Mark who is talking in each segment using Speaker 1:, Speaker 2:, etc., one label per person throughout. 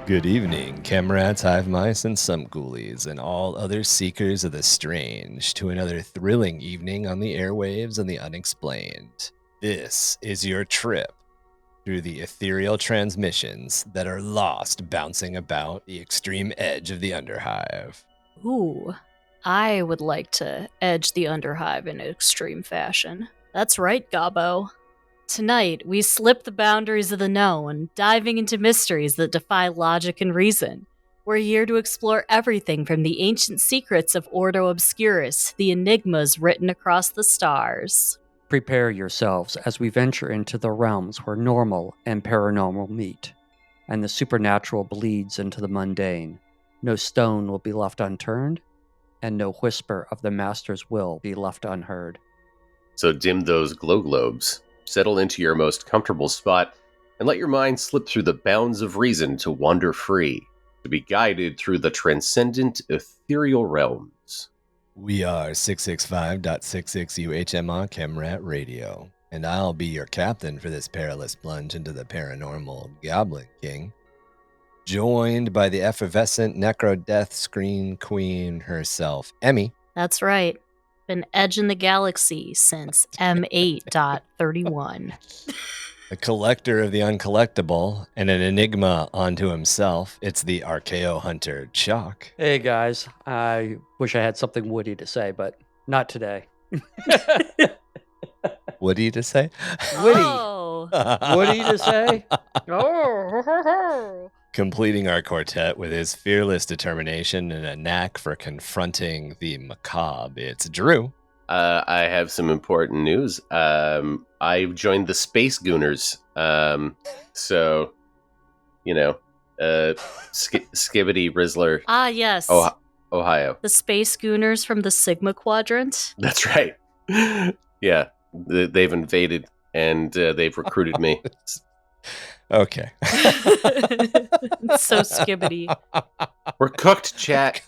Speaker 1: Good evening, comrades, hive mice, and some ghoulies, and all other seekers of the strange, to another thrilling evening on the airwaves and the unexplained. This is your trip through the ethereal transmissions that are lost bouncing about the extreme edge of the Underhive.
Speaker 2: Ooh, I would like to edge the Underhive in extreme fashion. That's right, Gobbo. Tonight, we slip the boundaries of the known, diving into mysteries that defy logic and reason. We're here to explore everything from the ancient secrets of Ordo Obscurus to the enigmas written across the stars.
Speaker 3: Prepare yourselves as we venture into the realms where normal and paranormal meet, and the supernatural bleeds into the mundane. No stone will be left unturned, and no whisper of the Master's will be left unheard.
Speaker 4: So dim those glow globes, settle into your most comfortable spot, and let your mind slip through the bounds of reason to wander free, to be guided through the transcendent ethereal realms.
Speaker 1: We are 665.66 UHMR Chemrat Radio, and I'll be your captain for this perilous plunge into the paranormal Goblin King, joined by the effervescent necro-death screen queen herself, Emmy.
Speaker 2: That's right. Been edging the galaxy since M8.31.
Speaker 1: A collector of the uncollectible and an enigma unto himself, it's the Archaeo Hunter, Chac.
Speaker 3: Hey guys, I wish I had something witty to say, but not today.
Speaker 1: Woody to say?
Speaker 3: Witty.
Speaker 2: Oh.
Speaker 3: Witty to say?
Speaker 2: Oh.
Speaker 1: Completing our quartet with his fearless determination and a knack for confronting the macabre, it's Drew.
Speaker 4: I have some important news. I've joined the Space Gooners. So, Skibbity Rizzler.
Speaker 2: Ah, yes.
Speaker 4: Ohio.
Speaker 2: The Space Gooners from the Sigma Quadrant.
Speaker 4: That's right. Yeah, they've invaded and they've recruited me.
Speaker 1: Okay.
Speaker 2: So skibbity.
Speaker 4: We're cooked, Chac.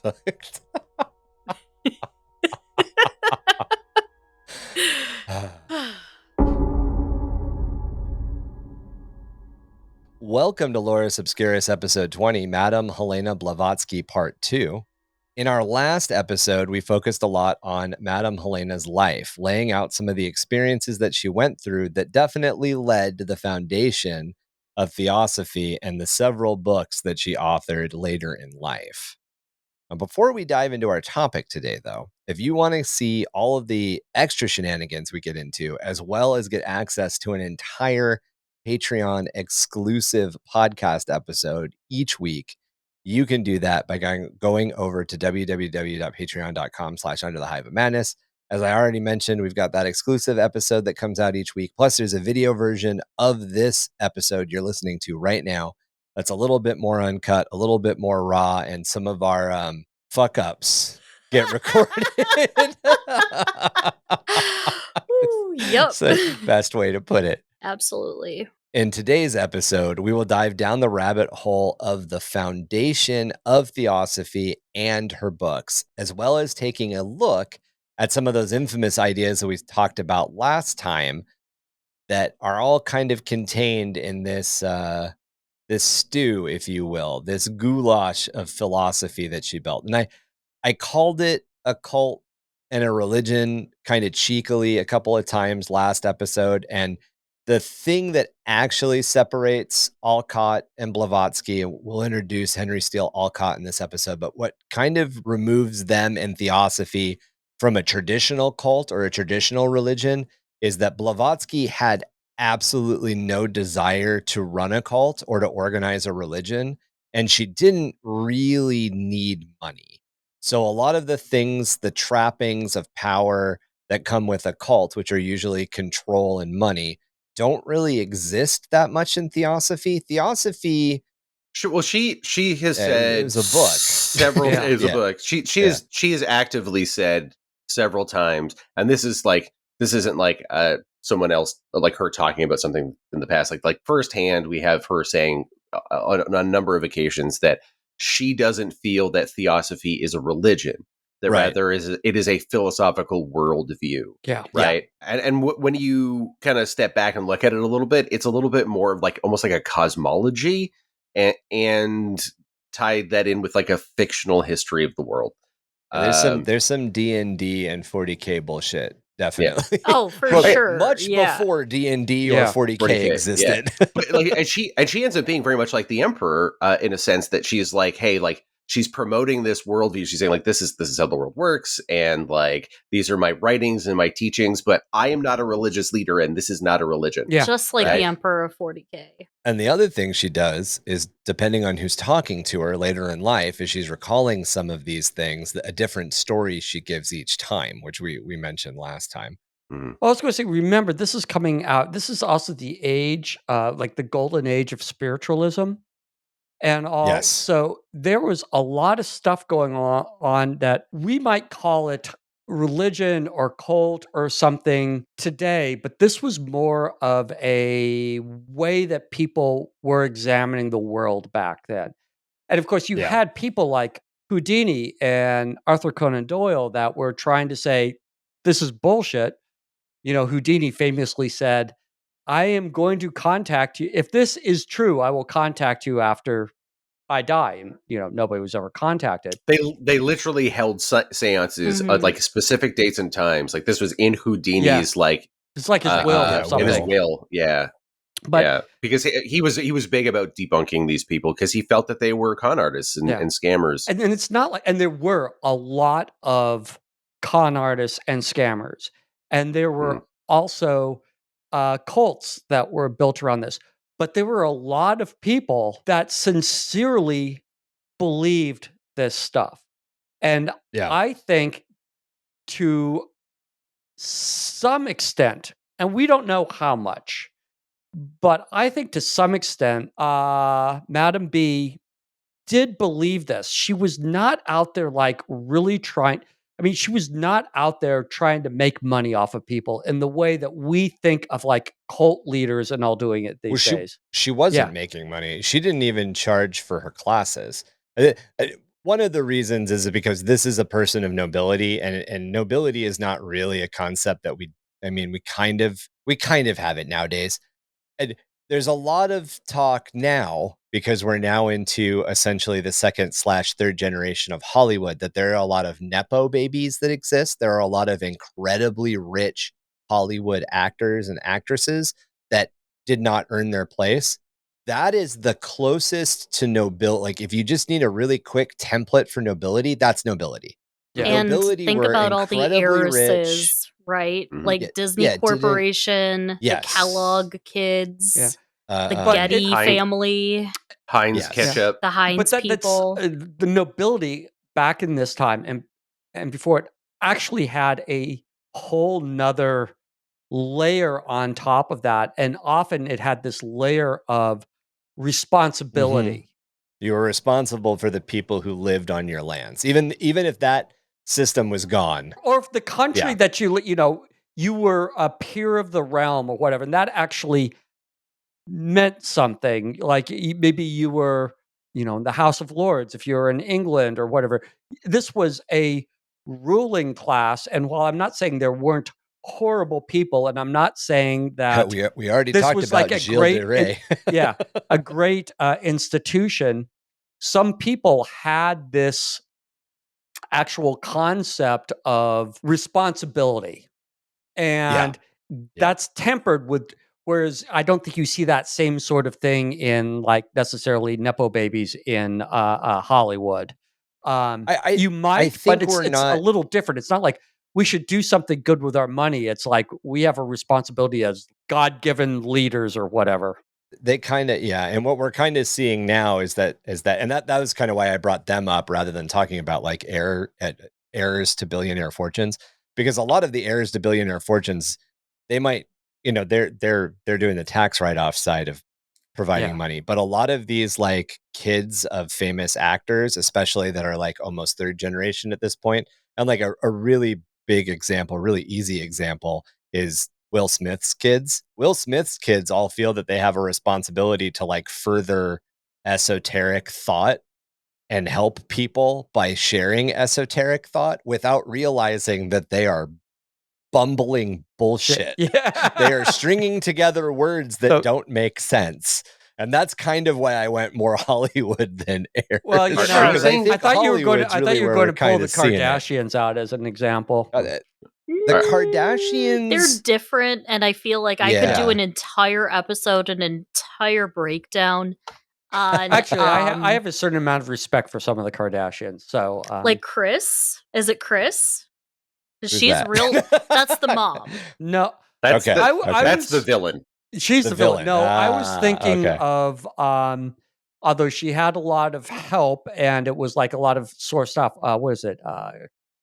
Speaker 1: Welcome to Lorus Obscurus episode 20, Madame Helena Blavatsky part 2. In our last episode, we focused a lot on Madame Helena's life, laying out some of the experiences that she went through that definitely led to the foundation of Theosophy and the several books that she authored later in life. Now, before we dive into our topic today, though, if you want to see all of the extra shenanigans we get into, as well as get access to an entire Patreon exclusive podcast episode each week, you can do that by going over to www.patreon.com/under the Hive of Madness. As I already mentioned, we've got that exclusive episode that comes out each week. Plus, there's a video version of this episode you're listening to right now that's a little bit more uncut, a little bit more raw, and some of our fuck ups get recorded.
Speaker 2: Ooh, yep.
Speaker 1: That's the best way to put it.
Speaker 2: Absolutely.
Speaker 1: In today's episode, we will dive down the rabbit hole of the foundation of Theosophy and her books, as well as taking a look at some of those infamous ideas that we talked about last time that are all kind of contained in this this stew, if you will, this goulash of philosophy that she built. And I called it a cult and a religion kind of cheekily a couple of times last episode. And the thing that actually separates Alcott and Blavatsky, and we'll introduce Henry Steele Alcott in this episode, but what kind of removes them and Theosophy from a traditional cult or a traditional religion is that Blavatsky had absolutely no desire to run a cult or to organize a religion, and she didn't really need money. So a lot of the things, the trappings of power that come with a cult, which are usually control and money, don't really exist that much in Theosophy. Theosophy,
Speaker 4: Well, she has said
Speaker 1: it was a book.
Speaker 4: Several.
Speaker 3: Yeah.
Speaker 4: It was a book. She has actively said several times, and this isn't like someone else, like her talking about something in the past. Like firsthand, we have her saying on a number of occasions that she doesn't feel that Theosophy is a religion. That
Speaker 1: Right.
Speaker 4: rather it is a philosophical worldview.
Speaker 3: Yeah.
Speaker 4: Right. And when you kind of step back and look at it a little bit, it's a little bit more of like almost like a cosmology. and tied that in with like a fictional history of the world.
Speaker 1: There's some D&D and 40K bullshit, definitely.
Speaker 2: Oh, for
Speaker 1: But
Speaker 2: sure.
Speaker 1: much
Speaker 2: Yeah.
Speaker 1: before D&D
Speaker 3: Yeah.
Speaker 1: or 40K
Speaker 4: 40K,
Speaker 1: existed.
Speaker 4: But like, and she ends up being very much like the Emperor in a sense that she's like, hey, like she's promoting this worldview. She's saying like, this is how the world works, and like these are my writings and my teachings, but I am not a religious leader, and this is not a religion.
Speaker 3: Yeah.
Speaker 2: Just like
Speaker 4: Right.
Speaker 2: the Emperor of 40K.
Speaker 1: And the other thing she does is, depending on who's talking to her later in life, is she's recalling some of these things, a different story she gives each time, which we mentioned last time.
Speaker 4: Mhm.
Speaker 3: Well, I was going to say, remember, this is coming out. This is also the age, like the golden age of spiritualism and all.
Speaker 1: Yes.
Speaker 3: So there was a lot of stuff going on that we might call it religion or cult or something today, but this was more of a way that people were examining the world back then. And of course, you
Speaker 1: Yeah.
Speaker 3: had people like Houdini and Arthur Conan Doyle that were trying to say, this is bullshit. You know, Houdini famously said, I am going to contact you. If this is true, I will contact you after I die. And, you know, nobody was ever contacted.
Speaker 4: They literally held seances
Speaker 2: Mhm.
Speaker 4: like specific dates and times. Like this was in Houdini's like
Speaker 3: It's like his will
Speaker 1: yeah,
Speaker 3: or something.
Speaker 4: in his will. Yeah.
Speaker 3: But
Speaker 4: yeah, because he was big about debunking these people because he felt that they were con artists and,
Speaker 3: Yeah.
Speaker 4: and scammers.
Speaker 3: and it's not like, and there were a lot of con artists and scammers, and there were also cults that were built around this. But there were a lot of people that sincerely believed this stuff, and
Speaker 1: Yeah.
Speaker 3: I think to some extent, and we don't know how much, but I think to some extent, Madam B did believe this. She was not out there like really trying. I mean, she was not out there trying to make money off of people in the way that we think of like cult leaders and all doing it these days.
Speaker 1: She wasn't
Speaker 3: Yeah.
Speaker 1: making money. She didn't even charge for her classes. One of the reasons is because this is a person of nobility, and nobility is not really a concept that we kind of have it nowadays. And there's a lot of talk now, because we're now into essentially the second/third generation of Hollywood, that there are a lot of Nepo babies that exist. There are a lot of incredibly rich Hollywood actors and actresses that did not earn their place. That is the closest to nobility. Like, if you just need a really quick template for nobility, that's nobility.
Speaker 3: Yeah.
Speaker 2: And
Speaker 1: Nobility
Speaker 2: think
Speaker 1: were
Speaker 2: about all the
Speaker 1: incredibly rich.
Speaker 2: heiresses, right?
Speaker 4: Mhm.
Speaker 2: Like
Speaker 1: Yeah,
Speaker 2: Disney
Speaker 1: yeah, didn't-
Speaker 2: Corporation,
Speaker 1: Yes.
Speaker 2: the Kellogg kids,
Speaker 3: Yeah.
Speaker 2: the
Speaker 3: But
Speaker 2: Getty
Speaker 4: Heinz-
Speaker 2: family,
Speaker 4: Heinz
Speaker 1: Yes.
Speaker 4: ketchup.
Speaker 2: the Heinz
Speaker 3: But
Speaker 2: people.
Speaker 3: that's the nobility back in this time and before it actually had a whole nother layer on top of that, and often it had this layer of responsibility.
Speaker 1: You were responsible for the people who lived on your lands, even if that system was gone.
Speaker 3: Or if the country
Speaker 1: Yeah.
Speaker 3: that you were a peer of the realm or whatever, and that actually meant something. Like maybe you were, in the House of Lords, if you're in England or whatever. This was a ruling class, and while I'm not saying there weren't horrible people, and I'm not saying that
Speaker 1: We already
Speaker 3: this
Speaker 1: talked
Speaker 3: was
Speaker 1: about
Speaker 3: like a
Speaker 1: Gilles
Speaker 3: great
Speaker 1: de Rais.
Speaker 3: yeah, a great institution. Some people had this actual concept of responsibility, and that's tempered with. Whereas I don't think you see that same sort of thing in like necessarily Nepo babies in Hollywood. You might,
Speaker 1: think
Speaker 3: but it's
Speaker 1: we're
Speaker 3: a
Speaker 1: not-
Speaker 3: little different. It's not like we should do something good with our money. It's like we have a responsibility as God-given leaders or whatever.
Speaker 1: They kind of, and what we're kind of seeing now is that and that was kind of why I brought them up rather than talking about like heirs to billionaire fortunes, because a lot of the heirs to billionaire fortunes, they might, they're doing the tax write-off side of providing money, but a lot of these like kids of famous actors, especially that are like almost third generation at this point, and like a really big example, really easy example is Will Smith's kids. Will Smith's kids all feel that they have a responsibility to like further esoteric thought and help people by sharing esoteric thought without realizing that they are bumbling bullshit.
Speaker 3: Yeah.
Speaker 1: They are stringing together words that don't make sense. And that's kind of why I went more Hollywood than Air.
Speaker 3: Well, you know,
Speaker 4: Because I
Speaker 3: I thought you were going to. I thought you were going to pull the
Speaker 1: Kardashians.
Speaker 3: Kardashians out as an example.
Speaker 1: The
Speaker 4: Are-
Speaker 1: Kardashians,
Speaker 2: They're different, and I feel like I could do an entire episode, an entire breakdown on.
Speaker 3: Actually, I have a certain amount of respect for some of the Kardashians. So,
Speaker 2: like Chris, is it Chris?
Speaker 1: Who's
Speaker 2: She's
Speaker 1: that?
Speaker 2: real. That's the mom.
Speaker 3: no,
Speaker 4: That's
Speaker 1: Okay.
Speaker 4: that's the villain.
Speaker 3: she's
Speaker 1: The
Speaker 3: the villain.
Speaker 1: villain.
Speaker 3: No, I was thinking
Speaker 1: okay.
Speaker 3: of although she had a lot of help and it was like a lot of sore stuff. What is it?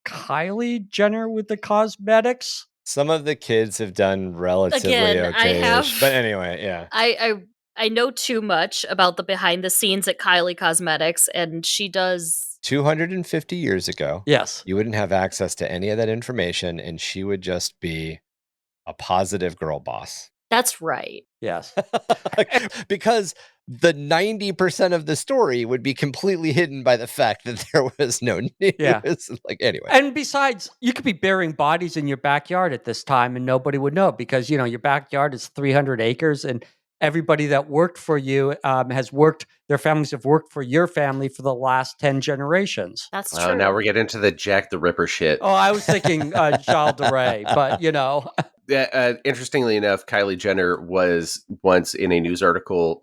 Speaker 3: Kylie Jenner with the cosmetics.
Speaker 1: Some of the kids have done relatively
Speaker 2: Again, I
Speaker 1: okay.
Speaker 2: have-
Speaker 1: But anyway, yeah.
Speaker 2: I know too much about the behind the scenes at Kylie Cosmetics, and she does.
Speaker 1: 250 years ago,
Speaker 3: Yes.
Speaker 1: you wouldn't have access to any of that information, and she would just be a positive girl boss.
Speaker 2: That's right.
Speaker 3: Yes.
Speaker 1: Because the 90% of the story would be completely hidden by the fact that there was no news.
Speaker 3: Yeah.
Speaker 1: Like, anyway.
Speaker 3: And besides, you could be burying bodies in your backyard at this time and nobody would know because, you know, your backyard is 300 acres and everybody that worked for you their families have worked for your family for the last 10 generations.
Speaker 2: That's
Speaker 4: Wow,
Speaker 2: true.
Speaker 4: now we're getting into the Jack the Ripper shit.
Speaker 3: Oh, I was thinking Charles de Ray, but, you know.
Speaker 4: Interestingly enough, Kylie Jenner was once in a news article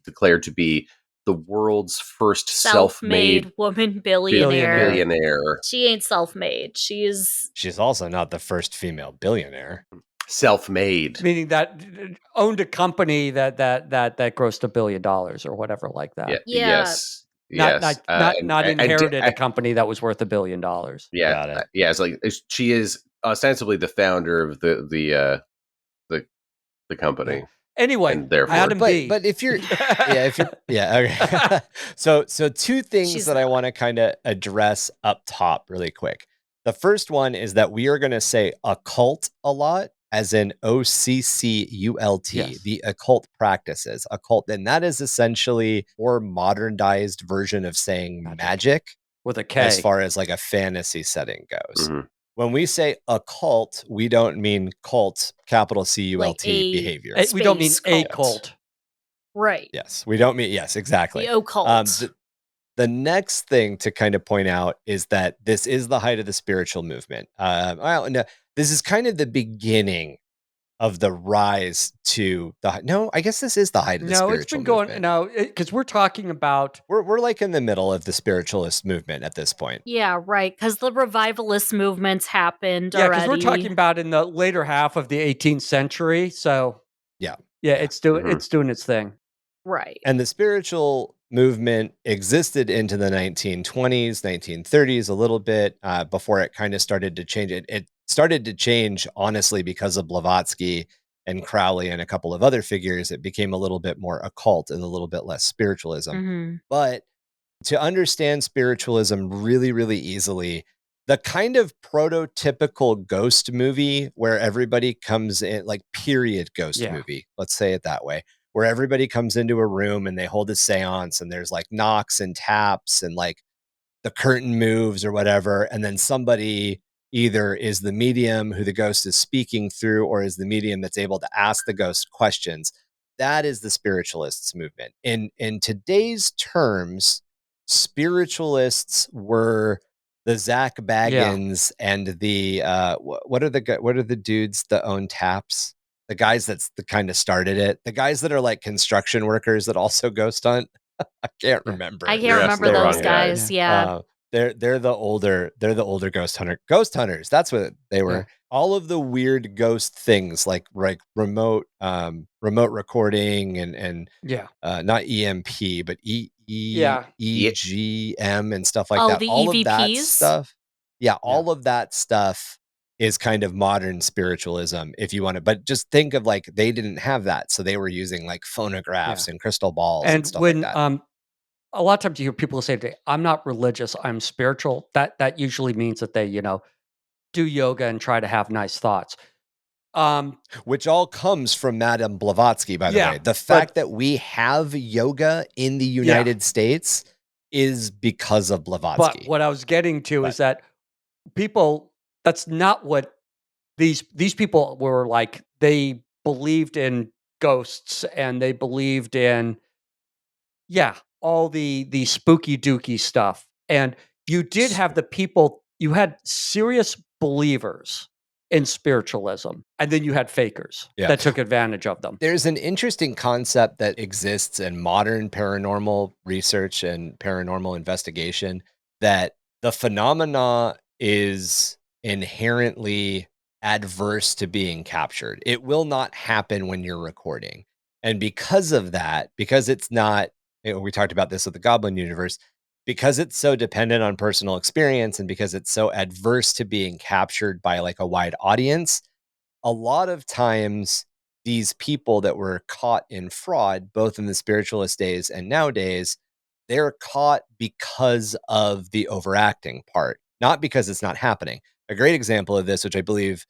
Speaker 4: declared to be the world's first self-made
Speaker 2: woman billionaire.
Speaker 4: billionaire.
Speaker 2: She ain't self-made. She's
Speaker 1: also not the first female billionaire.
Speaker 4: Self-made.
Speaker 3: Meaning that owned a company that grossed $1 billion or whatever like that.
Speaker 2: Yeah.
Speaker 4: Yes.
Speaker 3: Not inherited a company that was worth $1 billion.
Speaker 4: Yeah.
Speaker 1: Got it.
Speaker 4: Yeah. It's like she is ostensibly the founder of the company.
Speaker 3: Anyway,
Speaker 4: And therefore-
Speaker 3: Adam B.
Speaker 1: But if you're, okay. So two things that I want to kind of address up top really quick. The first one is that we are going to say occult a lot, as in OCCULT,
Speaker 3: Yes.
Speaker 1: the occult practices, occult, and that is essentially a more modernized version of saying magic
Speaker 3: with a K.
Speaker 1: as far as like a fantasy setting goes.
Speaker 4: Mhm.
Speaker 1: When we say occult, we don't mean cult, capital CULT
Speaker 2: Like a-
Speaker 1: behavior.
Speaker 3: We don't mean
Speaker 2: Space
Speaker 3: a cult.
Speaker 2: right.
Speaker 1: Yes, we don't mean, yes, exactly.
Speaker 2: The occult.
Speaker 1: The next thing to kind of point out is that this is the height of the spiritual movement. Well, no, this is kind of the beginning of the rise to I guess this is the height of the spiritual movement.
Speaker 3: No, it's been going now because we're talking about
Speaker 1: We're like in the middle of the spiritualist movement at this point.
Speaker 2: Yeah, right. Because the revivalist movements happened
Speaker 3: because
Speaker 2: already.
Speaker 3: we're talking about in the later half of the 18th century. So
Speaker 1: Yeah.
Speaker 3: it's doing
Speaker 4: Mhm.
Speaker 3: it's doing its thing.
Speaker 2: right.
Speaker 1: And the spiritual movement existed into the 1920s, 1930s a little bit before it kind of started to change. It started to change, honestly, because of Blavatsky and Crowley and a couple of other figures. It became a little bit more occult and a little bit less spiritualism.
Speaker 2: Mhm.
Speaker 1: But to understand spiritualism really, really easily, the kind of prototypical ghost movie where everybody comes in, like period ghost movie, let's say it that way, where everybody comes into a room and they hold a seance and there's like knocks and taps and like the curtain moves or whatever. And then somebody either is the medium who the ghost is speaking through or is the medium that's able to ask the ghost questions. That is the spiritualists movement. In today's terms, spiritualists were the Zach Baggins and the what are the dudes that own taps? The guys that's the kind of started it. The guys that are like construction workers that also ghost hunt. I can't remember.
Speaker 2: I can't remember
Speaker 4: the
Speaker 2: those
Speaker 4: wrong
Speaker 2: guys.
Speaker 4: guys.
Speaker 2: Yeah.
Speaker 1: They're the older ghost hunters. That's what they were.
Speaker 3: Yeah.
Speaker 1: All of the weird ghost things like remote recording and not EMP but EGM and stuff like that.
Speaker 2: The
Speaker 1: All
Speaker 2: EVPs?
Speaker 1: of that stuff. Yeah, all of that stuff is kind of modern spiritualism if you want to, but just think of like they didn't have that, so they were using like phonographs and crystal balls and stuff
Speaker 3: when
Speaker 1: like that.
Speaker 3: a lot of times you hear people say, "I'm not religious, I'm spiritual." That usually means that they, do yoga and try to have nice thoughts.
Speaker 1: Which all comes from Madame Blavatsky, by the way. The fact that we have yoga in the United States is because of Blavatsky.
Speaker 3: But what I was getting to is that that's not what these people were like. They believed in ghosts and they believed in Yeah, all the spooky dooky stuff. And you did have the people, you had serious believers in spiritualism, and then you had fakers that took advantage of them.
Speaker 1: There's an interesting concept that exists in modern paranormal research and paranormal investigation that the phenomena is inherently adverse to being captured. It will not happen when you're recording. And because of that, because it's not, we talked about this with the Goblin universe, because it's so dependent on personal experience and because it's so adverse to being captured by like a wide audience, a lot of times these people that were caught in fraud, both in the spiritualist days and nowadays, they're caught because of the overacting part, not because it's not happening. A great example of this, which I believe,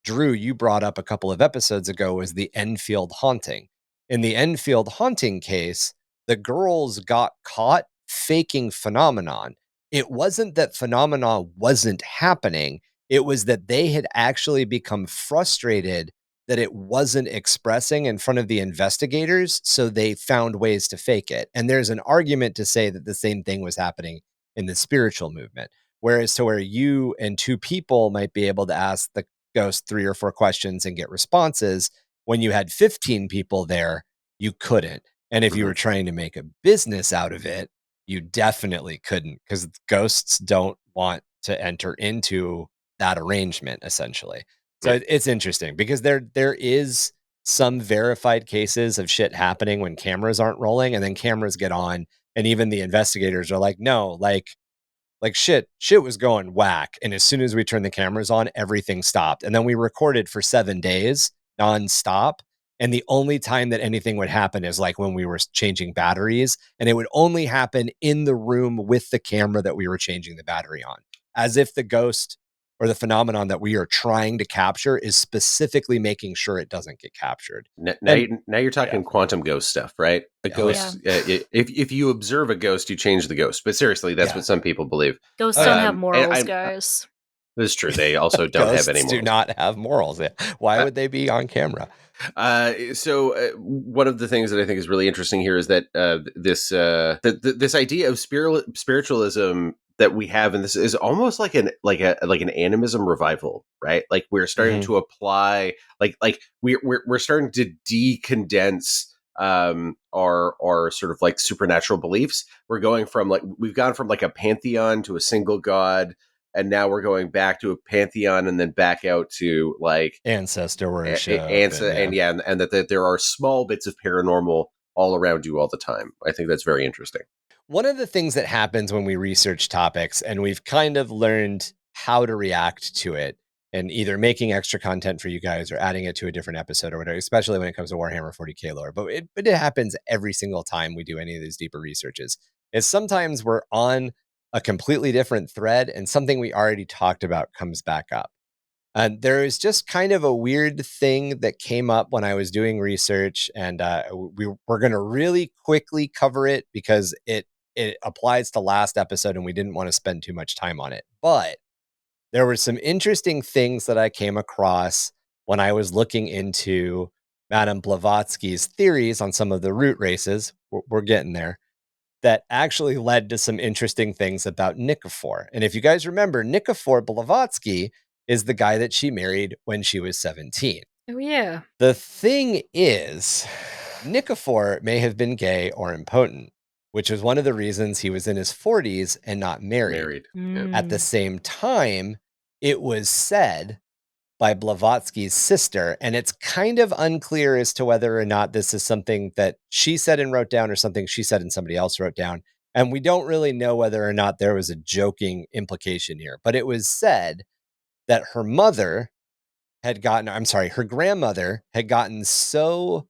Speaker 1: Drew, you brought up a couple of episodes ago, was the Enfield haunting. In the Enfield haunting case, the girls got caught faking phenomenon. It wasn't that phenomena wasn't happening. It was that they had actually become frustrated that it wasn't expressing in front of the investigators, so they found ways to fake it. And there's an argument to say that the same thing was happening in the spiritual movement. Whereas to where you and two people might be able to ask the ghost 3 or 4 questions and get responses, when you had 15 people there, you couldn't. And if you were trying to make a business out of it, you definitely couldn't, because ghosts don't want to enter into that arrangement, essentially. So it's interesting because there is some verified cases of shit happening when cameras aren't rolling, and then cameras get on, and even the investigators are like, no, like shit was going whack. And as soon as we turned the cameras on, everything stopped. And then we recorded for 7 days nonstop. And the only time that anything would happen is like when we were changing batteries, and it would only happen in the room with the camera that we were changing the battery on, as if the ghost or the phenomenon that we are trying to capture is specifically making sure it doesn't get captured.
Speaker 4: Now you're talking quantum ghost stuff, right? The ghost. If you observe a ghost, you change the ghost. But seriously, that's what some people believe.
Speaker 2: Ghosts don't have morals, guys.
Speaker 4: That's true. They also don't have any morals.
Speaker 1: Do not have morals. Why would they be on camera?
Speaker 4: So one of the things that I think is really interesting here is that this idea of spiritualism that we have, and this is almost like an animism revival, right? Like we're starting to apply, like we're starting to decondense our sort of like supernatural beliefs. We're going from we've gone from like a pantheon to a single god. And now we're going back to a pantheon and then back out to like
Speaker 1: ancestor worship.
Speaker 4: And that there are small bits of paranormal all around you all the time. I think that's very interesting.
Speaker 1: One of the things that happens when we research topics, and we've kind of learned how to react to it, and either making extra content for you guys or adding it to a different episode or whatever, especially when it comes to Warhammer 40K lore. But it happens every single time we do any of these deeper researches, is sometimes we're on a completely different thread and something we already talked about comes back up. And there is just kind of a weird thing that came up when I was doing research, and we're going to really quickly cover it because it applies to last episode and we didn't want to spend too much time on it. But there were some interesting things that I came across when I was looking into Madame Blavatsky's theories on some of the root races. We're getting there. That actually led to some interesting things about Nikifor. And if you guys remember, Nikifor Blavatsky is the guy that she married when she was 17.
Speaker 2: Oh, yeah.
Speaker 1: The thing is, Nikifor may have been gay or impotent, which was one of the reasons he was in his 40s and not married. At the same time, it was said by Blavatsky's sister, and it's kind of unclear as to whether or not this is something that she said and wrote down or something she said and somebody else wrote down. And we don't really know whether or not there was a joking implication here, but it was said that her grandmother had gotten so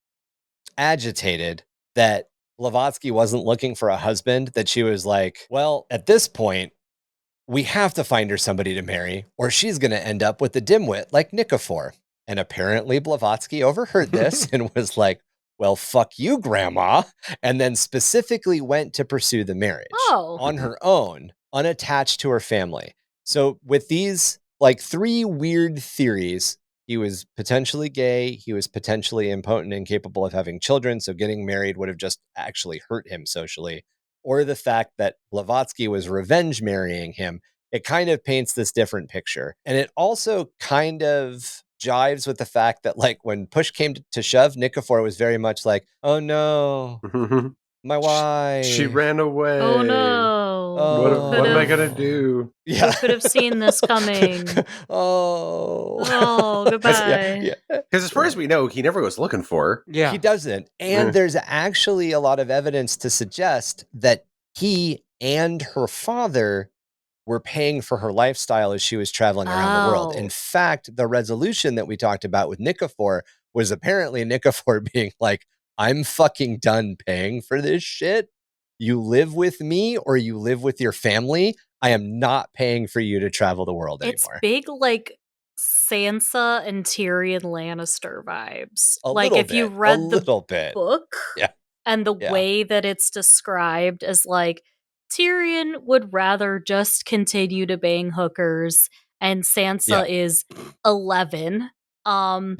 Speaker 1: agitated that Blavatsky wasn't looking for a husband that she was like, well, at this point, we have to find her somebody to marry, or she's going to end up with a dimwit like Nikifor. And apparently Blavatsky overheard this and was like, well, fuck you, Grandma. And then specifically went to pursue the marriage on her own, unattached to her family. So with these like 3 weird theories he was potentially gay, he was potentially impotent and incapable of having children, so getting married would have just actually hurt him socially, or the fact that Blavatsky was revenge marrying him. It kind of paints this different picture. And it also kind of jives with the fact that, like, when push came to shove, Nikifor was very much like, oh no, my wife.
Speaker 4: She ran away.
Speaker 2: Oh no.
Speaker 4: What am I going to do?
Speaker 2: Who could have seen this coming?
Speaker 1: Oh,
Speaker 2: goodbye.
Speaker 4: Because as far as we know, he never goes looking for her.
Speaker 3: Yeah.
Speaker 1: He doesn't. And there's actually a lot of evidence to suggest that he and her father were paying for her lifestyle as she was traveling around the world. In fact, the resolution that we talked about with Nikifor was apparently Nikifor being like, I'm fucking done paying for this shit. You live with me or you live with your family. I am not paying for you to travel the world anymore.
Speaker 2: It's big, like, Sansa and Tyrion Lannister vibes.
Speaker 1: If
Speaker 2: you read the book
Speaker 1: yeah.
Speaker 2: and the way that it's described as, like, Tyrion would rather just continue to bang hookers, and Sansa is 11.
Speaker 1: And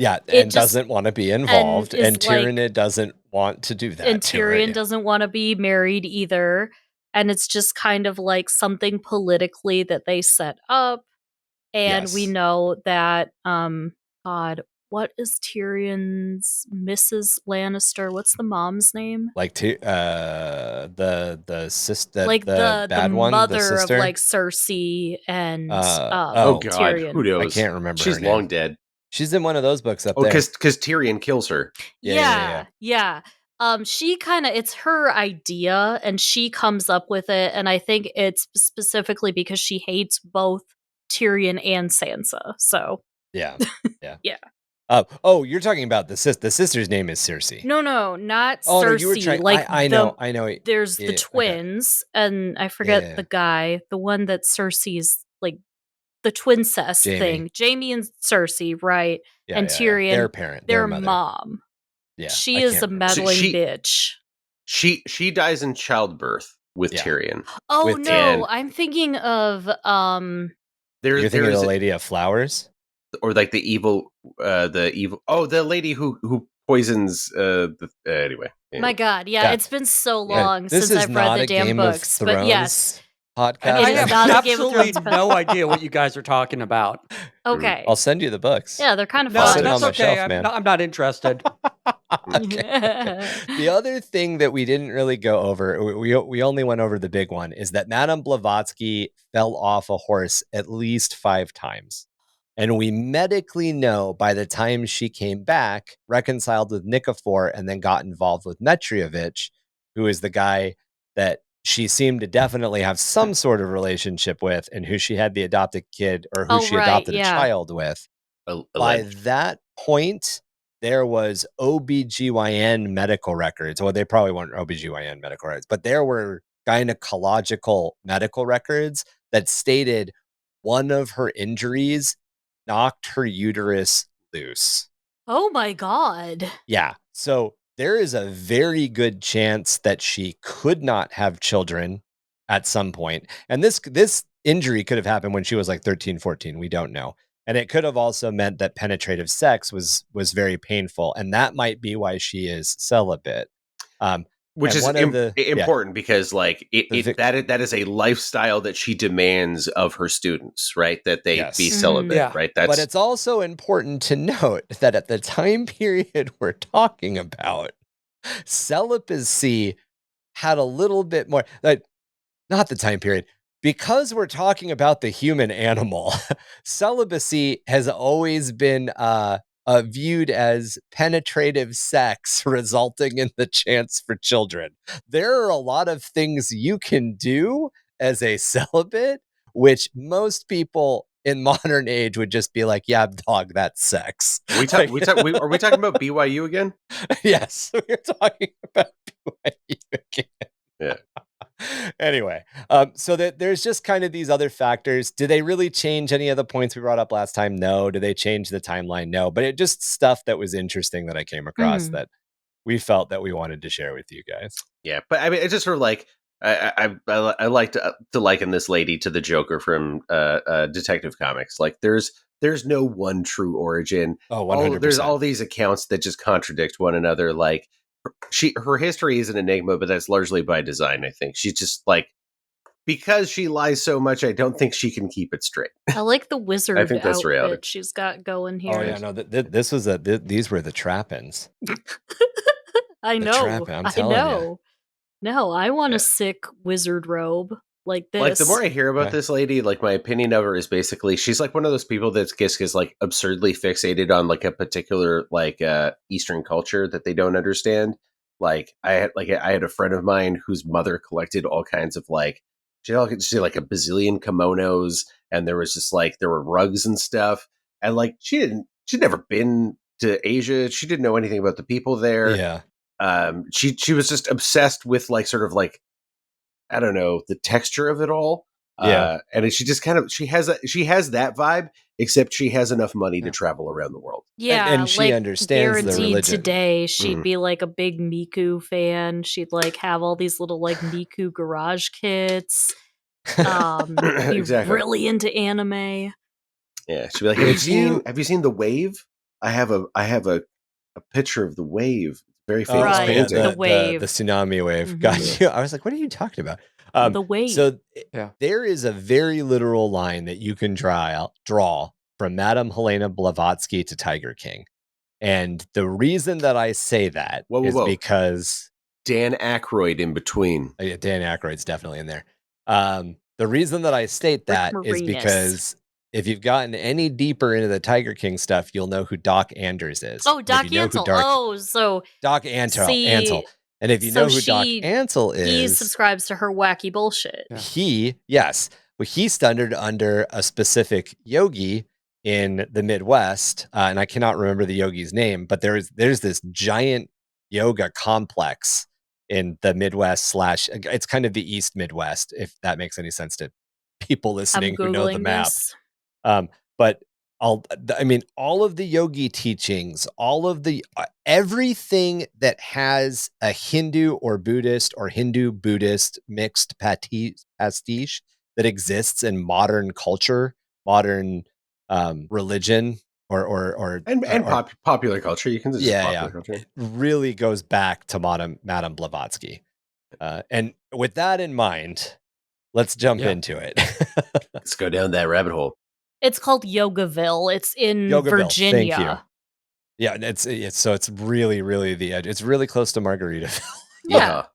Speaker 1: doesn't want to be involved, and Tyrion doesn't want to do that.
Speaker 2: And Tyrion doesn't want to be married either. And it's just kind of like something politically that they set up. And we know that, God, what is Tyrion's Mrs. Lannister? What's the mom's name?
Speaker 1: Like the sister,
Speaker 2: like
Speaker 1: the bad one,
Speaker 2: mother
Speaker 1: the sister?
Speaker 2: of like Cersei and
Speaker 4: God,
Speaker 2: Tyrion.
Speaker 4: Who knows?
Speaker 1: I can't remember.
Speaker 4: She's
Speaker 1: her name.
Speaker 4: long dead.
Speaker 1: She's in one of those books up there.
Speaker 4: Because Tyrion kills her.
Speaker 2: Yeah. She kind of, it's her idea, and she comes up with it, and I think it's specifically because she hates both Tyrion and Sansa. So
Speaker 1: yeah. You're talking about the sister's name is Cersei.
Speaker 2: No, not Cersei.
Speaker 1: No, you were trying. I know.
Speaker 2: There's the twins, and I forget the guy, the one that Cersei's like the twincest thing. Jaime and Cersei, right? And Tyrion,
Speaker 1: their parent,
Speaker 2: their mom.
Speaker 1: Yeah,
Speaker 2: she is a meddling bitch.
Speaker 4: She dies in childbirth with Tyrion.
Speaker 2: Oh no, I'm thinking of
Speaker 1: You're thinking of the Lady of Flowers,
Speaker 4: or like the evil. The lady who poisons. Anyway.
Speaker 2: My God, it's been so long since I've read the damn books, but yes.
Speaker 1: Podcast.
Speaker 3: I have absolutely no idea what you guys are talking about.
Speaker 2: Okay.
Speaker 1: I'll send you the books.
Speaker 2: Yeah, they're kind of
Speaker 3: fun.
Speaker 2: fun.
Speaker 3: That's okay. I'm not interested.
Speaker 1: The other thing that we didn't really go over, we only went over the big one, is that Madame Blavatsky fell off a horse at least 5 times. And we medically know by the time she came back, reconciled with Nikifor, and then got involved with Metrievich, who is the guy that she seemed to definitely have some sort of relationship with, and who she had the adopted kid, or who she adopted a child with. By that point, there was OBGYN medical records. Well, they probably weren't OBGYN medical records, but there were gynecological medical records that stated one of her injuries knocked her uterus loose.
Speaker 2: Oh my God.
Speaker 1: Yeah. So there is a very good chance that she could not have children at some point. And this injury could have happened when she was like 13, 14. We don't know. And it could have also meant that penetrative sex was very painful. And that might be why she is celibate.
Speaker 4: Which is important because like that is a lifestyle that she demands of her students, right? That they be celibate, right?
Speaker 1: But it's also important to note that at the time period we're talking about, celibacy had a little bit more, like, not the time period, because we're talking about the human animal. Celibacy has always been viewed as penetrative sex resulting in the chance for children. There are a lot of things you can do as a celibate, which most people in modern age would just be like, yeah, dog, that's sex.
Speaker 4: Are we talking about BYU again?
Speaker 1: Yes, we're talking about BYU again.
Speaker 4: Yeah.
Speaker 1: Anyway, so that there's just kind of these other factors. Do they really change any of the points we brought up last time? No. Do they change the timeline? No. But it just stuff that was interesting that I came across that we felt that we wanted to share with you guys.
Speaker 4: Yeah, but I mean, it's just sort of like I like to liken this lady to the Joker from Detective Comics. Like, there's there's no one true origin.
Speaker 1: Oh, 100%.
Speaker 4: There's all these accounts that just contradict one another. Like her history is an enigma, but that's largely by design. I think she's just like, because she lies so much, I don't think she can keep it straight.
Speaker 2: I like the wizard
Speaker 4: I think that's
Speaker 2: outfit
Speaker 4: reality.
Speaker 2: she's got going here.
Speaker 1: Oh yeah, no, this was these were the trappings.
Speaker 2: I know.
Speaker 1: Trapping, I'm telling you.
Speaker 2: No, I want a sick wizard robe like this.
Speaker 4: Like, the more I hear about this lady, like, my opinion of her is basically she's like one of those people that is like absurdly fixated on like a particular like Eastern culture that they don't understand. Like I had a friend of mine whose mother collected all kinds of like she had like a bazillion kimonos, and there was just like there were rugs and stuff, and like she'd never been to Asia. She didn't know anything about the people there.
Speaker 1: Yeah.
Speaker 4: She was just obsessed with like sort of like, I don't know, the texture of it all.
Speaker 1: Yeah.
Speaker 4: And she just kind of she has that vibe, except she has enough money to travel around the world.
Speaker 2: Yeah,
Speaker 1: and she
Speaker 2: like,
Speaker 1: understands the
Speaker 2: guaranteed
Speaker 1: religion.
Speaker 2: Today, she'd be like a big Miku fan. She'd like have all these little like Miku garage kits. Be
Speaker 4: Exactly.
Speaker 2: really into anime.
Speaker 4: Yeah, she'd be like, have you seen The Wave? I have a picture of The Wave. Very famous
Speaker 2: Right,
Speaker 4: painting.
Speaker 2: the wave.
Speaker 1: The tsunami wave.
Speaker 2: Mhm.
Speaker 1: Got you. I was like, what are you talking about?
Speaker 2: The wave.
Speaker 1: So
Speaker 3: Yeah.
Speaker 1: there is a very literal line that you can draw from Madame Helena Blavatsky to Tiger King. And the reason that I say that is because
Speaker 4: Dan Aykroyd in between.
Speaker 1: Dan Aykroyd's definitely in there. The reason that I state that is because if you've gotten any deeper into the Tiger King stuff, you'll know who Doc Anders is.
Speaker 2: Oh, Doc Antle.
Speaker 1: So Doc Antle. And if you know who Doc Antle is,
Speaker 2: he subscribes to her wacky bullshit.
Speaker 1: He stunted under a specific yogi in the Midwest, and I cannot remember the yogi's name, but there's this giant yoga complex in the Midwest / it's kind of the East Midwest, if that makes any sense to people listening who know the map. But all of the yogi teachings, all of the everything that has a Hindu or Buddhist or Hindu-Buddhist mixed pastiche that exists in modern culture, modern religion, or
Speaker 4: popular culture. You can just popular culture.
Speaker 1: It really goes back to Madame Blavatsky. And with that in mind, let's jump into it.
Speaker 4: Let's go down that rabbit hole.
Speaker 2: It's called Yogaville. It's in Virginia.
Speaker 1: Thank you. Yeah, it's really, really the edge. It's really close to Margaritaville.
Speaker 2: Yeah.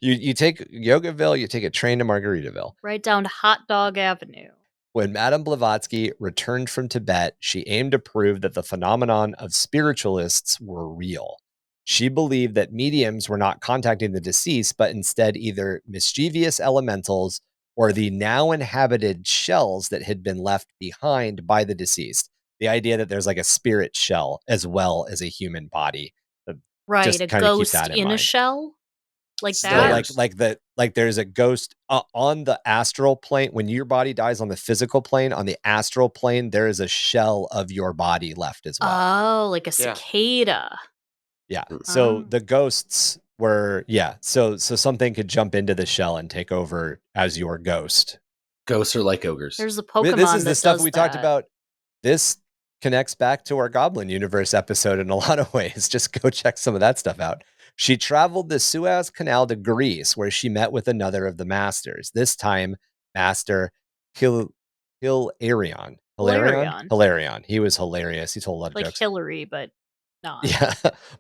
Speaker 1: You take Yogaville, you take a train to Margaritaville.
Speaker 2: Right down Hot Dog Avenue.
Speaker 1: When Madame Blavatsky returned from Tibet, she aimed to prove that the phenomenon of spiritualists were real. She believed that mediums were not contacting the deceased, but instead either mischievous elementals or the now inhabited shells that had been left behind by the deceased. The idea that there's like a spirit shell as well as a human body.
Speaker 2: Right, a ghost in a shell? Like that?
Speaker 1: Like there's a ghost on the astral plane. When your body dies on the physical plane, on the astral plane, there is a shell of your body left as well.
Speaker 2: Oh, like a cicada.
Speaker 1: Yeah. So the ghosts were, so something could jump into the shell and take over as your ghost.
Speaker 4: Ghosts are like ogres.
Speaker 2: There's a Pokemon
Speaker 1: This is the stuff we
Speaker 2: talked
Speaker 1: about. This connects back to our Goblin Universe episode in a lot of ways. Just go check some of that stuff out. She traveled the Suez Canal to Greece, where she met with another of the masters. This time, Master Hilarion. He was hilarious. He told a lot of jokes.
Speaker 2: Like Hillary, but not.
Speaker 1: Yeah.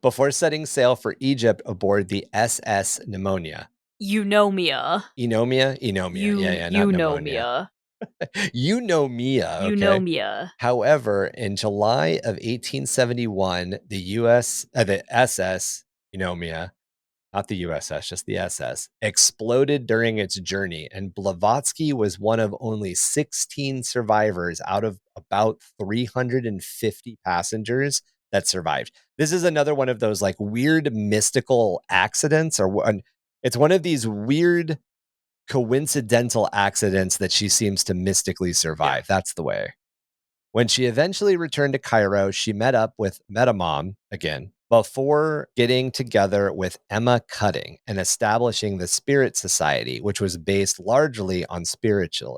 Speaker 1: Before setting sail for Egypt aboard the SS Pneumonia.
Speaker 2: Eunomia.
Speaker 1: Eunomia?
Speaker 2: Eunomia.
Speaker 1: Eunomia. Okay.
Speaker 2: Eunomia.
Speaker 1: However, in July of 1871, the SS Eunomia, not the USS, just the SS, exploded during its journey, and Blavatsky was one of only 16 survivors out of about 350 passengers that survived. This is another one of those like weird mystical accidents, it's one of these weird coincidental accidents that she seems to mystically survive. Yeah. That's the way. When she eventually returned to Cairo, she met up with Metamom again before getting together with Emma Cutting and establishing the Spirit Society, which was based largely on spiritism.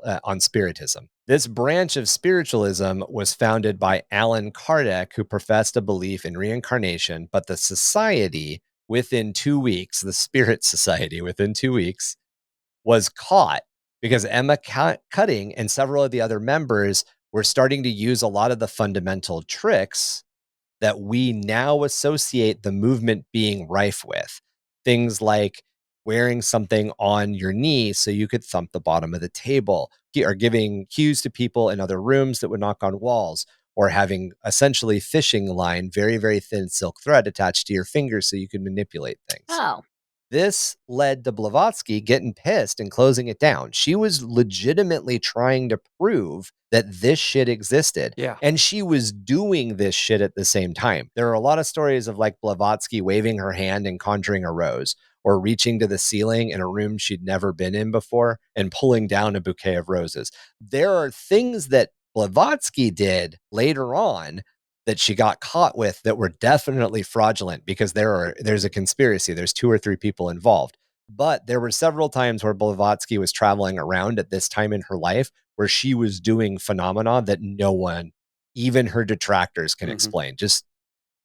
Speaker 1: This branch of spiritualism was founded by Allan Kardec, who professed a belief in reincarnation, but the society within 2 weeks, the Spirit Society within 2 weeks, was caught because Emma Cutting and several of the other members were starting to use a lot of the fundamental tricks that we now associate the movement being rife with. Things like wearing something on your knee so you could thump the bottom of the table, or giving cues to people in other rooms that would knock on walls, or having essentially fishing line, very, very thin silk thread attached to your fingers so you could manipulate things.
Speaker 2: Oh.
Speaker 1: This led to Blavatsky getting pissed and closing it down. She was legitimately trying to prove that this shit existed.
Speaker 3: Yeah.
Speaker 1: And she was doing this shit at the same time. There are a lot of stories of like Blavatsky waving her hand and conjuring a rose, or reaching to the ceiling in a room she'd never been in before and pulling down a bouquet of roses. There are things that Blavatsky did later on that she got caught with that were definitely fraudulent, because there's a conspiracy. There's 2 or 3 people involved. But there were several times where Blavatsky was traveling around at this time in her life where she was doing phenomena that no one, even her detractors, can explain. Just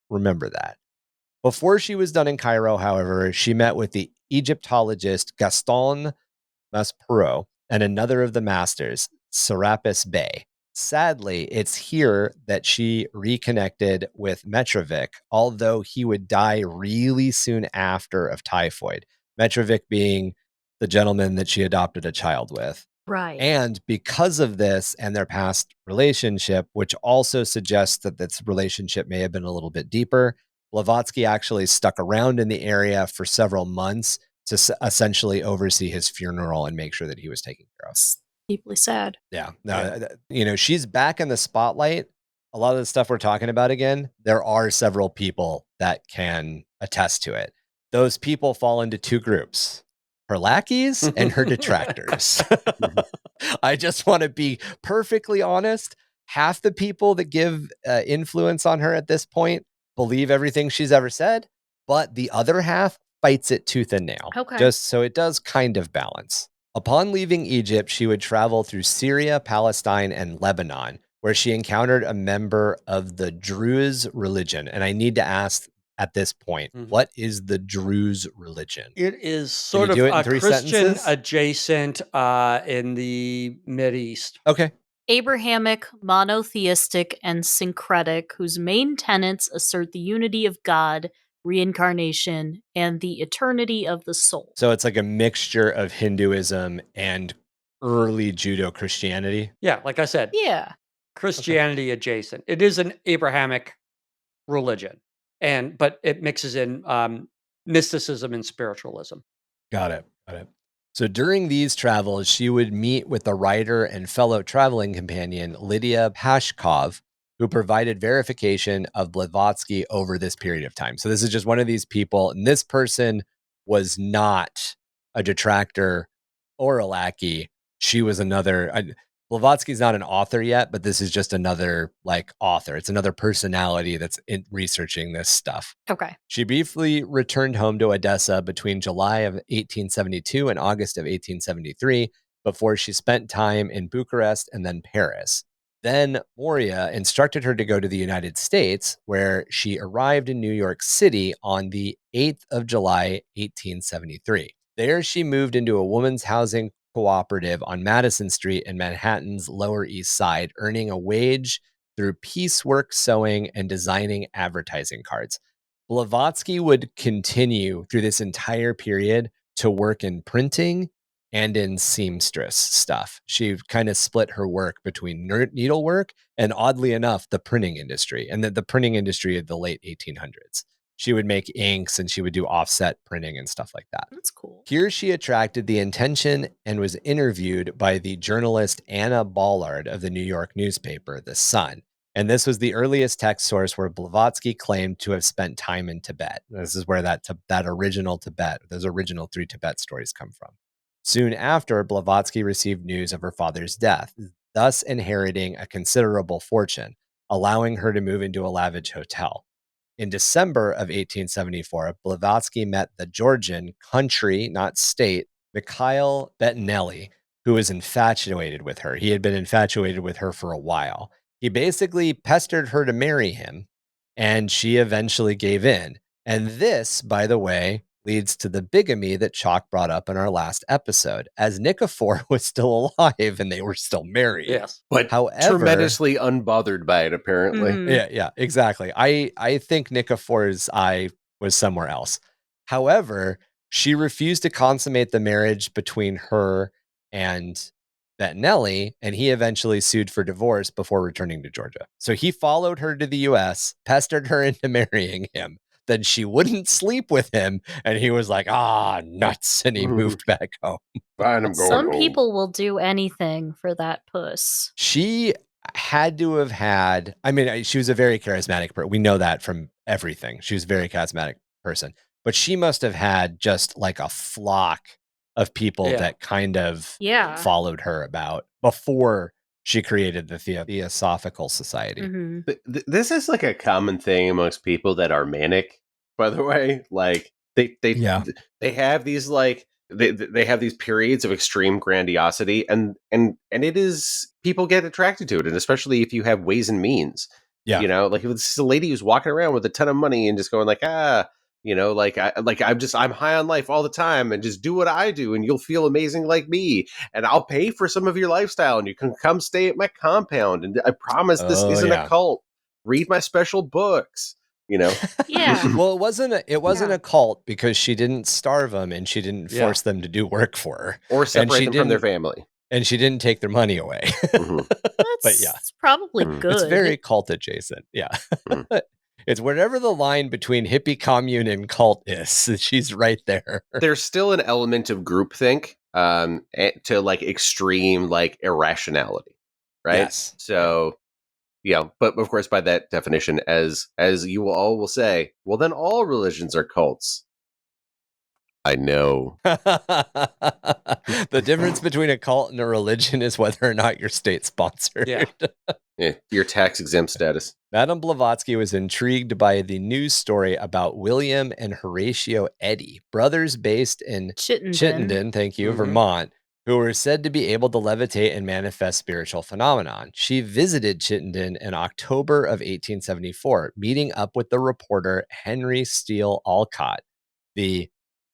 Speaker 1: remember that. Before she was done in Cairo, however, she met with the Egyptologist Gaston Maspero and another of the masters, Serapis Bey. Sadly, it's here that she reconnected with Metrovic, although he would die really soon after of typhoid. Metrovic being the gentleman that she adopted a child with.
Speaker 2: Right.
Speaker 1: And because of this and their past relationship, which also suggests that this relationship may have been a little bit deeper, Blavatsky actually stuck around in the area for several months to essentially oversee his funeral and make sure that he was taken care of.
Speaker 2: Deeply sad.
Speaker 1: Yeah. No, she's back in the spotlight. A lot of the stuff we're talking about again, there are several people that can attest to it. Those people fall into 2 groups: her lackeys and her detractors. I just want to be perfectly honest. Half the people that give influence on her at this point believe everything she's ever said, but the other half fights it tooth and nail.
Speaker 2: Okay.
Speaker 1: Just so it does kind of balance. Upon leaving Egypt, she would travel through Syria, Palestine, and Lebanon, where she encountered a member of the Druze religion. And I need to ask at this point, what is the Druze religion?
Speaker 3: It is sort
Speaker 1: Can
Speaker 3: of
Speaker 1: you do it in
Speaker 3: a
Speaker 1: 3
Speaker 3: Christian
Speaker 1: sentences?
Speaker 3: adjacent in the Mideast.
Speaker 1: Okay.
Speaker 2: Abrahamic, monotheistic, and syncretic, whose main tenets assert the unity of God, reincarnation, and the eternity of the soul.
Speaker 1: So it's like a mixture of Hinduism and early Judeo-Christianity.
Speaker 3: Yeah, like I said,
Speaker 2: Yeah.
Speaker 3: Christianity adjacent. It is an Abrahamic religion, but it mixes in mysticism and spiritualism.
Speaker 1: Got it. So during these travels, she would meet with the writer and fellow traveling companion, Lydia Pashkov, who provided verification of Blavatsky over this period of time. So this is just one of these people, and this person was not a detractor or a lackey. She was another. Blavatsky's not an author yet, but this is just another author. It's another personality that's researching this stuff.
Speaker 2: Okay.
Speaker 1: She briefly returned home to Odessa between July of 1872 and August of 1873 before she spent time in Bucharest and then Paris. Then Moria instructed her to go to the United States, where she arrived in New York City on the 8th of July, 1873. There she moved into a women's housing cooperative on Madison Street in Manhattan's Lower East Side, earning a wage through piecework sewing and designing advertising cards. Blavatsky would continue through this entire period to work in printing and in seamstress stuff. She kind of split her work between needlework and, oddly enough, the printing industry, and the printing industry of the late 1800s. She would make inks and she would do offset printing and stuff like that.
Speaker 2: That's cool.
Speaker 1: Here she attracted the attention and was interviewed by the journalist Anna Ballard of the New York newspaper, The Sun. And this was the earliest text source where Blavatsky claimed to have spent time in Tibet. This is where that original Tibet, those original 3 Tibet stories come from. Soon after, Blavatsky received news of her father's death, thus inheriting a considerable fortune, allowing her to move into a lavish hotel. In December of 1874, Blavatsky met the Georgian country, not state, Mikhail Bettinelli, who was infatuated with her. He had been infatuated with her for a while. He basically pestered her to marry him, and she eventually gave in. And this, by the way, leads to the bigamy that Chac brought up in our last episode, as Nikifor was still alive and they were still married.
Speaker 3: Yes.
Speaker 4: But
Speaker 1: However,
Speaker 4: tremendously unbothered by it, apparently.
Speaker 2: Mhm.
Speaker 1: Yeah, exactly. I think Nikifor's eye was somewhere else. However, she refused to consummate the marriage between her and Bettinelli, and he eventually sued for divorce before returning to Georgia. So he followed her to the US, pestered her into marrying him. Then she wouldn't sleep with him, and he was like, nuts, and he moved back home.
Speaker 4: Fine, I'm going
Speaker 2: Some
Speaker 4: home.
Speaker 2: people will do anything for that puss.
Speaker 1: She had to have had, I mean, she was a very charismatic person. We know that from everything. She was a very charismatic person, but she must have had just like a flock of people that kind of followed her about before she created the Theosophical Society.
Speaker 2: Mm-hmm.
Speaker 4: This is like a common thing amongst people that are manic, by the way. Like they have these like they have these periods of extreme grandiosity, and it is, people get attracted to it, and especially if you have ways and means.
Speaker 1: Yeah.
Speaker 4: You know, like if it's a lady who's walking around with a ton of money and just going like, I'm high on life all the time, and just do what I do and you'll feel amazing like me, and I'll pay for some of your lifestyle and you can come stay at my compound, and I promise this isn't a cult. Read my special books. You know?
Speaker 2: Yeah.
Speaker 1: Well, it wasn't a cult because she didn't starve them and she didn't force them to do work for her.
Speaker 4: Or separate them from their family.
Speaker 1: And she didn't take their money away.
Speaker 4: Mm-hmm.
Speaker 1: But yeah.
Speaker 2: It's probably good.
Speaker 1: It's very cult adjacent. Yeah. It's whatever the line between hippie commune and cult is. She's right there.
Speaker 4: There's still an element of groupthink to like extreme like irrationality. Right?
Speaker 1: Yes.
Speaker 4: So yeah, but of course, by that definition, as you all will say, well, then all religions are cults. I know.
Speaker 1: The difference between a cult and a religion is whether or not you're state sponsored.
Speaker 4: Yeah, your tax exempt status.
Speaker 1: Madame Blavatsky was intrigued by the news story about William and Horatio Eddy, brothers based in Chittenden, thank you, Vermont, who were said to be able to levitate and manifest spiritual phenomenon. She visited Chittenden in October of 1874, meeting up with the reporter Henry Steele Alcott, the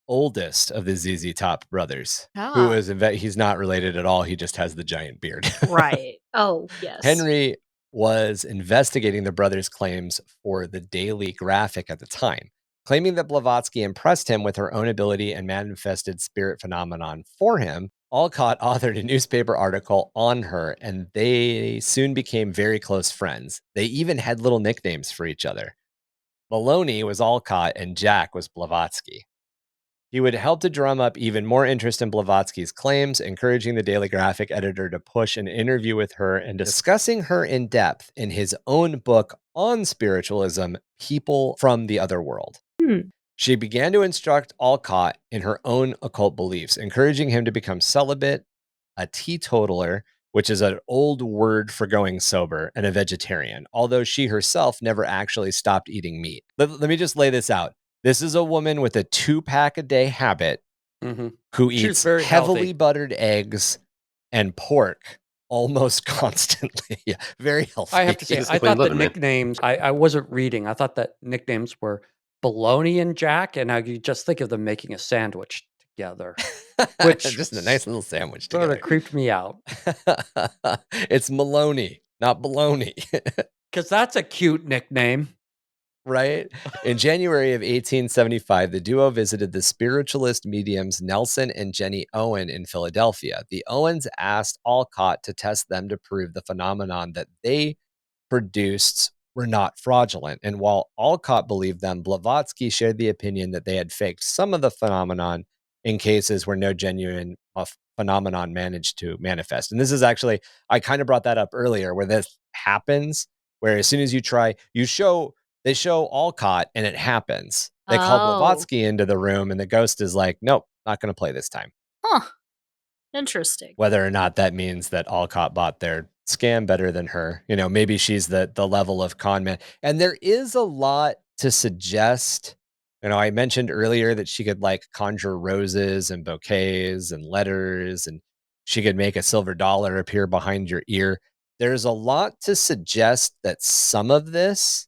Speaker 1: oldest of the ZZ Top brothers, who is he's not related at all. He just has the giant beard.
Speaker 2: Right. Oh, yes.
Speaker 1: Henry was investigating the brothers' claims for the Daily Graphic at the time, claiming that Blavatsky impressed him with her own ability and manifested spirit phenomenon for him. Alcott authored a newspaper article on her, and they soon became very close friends. They even had little nicknames for each other. Maloney was Alcott, and Jack was Blavatsky. He would help to drum up even more interest in Blavatsky's claims, encouraging the Daily Graphic editor to push an interview with her and discussing her in depth in his own book on spiritualism, People from the Other World. She began to instruct Alcott in her own occult beliefs, encouraging him to become celibate, a teetotaler, which is an old word for going sober, and a vegetarian, although she herself never actually stopped eating meat. Let me just lay this out. This is a woman with a 2-pack a day habit who eats heavily
Speaker 3: healthy.
Speaker 1: Buttered eggs and pork almost constantly. Yeah, very healthy.
Speaker 3: I have to say, I thought the nicknames, I wasn't reading. I thought that nicknames were Bologna and Jack, and I could just think of them making a sandwich together. Which
Speaker 1: just a nice little sandwich
Speaker 3: sort of creeped me out.
Speaker 1: It's Maloney, not bologna.
Speaker 3: Because that's a cute nickname.
Speaker 1: Right? In January of 1875, the duo visited the spiritualist mediums Nelson and Jenny Owen in Philadelphia. The Owens asked Alcott to test them to prove the phenomenon that they produced were not fraudulent. And while Alcott believed them, Blavatsky shared the opinion that they had faked some of the phenomenon in cases where no genuine phenomenon managed to manifest. And this is actually, I kind of brought that up earlier, where this happens, where as soon as you try, they show Alcott and it happens. They call Blavatsky into the room and the ghost is like, nope, not going to play this time.
Speaker 2: Huh. Interesting.
Speaker 1: Whether or not that means that Alcott bought their scam better than her. You know, maybe she's the level of con man. And there is a lot to suggest. You know, I mentioned earlier that she could like conjure roses and bouquets and letters. And she could make a silver dollar appear behind your ear. There's a lot to suggest that some of this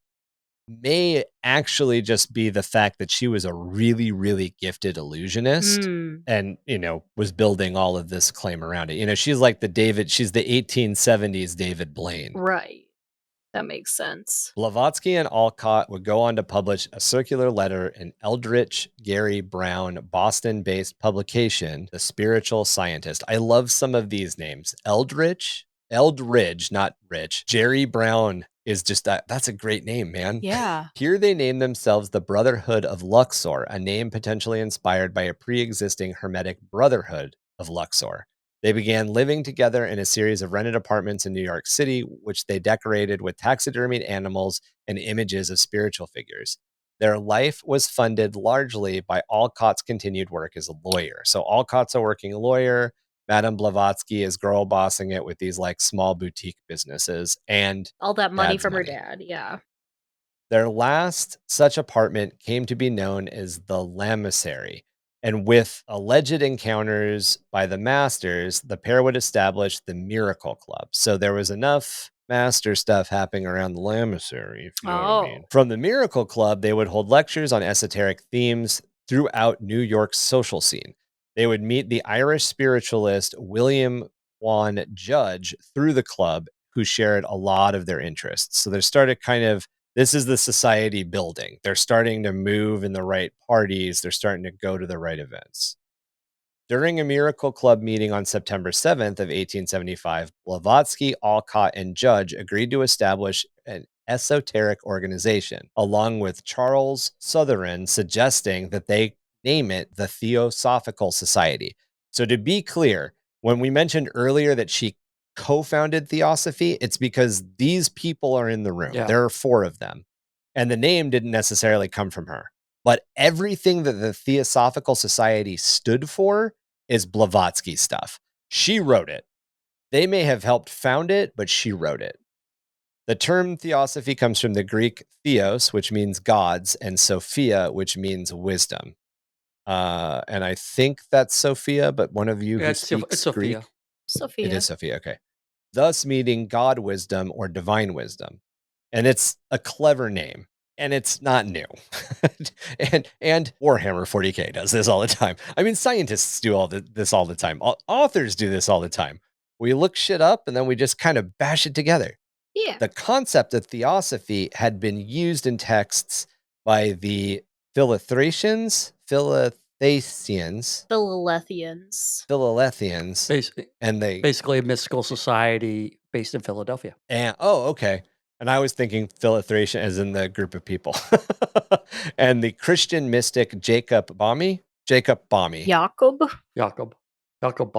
Speaker 1: may actually just be the fact that she was a really, really gifted illusionist and, was building all of this claim around it. She's like she's the 1870s David Blaine.
Speaker 2: Right. That makes sense.
Speaker 1: Blavatsky and Alcott would go on to publish a circular letter in Eldritch Gary Brown Boston-based publication, The Spiritual Scientist. I love some of these names. Eldridge, not Rich. Jerry Brown is just that's a great name, man.
Speaker 2: Yeah.
Speaker 1: Here they name themselves the Brotherhood of Luxor, a name potentially inspired by a pre-existing Hermetic Brotherhood of Luxor. They began living together in a series of rented apartments in New York City, which they decorated with taxidermied animals and images of spiritual figures. Their life was funded largely by Alcott's continued work as a lawyer. So Alcott's a working lawyer. Madame Blavatsky is girl bossing it with these like small boutique businesses and
Speaker 2: all that money
Speaker 1: dad's
Speaker 2: from her
Speaker 1: money.
Speaker 2: dad. Yeah.
Speaker 1: Their last such apartment came to be known as the Lamasery. And with alleged encounters by the masters, the pair would establish the Miracle Club. So there was enough master stuff happening around the Lamasery, if you know what I mean. From the Miracle Club, they would hold lectures on esoteric themes throughout New York's social scene. They would meet the Irish spiritualist William Juan Judge through the club, who shared a lot of their interests. So there started this is the society building. They're starting to move in the right parties. They're starting to go to the right events. During a Miracle Club meeting on September 7th of 1875, Blavatsky, Alcott, and Judge agreed to establish an esoteric organization, along with Charles Sutherland suggesting that they name it the Theosophical Society. So to be clear, when we mentioned earlier that she co-founded Theosophy, it's because these people are in the room.
Speaker 3: Yeah.
Speaker 1: There are 4 of them. And the name didn't necessarily come from her. But everything that the Theosophical Society stood for is Blavatsky stuff. She wrote it. They may have helped found it, but she wrote it. The term Theosophy comes from the Greek theos, which means gods, and Sophia, which means wisdom. And I think that's Sophia, but one of you who speaks
Speaker 3: it's Sophia.
Speaker 1: Greek.
Speaker 2: Sophia.
Speaker 1: It is Sophia, okay. Thus meaning God wisdom or divine wisdom. And it's a clever name, and it's not new. and Warhammer 40K does this all the time. I mean, scientists do this all the time. Authors do this all the time. We look shit up, and then we just kind of bash it together.
Speaker 2: Yeah.
Speaker 1: The concept of Theosophy had been used in texts by the Philisthethians, and they
Speaker 3: basically a mystical society based in Philadelphia.
Speaker 1: And okay. And I was thinking Philisthethian as in the group of people. And the Christian mystic Jacob Boehme.
Speaker 2: Jacob.
Speaker 3: Boehme.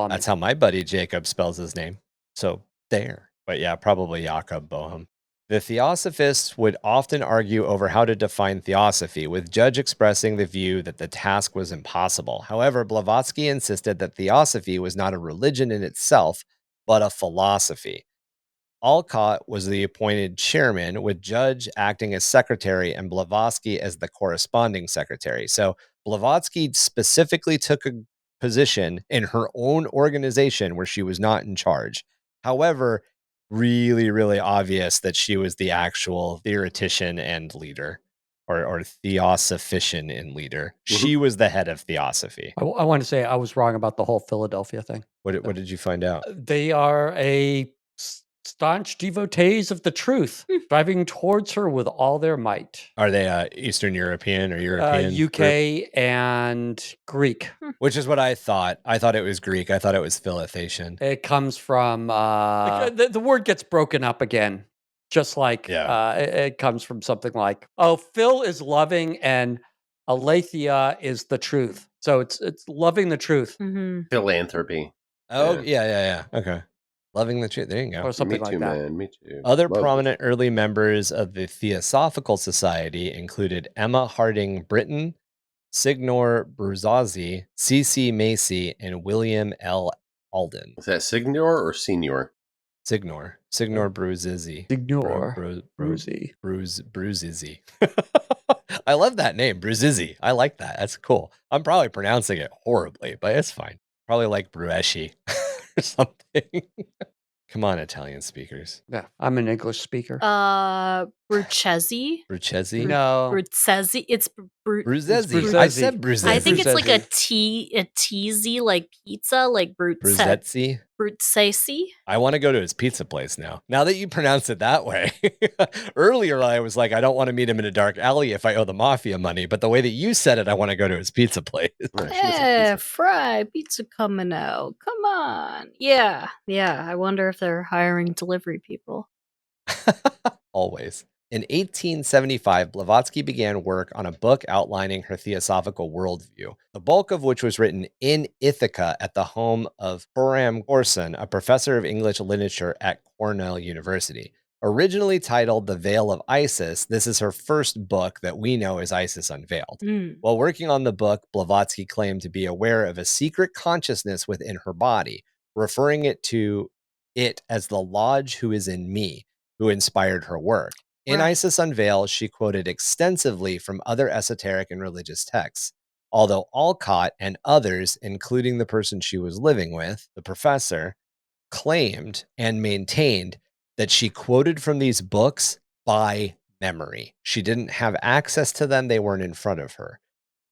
Speaker 1: That's how my buddy Jacob spells his name. So there. But yeah, probably Jacob Boehme. The Theosophists would often argue over how to define Theosophy, with Judge expressing the view that the task was impossible. However, Blavatsky insisted that Theosophy was not a religion in itself, but a philosophy. Alcott was the appointed chairman, with Judge acting as secretary and Blavatsky as the corresponding secretary. So Blavatsky specifically took a position in her own organization where she was not in charge. However, really, really obvious that she was the actual theoretician and leader, or theosophician and leader.
Speaker 4: Mm-hmm.
Speaker 1: She was the head of Theosophy.
Speaker 3: I want to say I was wrong about the whole Philadelphia thing.
Speaker 1: What did you find out?
Speaker 3: They are a staunch devotees of the truth, driving towards her with all their might.
Speaker 1: Are they Eastern European or European?
Speaker 3: UK
Speaker 1: group?
Speaker 3: And Greek.
Speaker 1: Which is what I thought. I thought it was Greek. I thought it was Philisthethian.
Speaker 3: It comes from the word gets broken up again, just like it comes from something like, Phil is loving and Aletheia is the truth. So it's loving the truth.
Speaker 2: Mm-hmm.
Speaker 4: Philanthropy.
Speaker 1: Oh yeah. Okay. Loving the truth. There you go.
Speaker 3: Or something like that.
Speaker 4: Man. Me too.
Speaker 1: Other prominent early members of the Theosophical Society included Emma Harding Britton, Signor Bruzazzi, C.C. Macy, and William L. Alden.
Speaker 4: Is that Signor or Senior?
Speaker 1: Signor Bruzizzi.
Speaker 3: Signor
Speaker 1: Bruzizzi. I love that name, Bruzizzi. I like that. That's cool. I'm probably pronouncing it horribly, but it's fine. Probably like Brueshi. or something. Come on, Italian speakers.
Speaker 3: Yeah, I'm an English speaker.
Speaker 2: Bruchesi?
Speaker 1: Bruchesi?
Speaker 3: No.
Speaker 2: Brutzesi? It's
Speaker 1: Bruzzesi. I said
Speaker 3: Bruzzesi.
Speaker 1: Bruzzesi.
Speaker 2: I think it's like a
Speaker 3: Bruzzesi.
Speaker 2: teasy like pizza, like
Speaker 1: Bruzzesi.
Speaker 2: Bruzzesi.
Speaker 1: I want to go to his pizza place now. Now that you pronounce it that way. Earlier, I was like, I don't want to meet him in a dark alley if I owe the mafia money. But the way that you said it, I want to go to his pizza place.
Speaker 2: Hey, Fry, pizza coming out. Come on. Yeah. I wonder if they're hiring delivery people.
Speaker 1: Always. In 1875, Blavatsky began work on a book outlining her theosophical worldview, the bulk of which was written in Ithaca at the home of Khorney Jokes, a professor of English literature at Cornell University. Originally titled The Veil of Isis, this is her first book that we know as Isis Unveiled. While working on the book, Blavatsky claimed to be aware of a secret consciousness within her body, referring to it as the Lodge who is in me, who inspired her work. In Isis Unveiled, she quoted extensively from other esoteric and religious texts. Although Alcott and others, including the person she was living with, the professor, claimed and maintained that she quoted from these books by memory. She didn't have access to them. They weren't in front of her.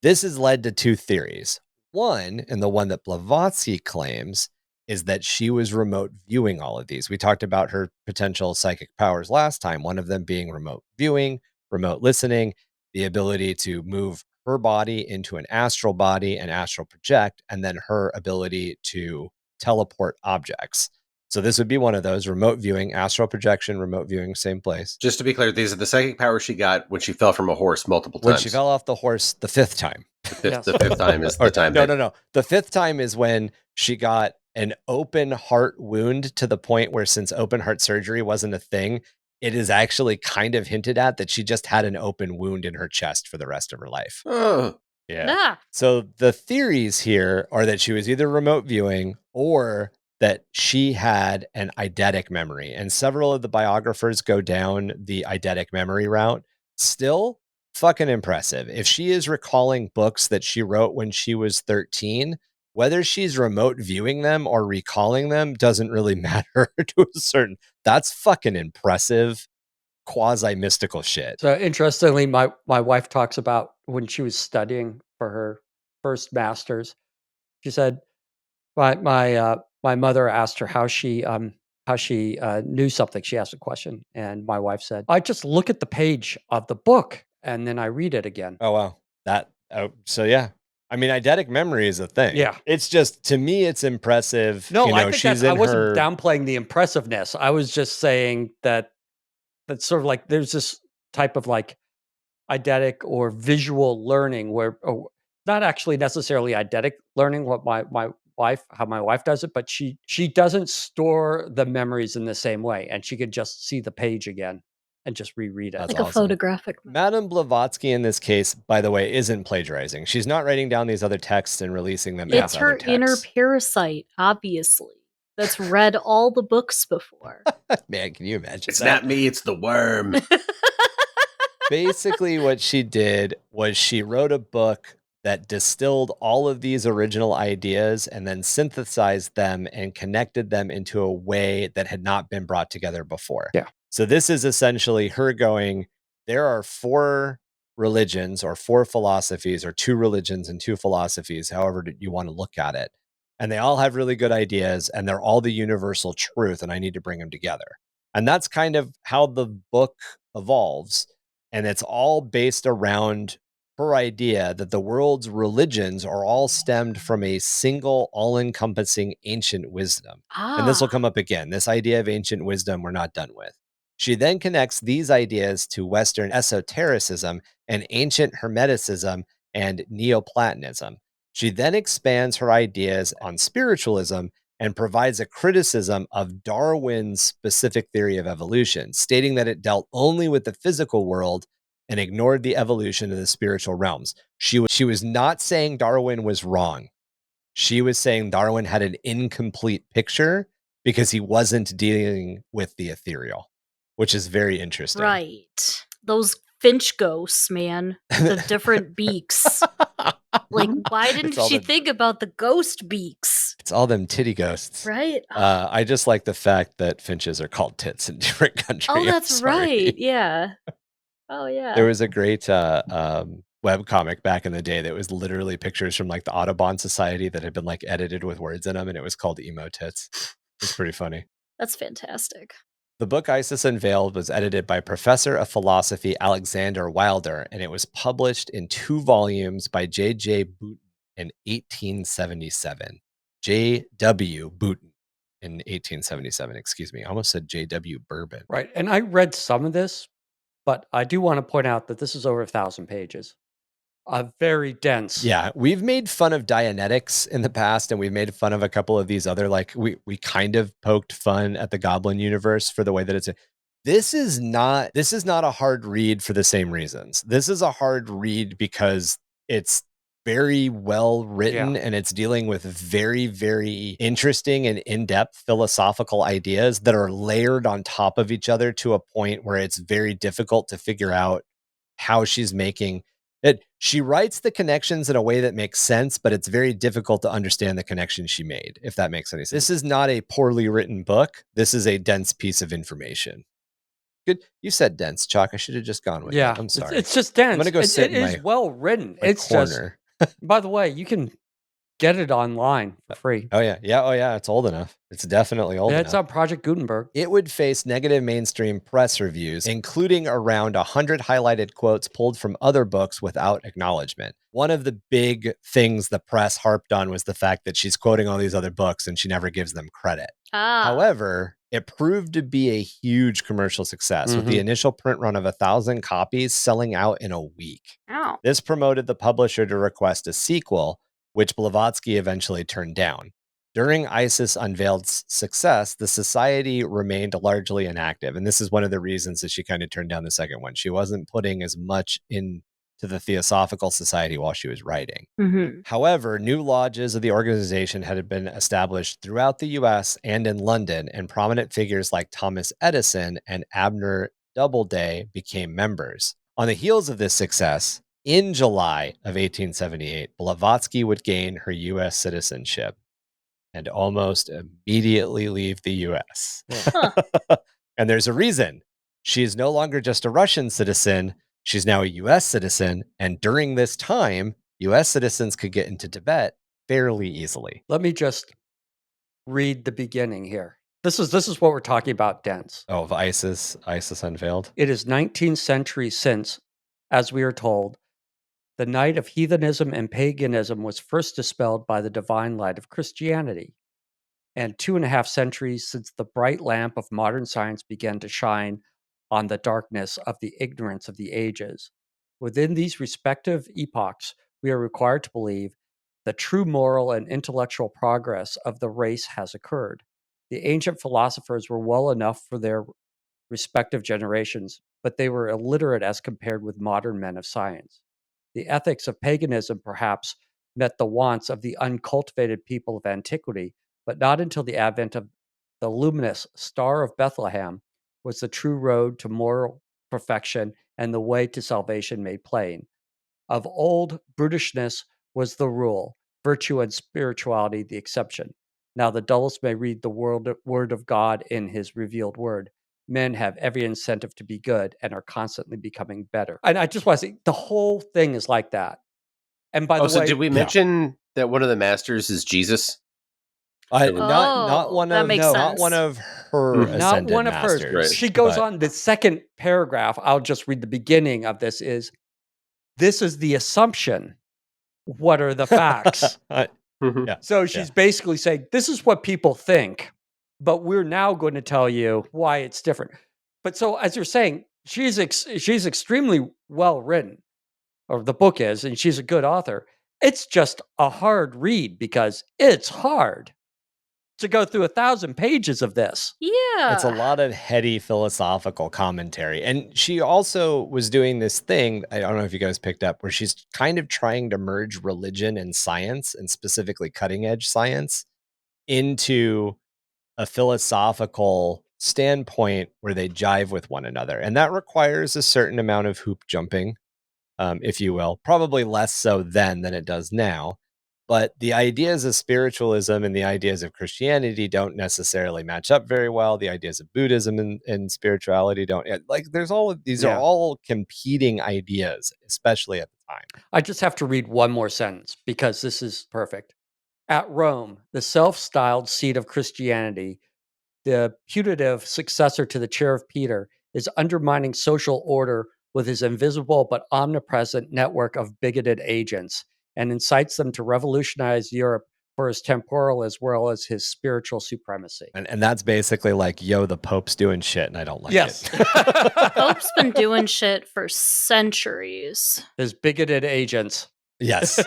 Speaker 1: This has led to two theories. One, and the one that Blavatsky claims, is that she was remote viewing all of these. We talked about her potential psychic powers last time, one of them being remote viewing, remote listening, the ability to move her body into an astral body and astral project, and then her ability to teleport objects. So this would be one of those: remote viewing, astral projection, remote viewing, same place.
Speaker 4: Just to be clear, these are the psychic powers she got when she fell from a horse multiple times.
Speaker 1: When she fell off the horse the fifth time.
Speaker 4: The fifth time is the time.
Speaker 1: No. The fifth time is when she got an open heart wound, to the point where, since open heart surgery wasn't a thing, it is actually kind of hinted at that she just had an open wound in her chest for the rest of her life.
Speaker 4: Oh.
Speaker 1: Yeah. So the theories here are that she was either remote viewing or that she had an eidetic memory. And several of the biographers go down the eidetic memory route. Still fucking impressive. If she is recalling books that she wrote when she was 13, whether she's remote viewing them or recalling them doesn't really matter to a certain. That's fucking impressive, quasi-mystical shit.
Speaker 3: So interestingly, my wife talks about when she was studying for her first master's. She said, my mother asked her how she knew something. She asked a question, and my wife said, "I just look at the page of the book and then I read it again."
Speaker 1: Oh wow, so yeah. I mean, eidetic memory is a thing.
Speaker 3: Yeah.
Speaker 1: It's just, to me, it's impressive.
Speaker 3: No, I think
Speaker 1: she's
Speaker 3: I wasn't downplaying the impressiveness. I was just saying that's sort of like, there's this type of like eidetic or visual learning where, not actually necessarily eidetic learning, what how my wife does it, but she doesn't store the memories in the same way, and she could just see the page again and just reread it.
Speaker 1: That's
Speaker 2: like
Speaker 1: awesome.
Speaker 2: A photographic.
Speaker 1: Madame Blavatsky in this case, by the way, isn't plagiarizing. She's not writing down these other texts and releasing them as
Speaker 2: It's her
Speaker 1: other texts.
Speaker 2: inner parasite, obviously, that's read all the books before.
Speaker 1: Man, can you imagine?
Speaker 4: It's
Speaker 1: that?
Speaker 4: not me, it's the worm.
Speaker 1: Basically, what she did was she wrote a book that distilled all of these original ideas and then synthesized them and connected them into a way that had not been brought together before.
Speaker 3: Yeah.
Speaker 1: So this is essentially her going, there are 4 religions or 4 philosophies, or 2 religions and 2 philosophies, however you want to look at it. And they all have really good ideas, and they're all the universal truth, and I need to bring them together. And that's kind of how the book evolves. And it's all based around her idea that the world's religions are all stemmed from a single, all-encompassing ancient wisdom. And this will come up again. This idea of ancient wisdom we're not done with. She then connects these ideas to Western esotericism and ancient Hermeticism and Neoplatonism. She then expands her ideas on spiritualism and provides a criticism of Darwin's specific theory of evolution, stating that it dealt only with the physical world and ignored the evolution of the spiritual realms. She was not saying Darwin was wrong. She was saying Darwin had an incomplete picture because he wasn't dealing with the ethereal, which is very interesting.
Speaker 2: Right. Those finch ghosts, man. The different beaks. Like, why didn't
Speaker 1: It's all
Speaker 2: she
Speaker 1: the-
Speaker 2: think about the ghost beaks?
Speaker 1: It's all them titty ghosts.
Speaker 2: Right?
Speaker 1: I just like the fact that finches are called tits in different countries.
Speaker 2: Oh,
Speaker 1: I'm
Speaker 2: that's
Speaker 1: sorry.
Speaker 2: right. Yeah. Oh, yeah.
Speaker 1: There was a great webcomic back in the day that was literally pictures from like the Audubon Society that had been like edited with words in them, and it was called Emo Tits. It's pretty funny.
Speaker 2: That's fantastic.
Speaker 1: The book Isis Unveiled was edited by Professor of Philosophy Alexander Wilder, and it was published in 2 volumes by J.J. Booten in 1877. J.W. Booten in 1877, excuse me. I almost said J.W. Bourbon.
Speaker 3: Right. And I read some of this, but I do want to point out that this is over 1,000 pages. Very dense.
Speaker 1: Yeah, we've made fun of Dianetics in the past, and we've made fun of a couple of these other, like, we kind of poked fun at the Goblin universe for the way that it's this is not a hard read for the same reasons. This is a hard read because it's very well written, and it's dealing with very, very interesting and in-depth philosophical ideas that are layered on top of each other to a point where it's very difficult to figure out how she's making it. She writes the connections in a way that makes sense, but it's very difficult to understand the connections she made, if that makes any sense. This is not a poorly written book. This is a dense piece of information. Good. You said dense, Chac. I should have just gone with it. I'm sorry.
Speaker 3: It's just dense.
Speaker 1: I'm gonna go sit in
Speaker 3: It is well written.
Speaker 1: my
Speaker 3: It's
Speaker 1: corner.
Speaker 3: just, by the way, you can get it online for free.
Speaker 1: Oh, yeah. Yeah. Oh, yeah. It's old enough. It's definitely old enough.
Speaker 3: It's on Project Gutenberg.
Speaker 1: It would face negative mainstream press reviews, including around 100 highlighted quotes pulled from other books without acknowledgement. One of the big things the press harped on was the fact that she's quoting all these other books and she never gives them credit. However, it proved to be a huge commercial success, with the initial print run of 1,000 copies selling out in a week. This promoted the publisher to request a sequel, which Blavatsky eventually turned down. During Isis Unveiled's success, the society remained largely inactive, and this is one of the reasons that she kind of turned down the second one. She wasn't putting as much into the Theosophical Society while she was writing. However, new lodges of the organization had been established throughout the US and in London, and prominent figures like Thomas Edison and Abner Doubleday became members. On the heels of this success, in July of 1878, Blavatsky would gain her US citizenship and almost immediately leave the US. And there's a reason. She is no longer just a Russian citizen. She's now a US citizen. And during this time, US citizens could get into Tibet fairly easily.
Speaker 3: Let me just read the beginning here. This is what we're talking about, dense.
Speaker 1: Oh, of Isis Unveiled.
Speaker 3: It is 19th century since, as we are told, the night of heathenism and paganism was first dispelled by the divine light of Christianity, and 2.5 centuries since the bright lamp of modern science began to shine on the darkness of the ignorance of the ages. Within these respective epochs, we are required to believe the true moral and intellectual progress of the race has occurred. The ancient philosophers were well enough for their respective generations, but they were illiterate as compared with modern men of science. The ethics of paganism perhaps met the wants of the uncultivated people of antiquity, but not until the advent of the luminous Star of Bethlehem was the true road to moral perfection and the way to salvation made plain. Of old, brutishness was the rule, virtue and spirituality the exception. Now the dullest may read the word of God in his revealed word. Men have every incentive to be good and are constantly becoming better. And I just want to say, the whole thing is like that. And by the way,
Speaker 4: did we mention that one of the masters is Jesus?
Speaker 1: Not one
Speaker 2: that
Speaker 1: of
Speaker 2: makes
Speaker 1: not
Speaker 2: sense.
Speaker 1: one of her
Speaker 3: not
Speaker 1: ascended
Speaker 3: one of hers.
Speaker 1: masters.
Speaker 3: She goes
Speaker 1: but-
Speaker 3: on the second paragraph. I'll just read the beginning of this. This is the assumption. What are the facts?
Speaker 1: Yeah.
Speaker 3: So she's basically saying, this is what people think, but we're now going to tell you why it's different. But so, as you're saying, she's extremely well written, or the book is, and she's a good author. It's just a hard read because it's hard to go through 1,000 pages of this.
Speaker 2: Yeah.
Speaker 1: It's a lot of heady philosophical commentary. And she also was doing this thing, I don't know if you guys picked up, where she's kind of trying to merge religion and science, and specifically cutting edge science, into a philosophical standpoint where they jive with one another. And that requires a certain amount of hoop jumping. if you will. Probably less so then than it does now. But the ideas of spiritualism and the ideas of Christianity don't necessarily match up very well. The ideas of Buddhism and spirituality don't. Like, there's all of these are all competing ideas, especially at the time.
Speaker 3: I just have to read one more sentence because this is perfect. At Rome, the self-styled seat of Christianity, the putative successor to the chair of Peter, is undermining social order with his invisible but omnipresent network of bigoted agents, and incites them to revolutionize Europe for his temporal as well as his spiritual supremacy.
Speaker 1: And that's basically like, yo, the Pope's doing shit, and I don't like
Speaker 3: Yes.
Speaker 1: it.
Speaker 2: The Pope's been doing shit for centuries.
Speaker 3: His bigoted agents.
Speaker 1: Yes.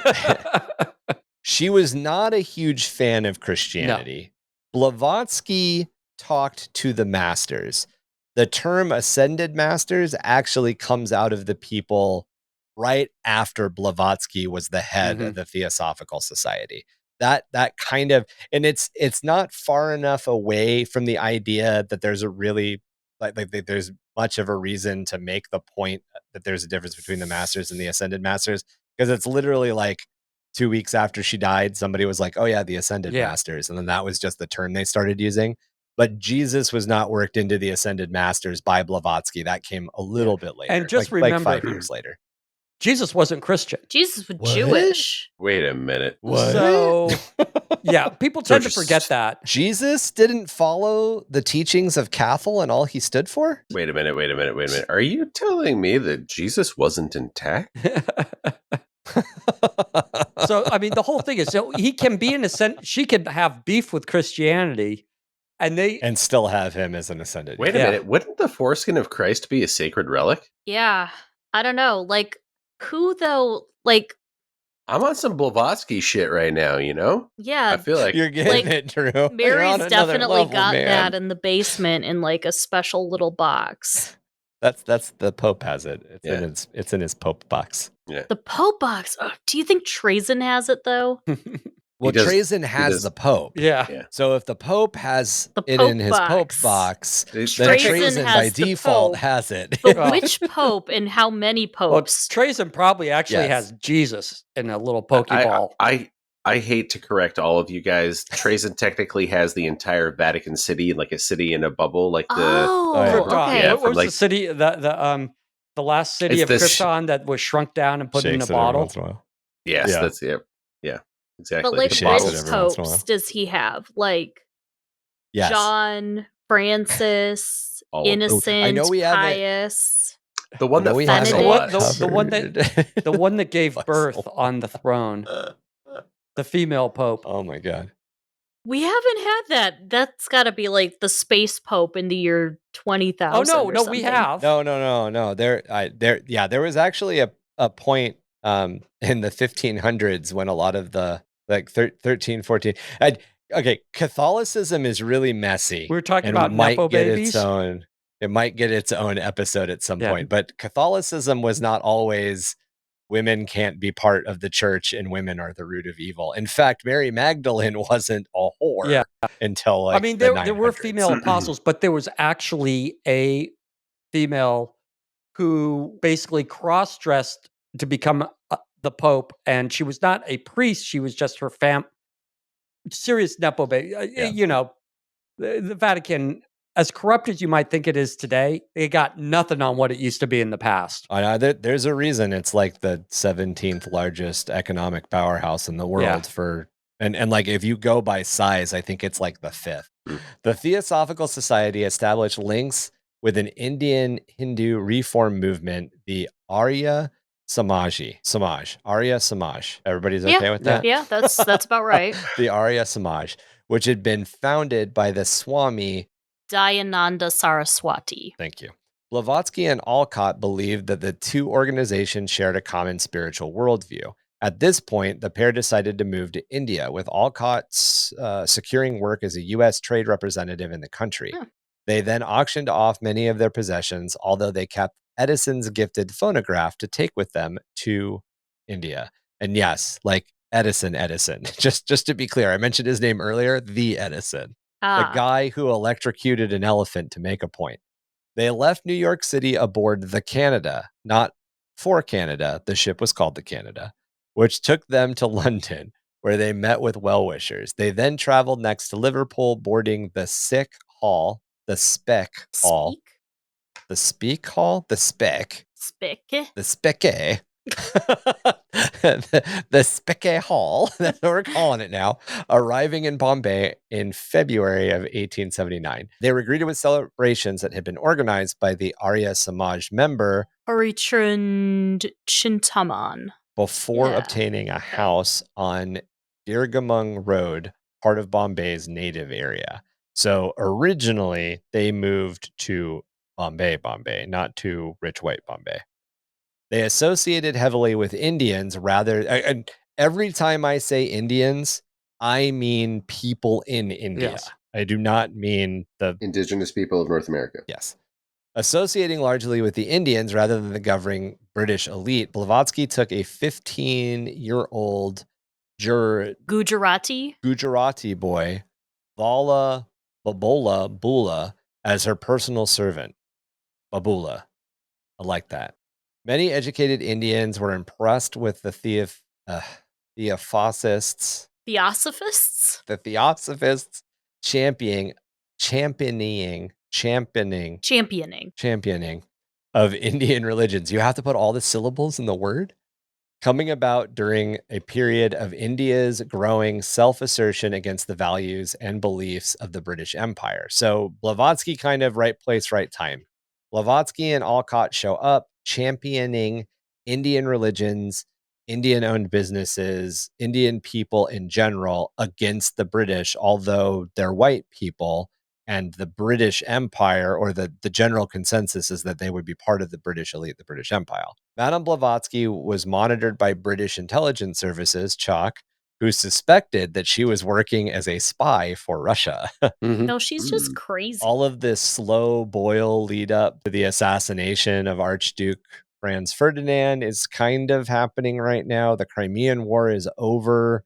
Speaker 1: She was not a huge fan of Christianity. No. Blavatsky talked to the masters. The term ascended masters actually comes out of the people right after Blavatsky was the head of the Theosophical Society. That kind of, and it's not far enough away from the idea that there's a really like there's much of a reason to make the point that there's a difference between the masters and the ascended masters, because it's literally like 2 weeks after she died, somebody was like, oh yeah, the ascended masters. And then that was just the term they started using. But Jesus was not worked into the ascended masters by Blavatsky. That came a little bit later.
Speaker 3: And just remember,
Speaker 1: like 5 years later.
Speaker 3: Jesus wasn't Christian.
Speaker 2: Jesus was Jewish.
Speaker 4: Wait a minute.
Speaker 1: What?
Speaker 3: So, yeah, people tend to forget that.
Speaker 1: Jesus didn't follow the teachings of Cathal and all he stood for?
Speaker 4: Wait a minute. Are you telling me that Jesus wasn't intact?
Speaker 3: So, I mean, the whole thing is, so he can be in a sense, she could have beef with Christianity, and
Speaker 1: still have him as an ascended.
Speaker 4: Wait a minute. Wouldn't the foreskin of Christ be a sacred relic?
Speaker 2: Yeah. I don't know. Like, who though? Like,
Speaker 4: I'm on some Blavatsky shit right now, you know?
Speaker 2: Yeah.
Speaker 4: I feel like
Speaker 1: you're getting it, Drew.
Speaker 2: Mary's definitely got that in the basement in like a special little box.
Speaker 1: That's the Pope has it. It's in his Pope box.
Speaker 4: Yeah.
Speaker 2: The Pope box. Oh, do you think Trazen has it though?
Speaker 1: Well, Trazen has the Pope.
Speaker 3: Yeah.
Speaker 1: So if the Pope has
Speaker 2: the
Speaker 1: it
Speaker 2: Pope
Speaker 1: in his
Speaker 2: box.
Speaker 1: Pope box, then
Speaker 2: Trazen
Speaker 1: by default has it.
Speaker 2: But which Pope and how many popes?
Speaker 3: Well, Trazen probably actually has Jesus in a little Pokeball.
Speaker 4: I hate to correct all of you guys. Trazen technically has the entire Vatican City, like a city in a bubble, like the
Speaker 2: okay.
Speaker 3: What was the city? The last city of Krypton that was shrunk down and put in a bottle.
Speaker 4: Yes, that's it. Yeah, exactly.
Speaker 2: But like, which popes does he have? Like, John, Francis, Innocent, Pius.
Speaker 4: The one that
Speaker 3: the one that gave birth on the throne. The female pope.
Speaker 1: Oh my god.
Speaker 2: We haven't had that. That's got to be like the space pope in the year 20,000.
Speaker 3: Oh no, we have.
Speaker 1: No. There was actually a point in the 1500s when a lot of the like 13, 14. Catholicism is really messy.
Speaker 3: We're talking about Nepo babies.
Speaker 1: It might get its own episode at some point, but Catholicism was not always women can't be part of the church and women are the root of evil. In fact, Mary Magdalene wasn't a whore until like,
Speaker 3: there were female apostles, but there was actually a female who basically cross-dressed to become the Pope, and she was not a priest. She was just her serious Nepo baby. You know, the Vatican, as corrupt as you might think it is today, it got nothing on what it used to be in the past.
Speaker 1: There's a reason it's like the 17th largest economic powerhouse in the world and like if you go by size, I think it's like the 5th. The Theosophical Society established links with an Indian Hindu reform movement, the Arya Samaj. Everybody's okay with that?
Speaker 2: Yeah, that's about right.
Speaker 1: The Arya Samaj, which had been founded by the Swami
Speaker 2: Dayananda Saraswati.
Speaker 1: Thank you. Blavatsky and Alcott believed that the two organizations shared a common spiritual worldview. At this point, the pair decided to move to India, with Alcott securing work as a U.S. trade representative in the country. They then auctioned off many of their possessions, although they kept Edison's gifted phonograph to take with them to India. And yes, like Edison. Just to be clear, I mentioned his name earlier, the Edison. The guy who electrocuted an elephant to make a point. They left New York City aboard the Canada, not for Canada. The ship was called the Canada, which took them to London, where they met with well-wishers. They then traveled next to Liverpool, boarding the Sick Hall, the Spec Hall, the Speak Hall, the Spec, the Speke, the Speke Hall, that's what we're calling it now, arriving in Bombay in February of 1879. They were greeted with celebrations that had been organized by the Arya Samaj member
Speaker 2: Harichand Chintaman
Speaker 1: before obtaining a house on Dirgamung Road, part of Bombay's native area. So originally they moved to Bombay, not to rich white Bombay. They associated heavily with Indians and every time I say Indians, I mean people in India.
Speaker 3: Yes.
Speaker 1: I do not mean the
Speaker 4: indigenous people of North America.
Speaker 1: Yes. Associating largely with the Indians rather than the governing British elite, Blavatsky took a 15-year-old
Speaker 2: Gujarati
Speaker 1: boy, Vala Babola Bula, as her personal servant. Babula. I like that. Many educated Indians were impressed with the Theosophists.
Speaker 2: Theosophists?
Speaker 1: The Theosophists championing of Indian religions. You have to put all the syllables in the word. Coming about during a period of India's growing self-assertion against the values and beliefs of the British Empire. So Blavatsky kind of right place, right time. Blavatsky and Alcott show up championing Indian religions, Indian-owned businesses, Indian people in general against the British, although they're white people. And the British Empire, or the general consensus, is that they would be part of the British elite, the British Empire. Madame Blavatsky was monitored by British intelligence services, Chac, who suspected that she was working as a spy for Russia.
Speaker 2: No, she's just crazy.
Speaker 1: All of this slow boil lead up to the assassination of Archduke Franz Ferdinand is kind of happening right now. The Crimean War is over,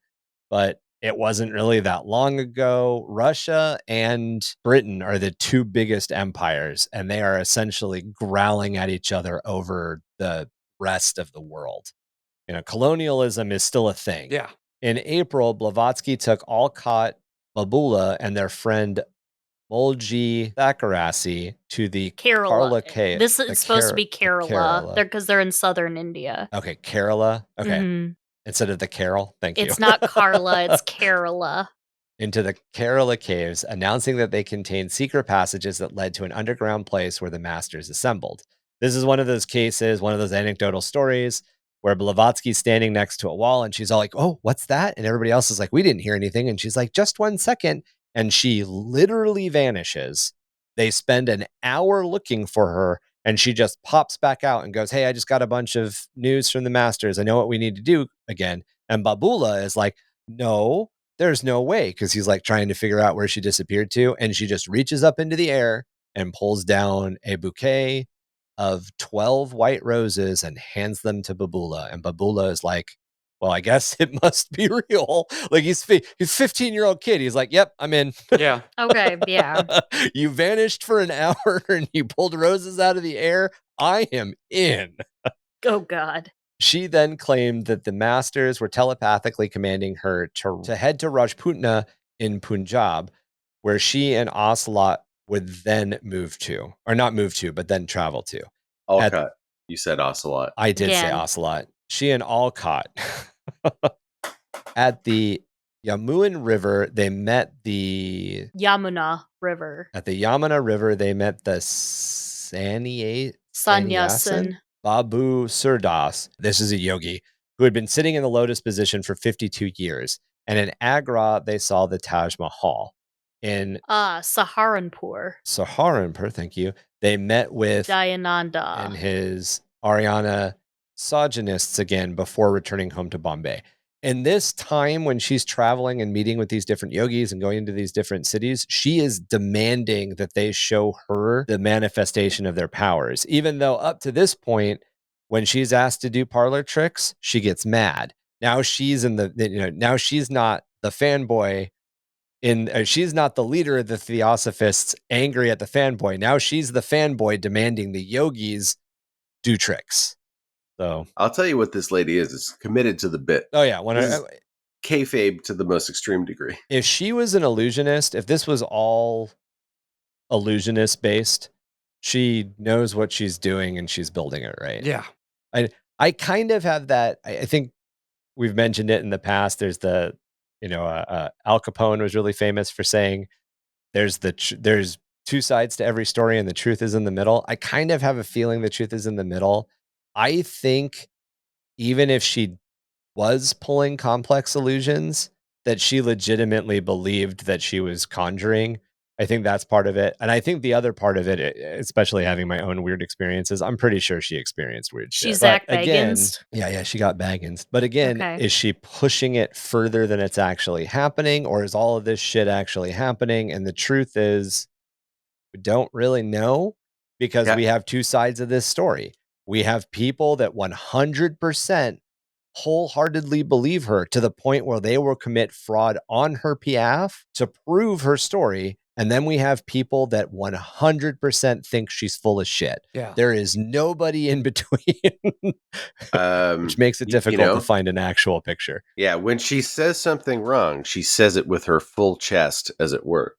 Speaker 1: but it wasn't really that long ago. Russia and Britain are the two biggest empires, and they are essentially growling at each other over the rest of the world. Colonialism is still a thing.
Speaker 3: Yeah.
Speaker 1: In April, Blavatsky took Alcott Babula and their friend Molji Thakarasi to the
Speaker 2: Kerala.
Speaker 1: Cave.
Speaker 2: This is supposed to be Kerala. Because they're in southern India.
Speaker 1: Okay, Kerala. Okay. Instead of the Carol. Thank you.
Speaker 2: It's not Carla, it's Kerala.
Speaker 1: Into the Kerala caves, announcing that they contained secret passages that led to an underground place where the masters assembled. This is one of those cases, one of those anecdotal stories where Blavatsky's standing next to a wall and she's all like, "Oh, what's that?" And everybody else is like, "We didn't hear anything." And she's like, "Just 1 second." And she literally vanishes. They spend an hour looking for her, and she just pops back out and goes, "Hey, I just got a bunch of news from the masters. I know what we need to do again." And Babula is like, "No, there's no way," because he's like trying to figure out where she disappeared to. And she just reaches up into the air and pulls down a bouquet of 12 white roses and hands them to Babula. And Babula is like, "Well, I guess it must be real." Like he's 15-year-old kid. He's like, "Yep, I'm in."
Speaker 3: Yeah.
Speaker 2: Okay, yeah.
Speaker 1: You vanished for an hour and you pulled roses out of the air. I am in.
Speaker 2: Oh, God.
Speaker 1: She then claimed that the masters were telepathically commanding her to head to Rajputna in Punjab, where she and Ocelot would then move to, or not move to, but then travel to.
Speaker 4: Alcott. You said Ocelot.
Speaker 1: I did say Ocelot. She and Alcott. At the Yamuan River, they met the...
Speaker 2: Yamuna River.
Speaker 1: At the Yamuna River, they met the
Speaker 2: Sannyasin.
Speaker 1: Babu Surdas. This is a yogi who had been sitting in the lotus position for 52 years. And in Agra, they saw the Taj Mahal. In Saharanpur, thank you. They met with
Speaker 2: Dayananda
Speaker 1: and his Ariana Sojanists again before returning home to Bombay. And this time when she's traveling and meeting with these different yogis and going into these different cities, she is demanding that they show her the manifestation of their powers. Even though up to this point, when she's asked to do parlor tricks, she gets mad. Now she's now she's not the fanboy she's not the leader of the Theosophists angry at the fanboy. Now she's the fanboy demanding the yogis do tricks. So
Speaker 4: I'll tell you what this lady is committed to the bit.
Speaker 1: oh yeah,
Speaker 4: This is kayfabe to the most extreme degree.
Speaker 1: if she was an illusionist, if this was all illusionist based, she knows what she's doing and she's building it right.
Speaker 3: Yeah.
Speaker 1: I kind of have that. I think we've mentioned it in the past. There's the, Al Capone was really famous for saying there's there's two sides to every story and the truth is in the middle. I kind of have a feeling the truth is in the middle. I think even if she was pulling complex illusions, that she legitimately believed that she was conjuring. I think that's part of it. And I think the other part of it, especially having my own weird experiences, I'm pretty sure she experienced weird shit.
Speaker 2: She's Zach
Speaker 1: again,
Speaker 2: Bagans.
Speaker 1: yeah, she got Baggins. But again,
Speaker 2: Okay.
Speaker 1: is she pushing it further than it's actually happening? Or is all of this shit actually happening? And the truth is, we don't really know because we have two sides of this story. We have people that 100% wholeheartedly believe her to the point where they will commit fraud on her behalf to prove her story. And then we have people that 100% think she's full of shit.
Speaker 3: Yeah.
Speaker 1: There is nobody in between, which makes it difficult to find an actual picture.
Speaker 4: Yeah, when she says something wrong, she says it with her full chest, as it were.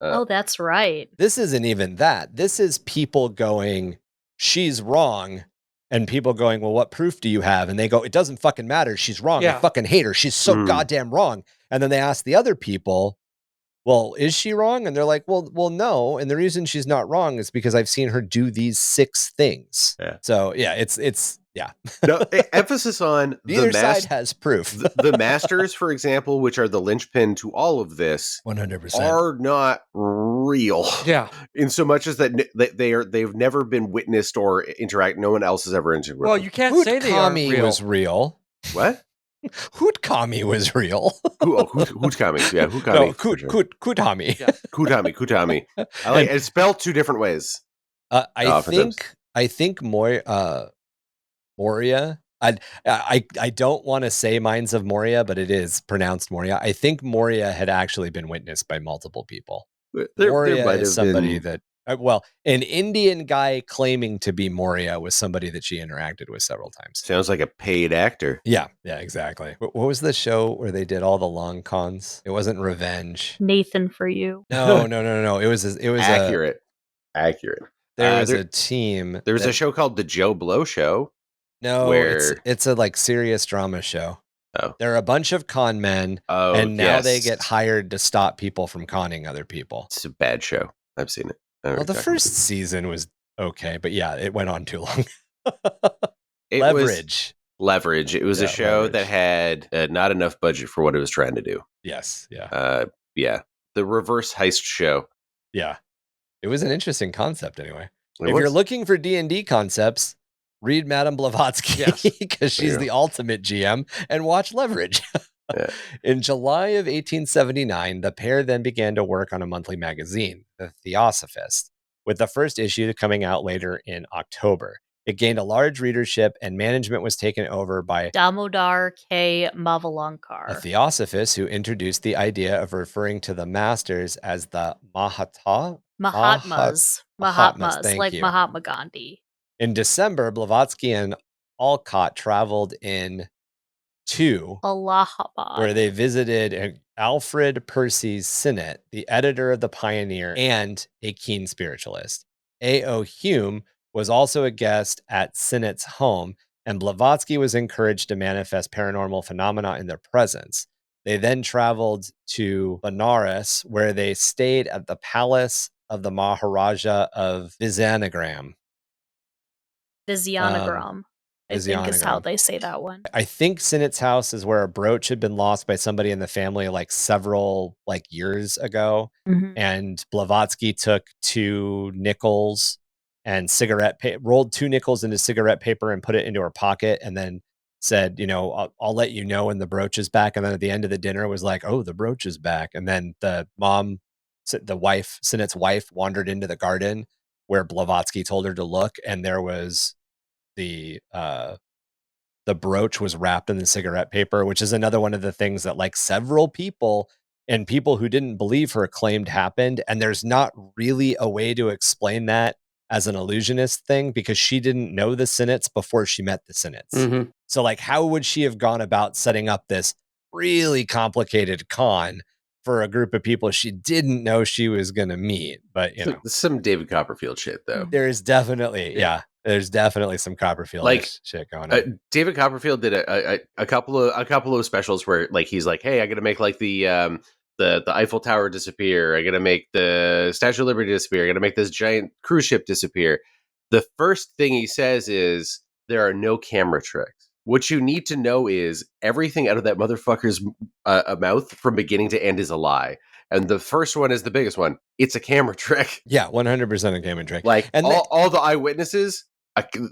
Speaker 2: Oh, that's right.
Speaker 1: This isn't even that. This is people going, she's wrong. And people going, well, what proof do you have? And they go, it doesn't fucking matter. She's wrong. I fucking hate her. She's so goddamn wrong. And then they ask the other people, well, is she wrong? And they're like, well, no. And the reason she's not wrong is because I've seen her do these 6 things.
Speaker 4: Yeah.
Speaker 1: So yeah, it's yeah.
Speaker 4: No, emphasis on
Speaker 1: neither side has proof.
Speaker 4: the masters, for example, which are the linchpin to all of this,
Speaker 1: 100%
Speaker 4: are not real.
Speaker 3: Yeah.
Speaker 4: In so much as that they've never been witnessed or interact. No one else has ever interacted with
Speaker 3: Well,
Speaker 4: them.
Speaker 3: you can't say they aren't real.
Speaker 1: was real.
Speaker 4: What?
Speaker 1: Hootkami was real.
Speaker 4: Hootkami. Yeah, Hootkami.
Speaker 1: No, Kutami.
Speaker 3: Yeah.
Speaker 4: Kutami. I like it's spelled 2 different ways.
Speaker 1: I think Moria. I don't want to say Mines of Moria, but it is pronounced Moria. I think Moria had actually been witnessed by multiple people. Moria is somebody that, an Indian guy claiming to be Moria was somebody that she interacted with several times.
Speaker 4: Sounds like a paid actor.
Speaker 1: Yeah, exactly. What was the show where they did all the long cons? It wasn't Revenge.
Speaker 2: Nathan for you.
Speaker 1: No. It was
Speaker 4: accurate.
Speaker 1: There was a team.
Speaker 4: There was a show called The Joe Blow Show.
Speaker 1: No, it's a like serious drama show.
Speaker 4: Oh.
Speaker 1: They're a bunch of con men, and now they get hired to stop people from conning other people.
Speaker 4: It's a bad show. I've seen it.
Speaker 1: Well, the first season was okay, but yeah, it went on too long.
Speaker 4: Leverage. It was a show that had not enough budget for what it was trying to do.
Speaker 1: Yes. Yeah.
Speaker 4: The reverse heist show.
Speaker 1: Yeah. It was an interesting concept anyway. If you're looking for D&D concepts, read Madame Blavatsky because she's the ultimate GM, and watch Leverage.
Speaker 4: Yeah.
Speaker 1: In July of 1879, the pair then began to work on a monthly magazine, The Theosophist, with the first issue coming out later in October. It gained a large readership, and management was taken over by
Speaker 2: Damodar K. Mavalankar,
Speaker 1: a Theosophist who introduced the idea of referring to the masters as the Mahatmas,
Speaker 2: like you. Mahatma Gandhi.
Speaker 1: In December, Blavatsky and Alcott traveled to
Speaker 2: Allahabad,
Speaker 1: where they visited Alfred Percy Sinnett, the editor of The Pioneer and a keen spiritualist. A.O. Hume was also a guest at Sinnett's home, and Blavatsky was encouraged to manifest paranormal phenomena in their presence. They then traveled to Benares, where they stayed at the palace of the Maharaja of Vizianagram.
Speaker 2: I think is how they say that one.
Speaker 1: I think Sinnett's house is where a brooch had been lost by somebody in the family several years ago.
Speaker 2: Mm-hmm.
Speaker 1: And Blavatsky took 2 nickels and rolled 2 nickels into cigarette paper and put it into her pocket, and then said, I'll let you know when the brooch is back. And then at the end of the dinner was like, oh, the brooch is back. And then Sinnett's wife wandered into the garden where Blavatsky told her to look, and there was the brooch was wrapped in the cigarette paper, which is another one of the things that several people and people who didn't believe her claimed happened. And there's not really a way to explain that as an illusionist thing because she didn't know the Synods before she met the Synods.
Speaker 3: Mhm.
Speaker 1: So like, how would she have gone about setting up this really complicated con for a group of people she didn't know she was going to meet? But you know,
Speaker 4: some David Copperfield shit though.
Speaker 1: there's definitely, there's definitely some Copperfield
Speaker 4: Like,
Speaker 1: shit going on.
Speaker 4: David Copperfield did a couple of specials where like he's like, hey, I gotta make like the Eiffel Tower disappear. I gotta make the Statue of Liberty disappear. I gotta make this giant cruise ship disappear. The first thing he says is there are no camera tricks. What you need to know is everything out of that motherfucker's mouth from beginning to end is a lie. And the first one is the biggest one. It's a camera trick.
Speaker 1: Yeah, 100% a camera trick.
Speaker 4: Like,
Speaker 1: and
Speaker 4: all the eyewitnesses,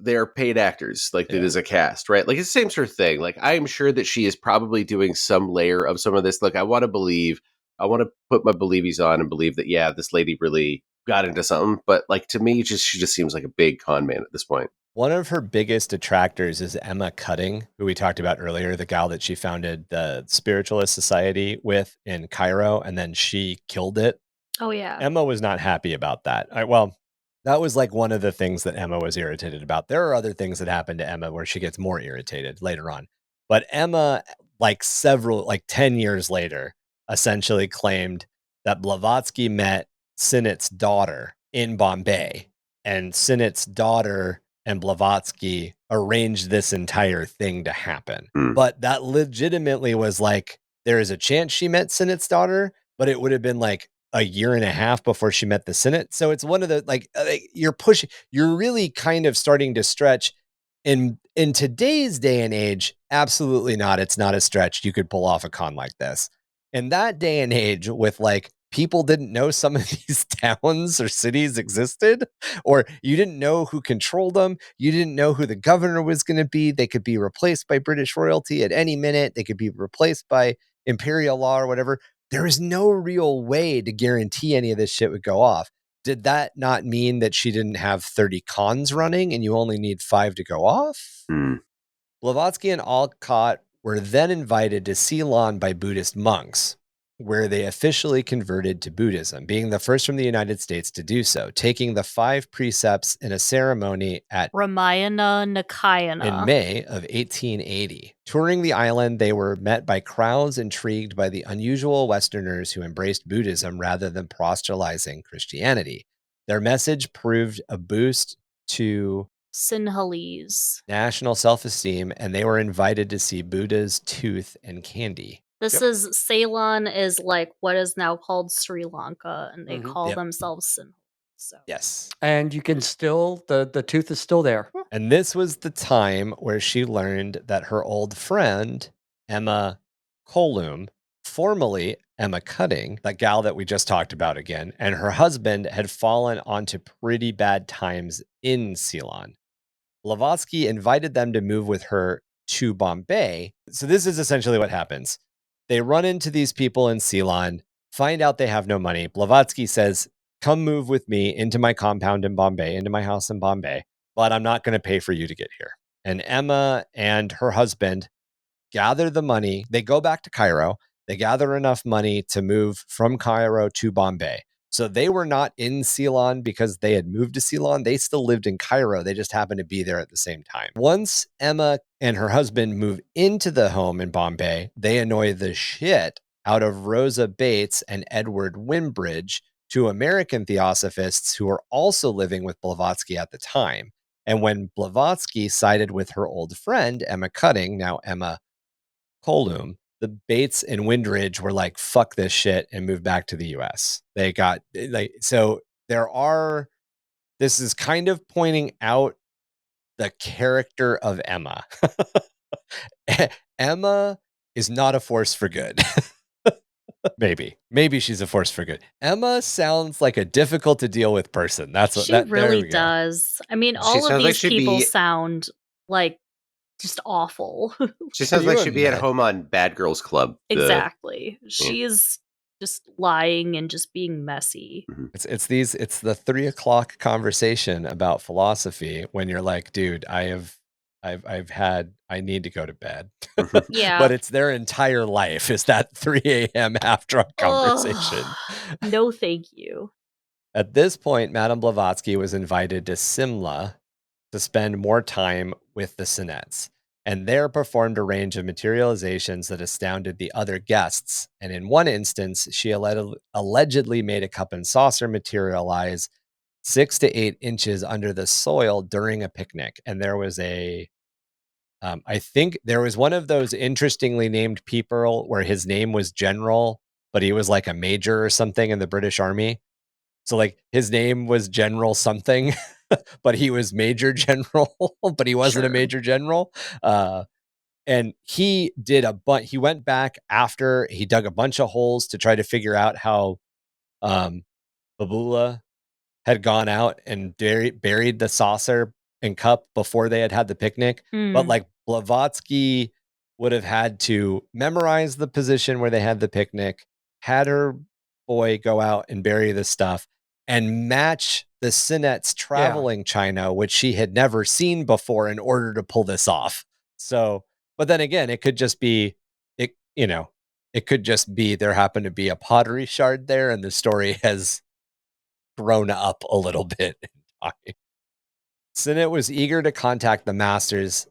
Speaker 4: they're paid actors. Like, it is a cast, right? Like, it's the same sort of thing. Like, I am sure that she is probably doing some layer of some of this. Look, I want to put my believies on and believe that, yeah, this lady really got into something. But, like, to me, she just seems like a big con man at this point.
Speaker 1: One of her biggest detractors is Emma Cutting, who we talked about earlier, the gal that she founded the Spiritualist Society with in Cairo, and then she killed it.
Speaker 2: Oh, yeah.
Speaker 1: Emma was not happy about that. That was like one of the things that Emma was irritated about. There are other things that happen to Emma where she gets more irritated later on. But Emma, like 10 years later, essentially claimed that Blavatsky met Sinnott's daughter in Bombay, and Sinnott's daughter and Blavatsky arranged this entire thing to happen. But that legitimately was like, there is a chance she met Sinnott's daughter, but it would have been like a year and a half before she met the Synod. So it's one of the, like, you're really kind of starting to stretch in today's day and age. Absolutely not. It's not a stretch. You could pull off a con like this. In that day and age, with like, people didn't know some of these towns or cities existed, or you didn't know who controlled them. You didn't know who the governor was going to be. They could be replaced by British royalty at any minute. They could be replaced by imperial law or whatever. There is no real way to guarantee any of this shit would go off. Did that not mean that she didn't have 30 cons running and you only need 5 to go off? Blavatsky and Alcott were then invited to Ceylon by Buddhist monks, where they officially converted to Buddhism, being the first from the United States to do so, taking the 5 precepts in a ceremony at
Speaker 2: Ramayana Nikayana
Speaker 1: in May of 1880. Touring the island, they were met by crowds intrigued by the unusual Westerners who embraced Buddhism rather than proselytizing Christianity. Their message proved a boost to
Speaker 2: Sinhalese
Speaker 1: national self-esteem, and they were invited to see Buddha's tooth and candy.
Speaker 2: This is Ceylon is like what is now called Sri Lanka, and they call themselves Sinhalese. So.
Speaker 1: Yes.
Speaker 3: And you can still, the tooth is still there.
Speaker 1: And this was the time where she learned that her old friend, Emma Colum, formerly Emma Cutting, that gal that we just talked about again, and her husband had fallen onto pretty bad times in Ceylon. Blavatsky invited them to move with her to Bombay. So this is essentially what happens. They run into these people in Ceylon, find out they have no money. Blavatsky says, come move with me into my compound in Bombay, into my house in Bombay, but I'm not going to pay for you to get here. And Emma and her husband gather the money. They go back to Cairo. They gather enough money to move from Cairo to Bombay. So they were not in Ceylon because they had moved to Ceylon. They still lived in Cairo. They just happened to be there at the same time. Once Emma and her husband move into the home in Bombay, they annoy the shit out of Rosa Bates and Edward Wimbridge, 2 American theosophists who were also living with Blavatsky at the time. And when Blavatsky sided with her old friend, Emma Cutting, now Emma Colum, the Bates and Windridge were like, fuck this shit, and moved back to the US. They got like, so this is kind of pointing out the character of Emma. Emma is not a force for good. Maybe she's a force for good. Emma sounds like a difficult to deal with person. That's what
Speaker 2: she really does. I mean, all of these people sound like just awful.
Speaker 4: She sounds like she'd be at home on Bad Girls Club.
Speaker 2: Exactly. She's just lying and just being messy.
Speaker 1: It's the 3 o'clock conversation about philosophy when you're like, dude, I need to go to bed.
Speaker 2: Yeah.
Speaker 1: But it's their entire life is that 3 a.m. half drunk conversation.
Speaker 2: No, thank you.
Speaker 1: At this point, Madame Blavatsky was invited to Simla to spend more time with the Sinnets, and there performed a range of materializations that astounded the other guests. And in one instance, she allegedly made a cup and saucer materialize 6 to 8 inches under the soil during a picnic. And there was I think there was one of those interestingly named people where his name was General, but he was like a major or something in the British Army. So like his name was General something, but he was Major General, but he wasn't a Major General. And he did he went back after he dug a bunch of holes to try to figure out how Babula had gone out and buried the saucer and cup before they had the picnic. But like Blavatsky would have had to memorize the position where they had the picnic, had her boy go out and bury the stuff, and match the Sinnet's traveling china, which she had never seen before, in order to pull this off. So, but then again, it could just be, it could just be there happened to be a pottery shard there, and the story has grown up a little bit in time. Sinnet was eager to contact the masters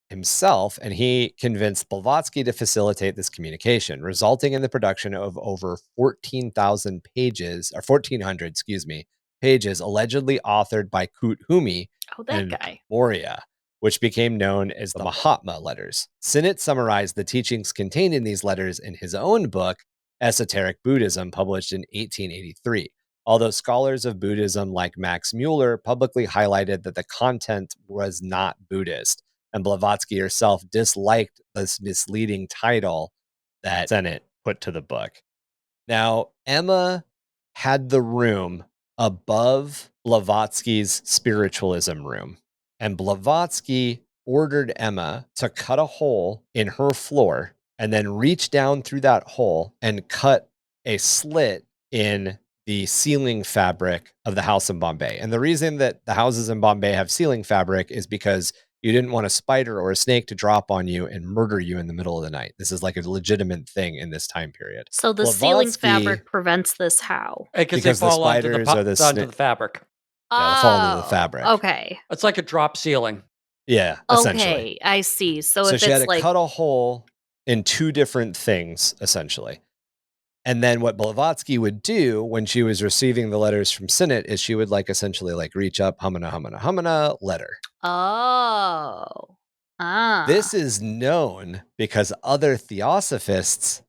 Speaker 1: himself, and he convinced Blavatsky to facilitate this communication, resulting in the production of over 14,000 pages, or 1,400, excuse me, pages allegedly authored by Kut Humi and Moria, which became known as the Mahatma letters. Sinnet summarized the teachings contained in these letters in his own book, Esoteric Buddhism, published in 1883. Although scholars of Buddhism like Max Mueller publicly highlighted that the content was not Buddhist, and Blavatsky herself disliked this misleading title that Sennett put to the book. Now, Emma had the room above Blavatsky's spiritualism room, and Blavatsky ordered Emma to cut a hole in her floor and then reach down through that hole and cut a slit in the ceiling fabric of the house in Bombay. And the reason that the houses in Bombay have ceiling fabric is because you didn't want a spider or a snake to drop on you and murder you in the middle of the night. This is like a legitimate thing in this time period.
Speaker 2: So the ceiling fabric prevents this how?
Speaker 3: Because they fall onto the fabric.
Speaker 1: Yeah, they fall into the fabric.
Speaker 2: Okay.
Speaker 3: It's like a drop ceiling.
Speaker 1: Yeah, essentially.
Speaker 2: Okay, I see. So
Speaker 1: if
Speaker 2: she
Speaker 1: had
Speaker 2: to
Speaker 1: like cut a hole in two different things, essentially. And then what Blavatsky would do when she was receiving the letters from Sinnet is she would like essentially like reach up, humana, letter.
Speaker 2: Oh.
Speaker 1: This is known because other Theosophists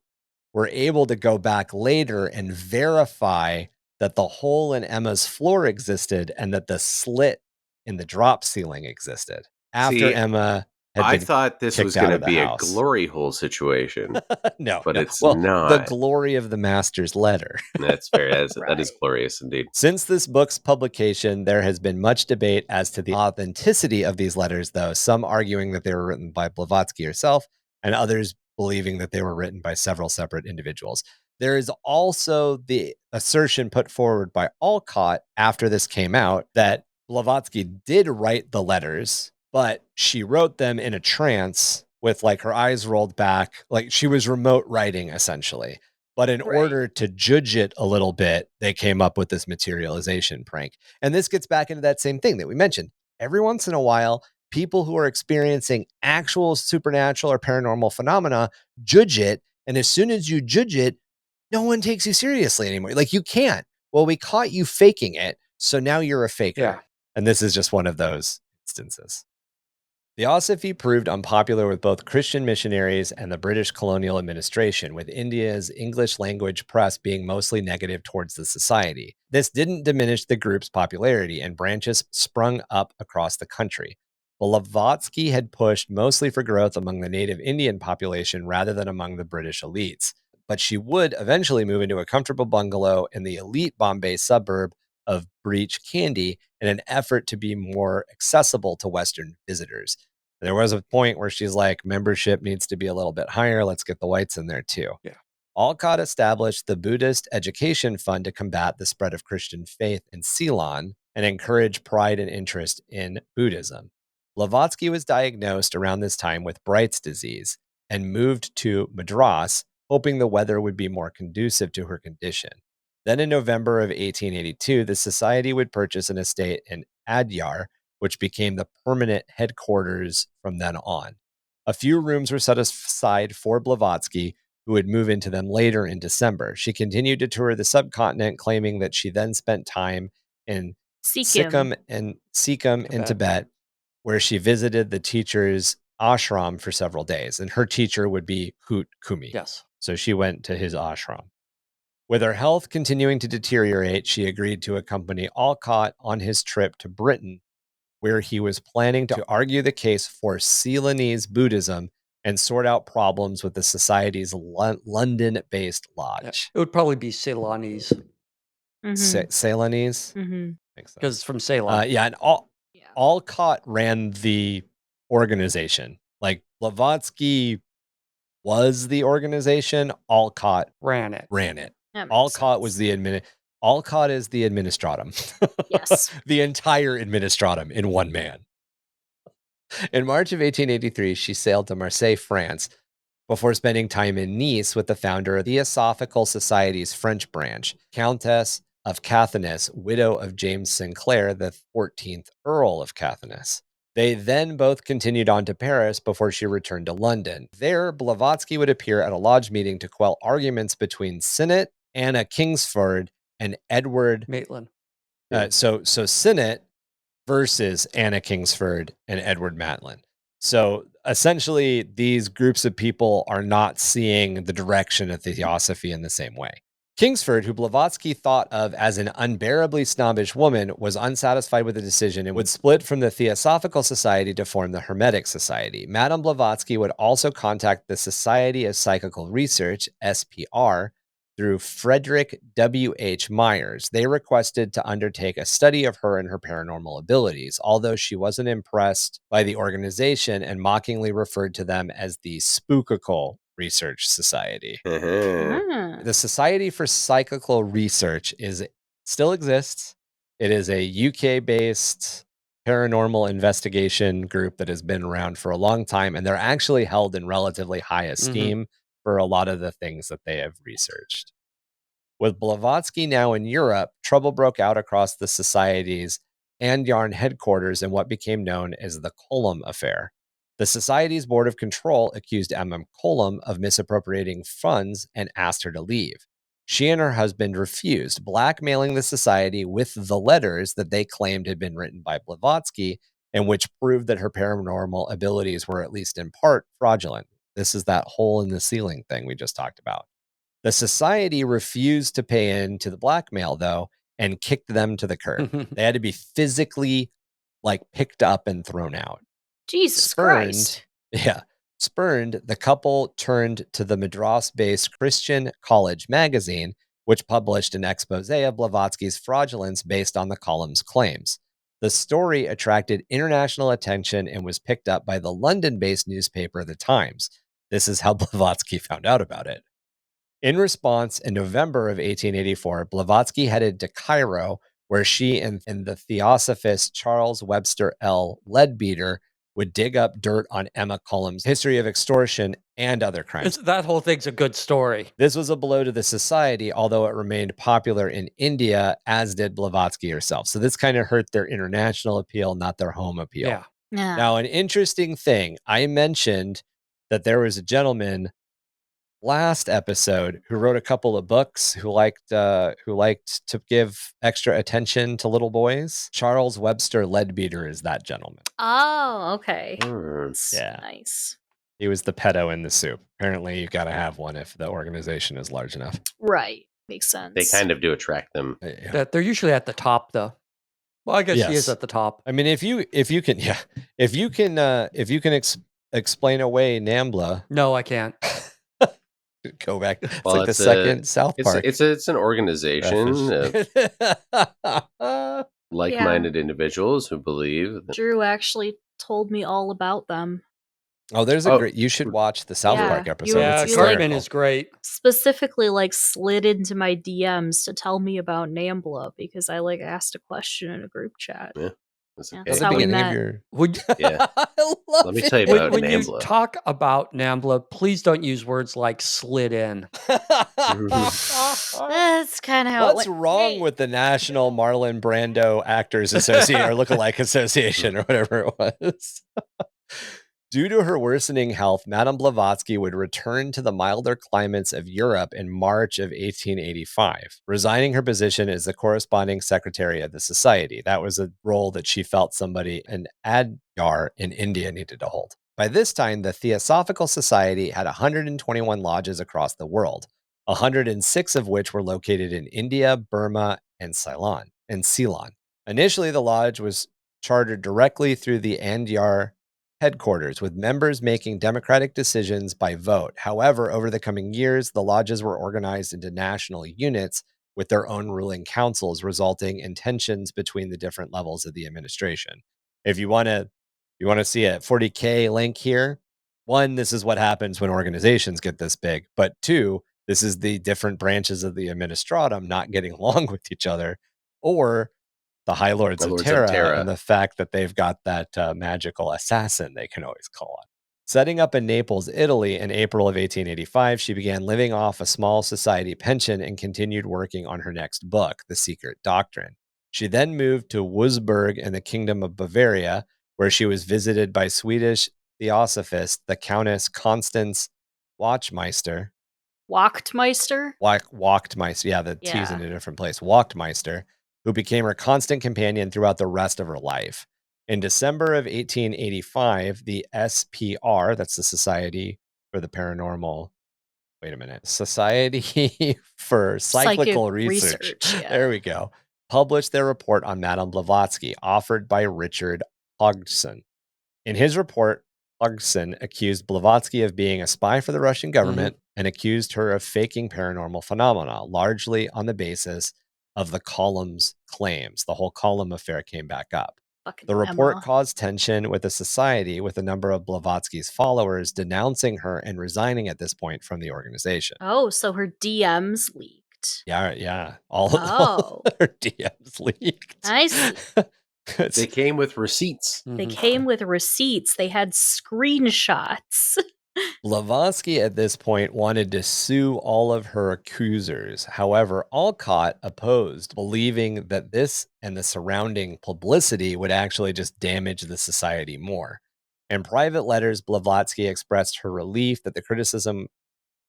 Speaker 1: were able to go back later and verify that the hole in Emma's floor existed and that the slit in the drop ceiling existed. After Emma
Speaker 4: I thought this was going to be a glory hole situation.
Speaker 1: No,
Speaker 4: but it's
Speaker 1: not. The glory of the master's letter.
Speaker 4: That's fair. That is glorious indeed.
Speaker 1: Since this book's publication, there has been much debate as to the authenticity of these letters, though, some arguing that they were written by Blavatsky herself and others believing that they were written by several separate individuals. There is also the assertion put forward by Alcott after this came out that Blavatsky did write the letters, but she wrote them in a trance with like her eyes rolled back, like she was remote writing essentially. But in order to judge it a little bit, they came up with this materialization prank. And this gets back into that same thing that we mentioned. Every once in a while, people who are experiencing actual supernatural or paranormal phenomena judge it. And as soon as you judge it, no one takes you seriously anymore. Like you can't. Well, we caught you faking it, so now you're a faker.
Speaker 3: Yeah.
Speaker 1: And this is just one of those instances. Theosophy proved unpopular with both Christian missionaries and the British colonial administration, with India's English language press being mostly negative towards the society. This didn't diminish the group's popularity, and branches sprung up across the country. Blavatsky had pushed mostly for growth among the native Indian population rather than among the British elites, but she would eventually move into a comfortable bungalow in the elite Bombay suburb of Breach Candy in an effort to be more accessible to Western visitors. There was a point where she's like, membership needs to be a little bit higher. Let's get the whites in there too.
Speaker 3: Yeah.
Speaker 1: Alcott established the Buddhist Education Fund to combat the spread of Christian faith in Ceylon and encourage pride and interest in Buddhism. Blavatsky was diagnosed around this time with Bright's disease and moved to Madras, hoping the weather would be more conducive to her condition. Then in November of 1882, the society would purchase an estate in Adyar, which became the permanent headquarters from then on. A few rooms were set aside for Blavatsky, who would move into them later in December. She continued to tour the subcontinent, claiming that she then spent time in Sikkim in Tibet, where she visited the teacher's ashram for several days. And her teacher would be Hoot Kumi.
Speaker 3: Yes.
Speaker 1: So she went to his ashram. With her health continuing to deteriorate, she agreed to accompany Alcott on his trip to Britain, where he was planning to argue the case for Ceylonese Buddhism and sort out problems with the society's London-based lodge.
Speaker 3: It would probably be Ceylonese.
Speaker 1: Ceylonese?
Speaker 3: Because it's from Ceylon.
Speaker 1: And Alcott ran the organization. Like, Blavatsky was the organization. Alcott
Speaker 3: ran it.
Speaker 1: Alcott was the Alcott is the administratum.
Speaker 2: Yes.
Speaker 1: The entire administratum in one man. In March of 1883, she sailed to Marseille, France, before spending time in Nice with the founder of the Theosophical Society's French branch, Countess of Caithness, widow of James Sinclair, the 14th Earl of Caithness. They then both continued on to Paris before she returned to London. There, Blavatsky would appear at a lodge meeting to quell arguments between Sinnott, Anna Kingsford, and Edward
Speaker 3: Maitland.
Speaker 1: So Sinnott versus Anna Kingsford and Edward Maitland. So essentially, these groups of people are not seeing the direction of Theosophy in the same way. Kingsford, who Blavatsky thought of as an unbearably snobbish woman, was unsatisfied with the decision and would split from the Theosophical Society to form the Hermetic Society. Madame Blavatsky would also contact the Society of Psychical Research, SPR, through Frederick W.H. Myers. They requested to undertake a study of her and her paranormal abilities, although she wasn't impressed by the organization and mockingly referred to them as the Spookical Research Society. The Society for Psychical Research still exists. It is a UK-based paranormal investigation group that has been around for a long time, and they're actually held in relatively high esteem for a lot of the things that they have researched. With Blavatsky now in Europe, trouble broke out across the Society's Andyarn headquarters in what became known as the Colum Affair. The Society's Board of Control accused MM Colum of misappropriating funds and asked her to leave. She and her husband refused, blackmailing the Society with the letters that they claimed had been written by Blavatsky and which proved that her paranormal abilities were at least in part fraudulent. This is that hole in the ceiling thing we just talked about. The Society refused to pay in to the blackmail, though, and kicked them to the curb. They had to be physically, picked up and thrown out.
Speaker 2: Jesus Christ.
Speaker 1: Yeah. Spurned, the couple turned to the Madras-based Christian College magazine, which published an expose of Blavatsky's fraudulence based on the column's claims. The story attracted international attention and was picked up by the London-based newspaper The Times. This is how Blavatsky found out about it. In response, in November of 1884, Blavatsky headed to Cairo, where she and the theosophist Charles Webster L. Leadbeater would dig up dirt on Emma Colum's history of extortion and other crimes.
Speaker 3: That whole thing's a good story.
Speaker 1: This was a blow to the Society, although it remained popular in India, as did Blavatsky herself. So this kind of hurt their international appeal, not their home appeal.
Speaker 3: Yeah.
Speaker 1: Now, an interesting thing, I mentioned that there was a gentleman last episode who wrote a couple of books who liked to give extra attention to little boys. Charles Webster Leadbeater is that gentleman.
Speaker 2: Oh, okay.
Speaker 1: Yeah.
Speaker 2: Nice.
Speaker 1: He was the pedo in the soup. Apparently, you've got to have one if the organization is large enough.
Speaker 2: Right. Makes sense.
Speaker 4: They kind of do attract them.
Speaker 3: That they're usually at the top, though. Well, I guess he is at the top.
Speaker 1: I mean, if you can explain away Nambla.
Speaker 3: No, I can't.
Speaker 1: Go back. It's
Speaker 4: Well,
Speaker 1: like the second South Park.
Speaker 4: It's an organization of like-minded individuals who believe.
Speaker 2: Drew actually told me all about them.
Speaker 1: Oh, there's a great. You should watch the South Park episode.
Speaker 3: Yeah, Cartman is great.
Speaker 2: Specifically, slid into my DMs to tell me about Nambla because I asked a question in a group chat.
Speaker 4: Yeah. That's
Speaker 2: Yeah,
Speaker 4: okay.
Speaker 2: that's
Speaker 1: the
Speaker 2: how we
Speaker 1: beginning of
Speaker 2: met.
Speaker 1: your.
Speaker 3: Would
Speaker 4: Yeah.
Speaker 1: I love
Speaker 4: Let me
Speaker 1: it.
Speaker 4: tell you about
Speaker 3: when you
Speaker 4: Nambla.
Speaker 3: talk about Nambla, please don't use words like slid in.
Speaker 2: That's kind of how it
Speaker 1: What's
Speaker 2: went.
Speaker 1: wrong
Speaker 2: Hey.
Speaker 1: with the National Marlon Brando Actors Association or Lookalike Association or whatever it was? Due to her worsening health, Madame Blavatsky would return to the milder climates of Europe in March of 1885, resigning her position as the corresponding secretary of the society. That was a role that she felt somebody, an Adyar in India, needed to hold. By this time, the Theosophical Society had 121 lodges across the world, 106 of which were located in India, Burma, and Ceylon. Initially, the lodge was chartered directly through the Adyar headquarters, with members making democratic decisions by vote. However, over the coming years, the lodges were organized into national units with their own ruling councils, resulting in tensions between the different levels of the administration. If you want to see a 40K link here, one, this is what happens when organizations get this big, but two, this is the different branches of the administratum not getting along with each other, or the High Lords of Terra and the fact that they've got that magical assassin they can always call on. Setting up in Naples, Italy in April of 1885, she began living off a small society pension and continued working on her next book, The Secret Doctrine. She then moved to Wurzburg in the Kingdom of Bavaria, where she was visited by Swedish theosophist, the Countess Constance Wachtmeister.
Speaker 2: Wachtmeister?
Speaker 1: Wachtmeister. Yeah, the T's in a different place. Wachtmeister, who became her constant companion throughout the rest of her life. In December of 1885, the SPR, that's the Society for the Paranormal, Society for Psychical Research.
Speaker 2: Yeah.
Speaker 1: There we go. Published their report on Madame Blavatsky, authored by Richard Hodgson. In his report, Hodgson accused Blavatsky of being a spy for the Russian government and accused her of faking paranormal phenomena, largely on the basis of the column's claims. The whole column affair came back up. The report caused tension with the society, with a number of Blavatsky's followers denouncing her and resigning at this point from the organization.
Speaker 2: Oh, so her DMs leaked.
Speaker 1: Yeah. All her DMs leaked.
Speaker 2: I see.
Speaker 4: They came with receipts.
Speaker 2: They came with receipts. They had screenshots.
Speaker 1: Blavatsky at this point wanted to sue all of her accusers. However, Alcott opposed, believing that this and the surrounding publicity would actually just damage the society more. In private letters, Blavatsky expressed her relief that the criticism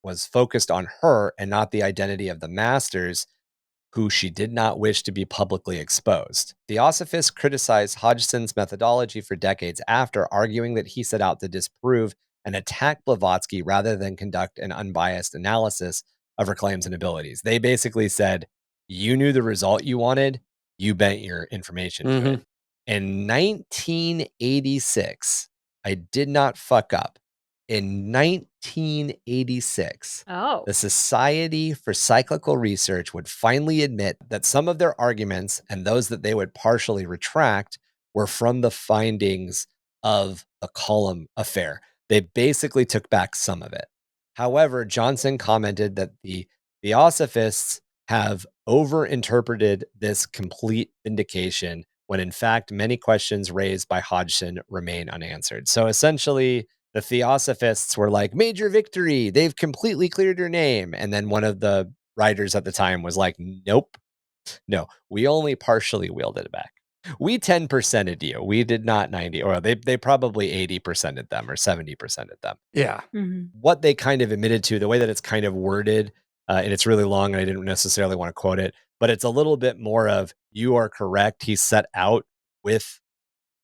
Speaker 1: was focused on her and not the identity of the masters, who she did not wish to be publicly exposed. Theosophists criticized Hodgson's methodology for decades after, arguing that he set out to disprove and attack Blavatsky rather than conduct an unbiased analysis of her claims and abilities. They basically said, you knew the result you wanted, you bent your information to it. In 1986, I did not fuck up. In 1986, the Society for Psychical Research would finally admit that some of their arguments and those that they would partially retract were from the findings of the column affair. They basically took back some of it. However, Johnson commented that the Theosophists have overinterpreted this complete vindication when in fact many questions raised by Hodgson remain unanswered. So essentially, the Theosophists were like, major victory, they've completely cleared your name. And then one of the writers at the time was like, nope, no, we only partially wheeled it back. We 10%ed you. We did not 90, or they probably 80%ed them or 70%ed them.
Speaker 3: Yeah.
Speaker 1: What they kind of admitted to, the way that it's kind of worded, and it's really long and I didn't necessarily want to quote it, but it's a little bit more of, you are correct. He set out with,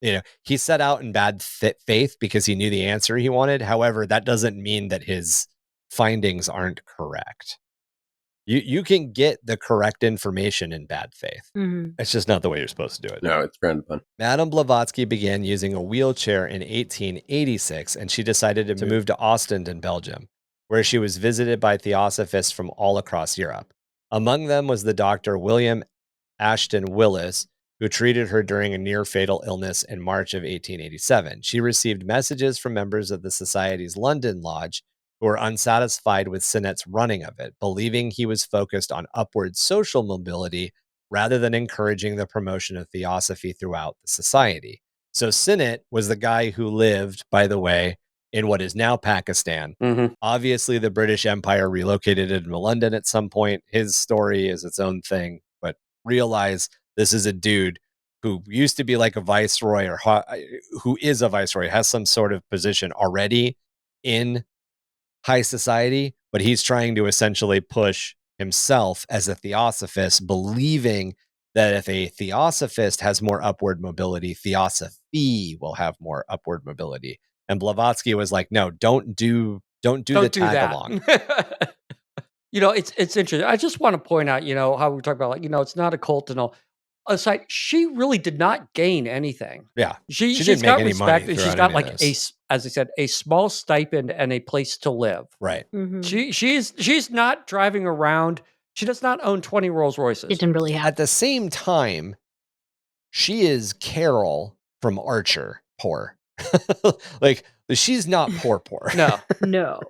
Speaker 1: he set out in bad faith because he knew the answer he wanted. However, that doesn't mean that his findings aren't correct. You can get the correct information in bad faith. It's just not the way you're supposed to do it.
Speaker 4: No, it's frowned upon.
Speaker 1: Madame Blavatsky began using a wheelchair in 1886, and she decided to move to Ostend in Belgium, where she was visited by theosophists from all across Europe. Among them was the Dr. William Ashton Willis, who treated her during a near-fatal illness in March of 1887. She received messages from members of the Society's London Lodge who were unsatisfied with Sinnett's running of it, believing he was focused on upward social mobility rather than encouraging the promotion of Theosophy throughout the society. So Sinnott was the guy who lived, by the way, in what is now Pakistan.
Speaker 3: Mm-hmm.
Speaker 1: Obviously, the British Empire relocated him to London at some point. His story is its own thing, but realize this is a dude who used to be like a viceroy or who is a viceroy, has some sort of position already in high society, but he's trying to essentially push himself as a theosophist, believing that if a theosophist has more upward mobility, theosophy will have more upward mobility. And Blavatsky was like, no, don't do the tag along.
Speaker 3: It's interesting. I just want to point out, how we talk about, like, it's not a cult and all. Aside, she really did not gain anything.
Speaker 1: Yeah,
Speaker 3: she's
Speaker 1: didn't
Speaker 3: got
Speaker 1: make any
Speaker 3: respect,
Speaker 1: money
Speaker 3: and she's
Speaker 1: throughout
Speaker 3: got
Speaker 1: any of
Speaker 3: like
Speaker 1: this.
Speaker 3: as I said, a small stipend and a place to live.
Speaker 1: Right.
Speaker 2: Mm-hmm.
Speaker 3: She's not driving around. She does not own 20 Rolls Royces.
Speaker 2: It didn't really happen.
Speaker 1: At the same time, she is Carol from Archer poor. Like, she's not poor.
Speaker 3: No.
Speaker 2: No.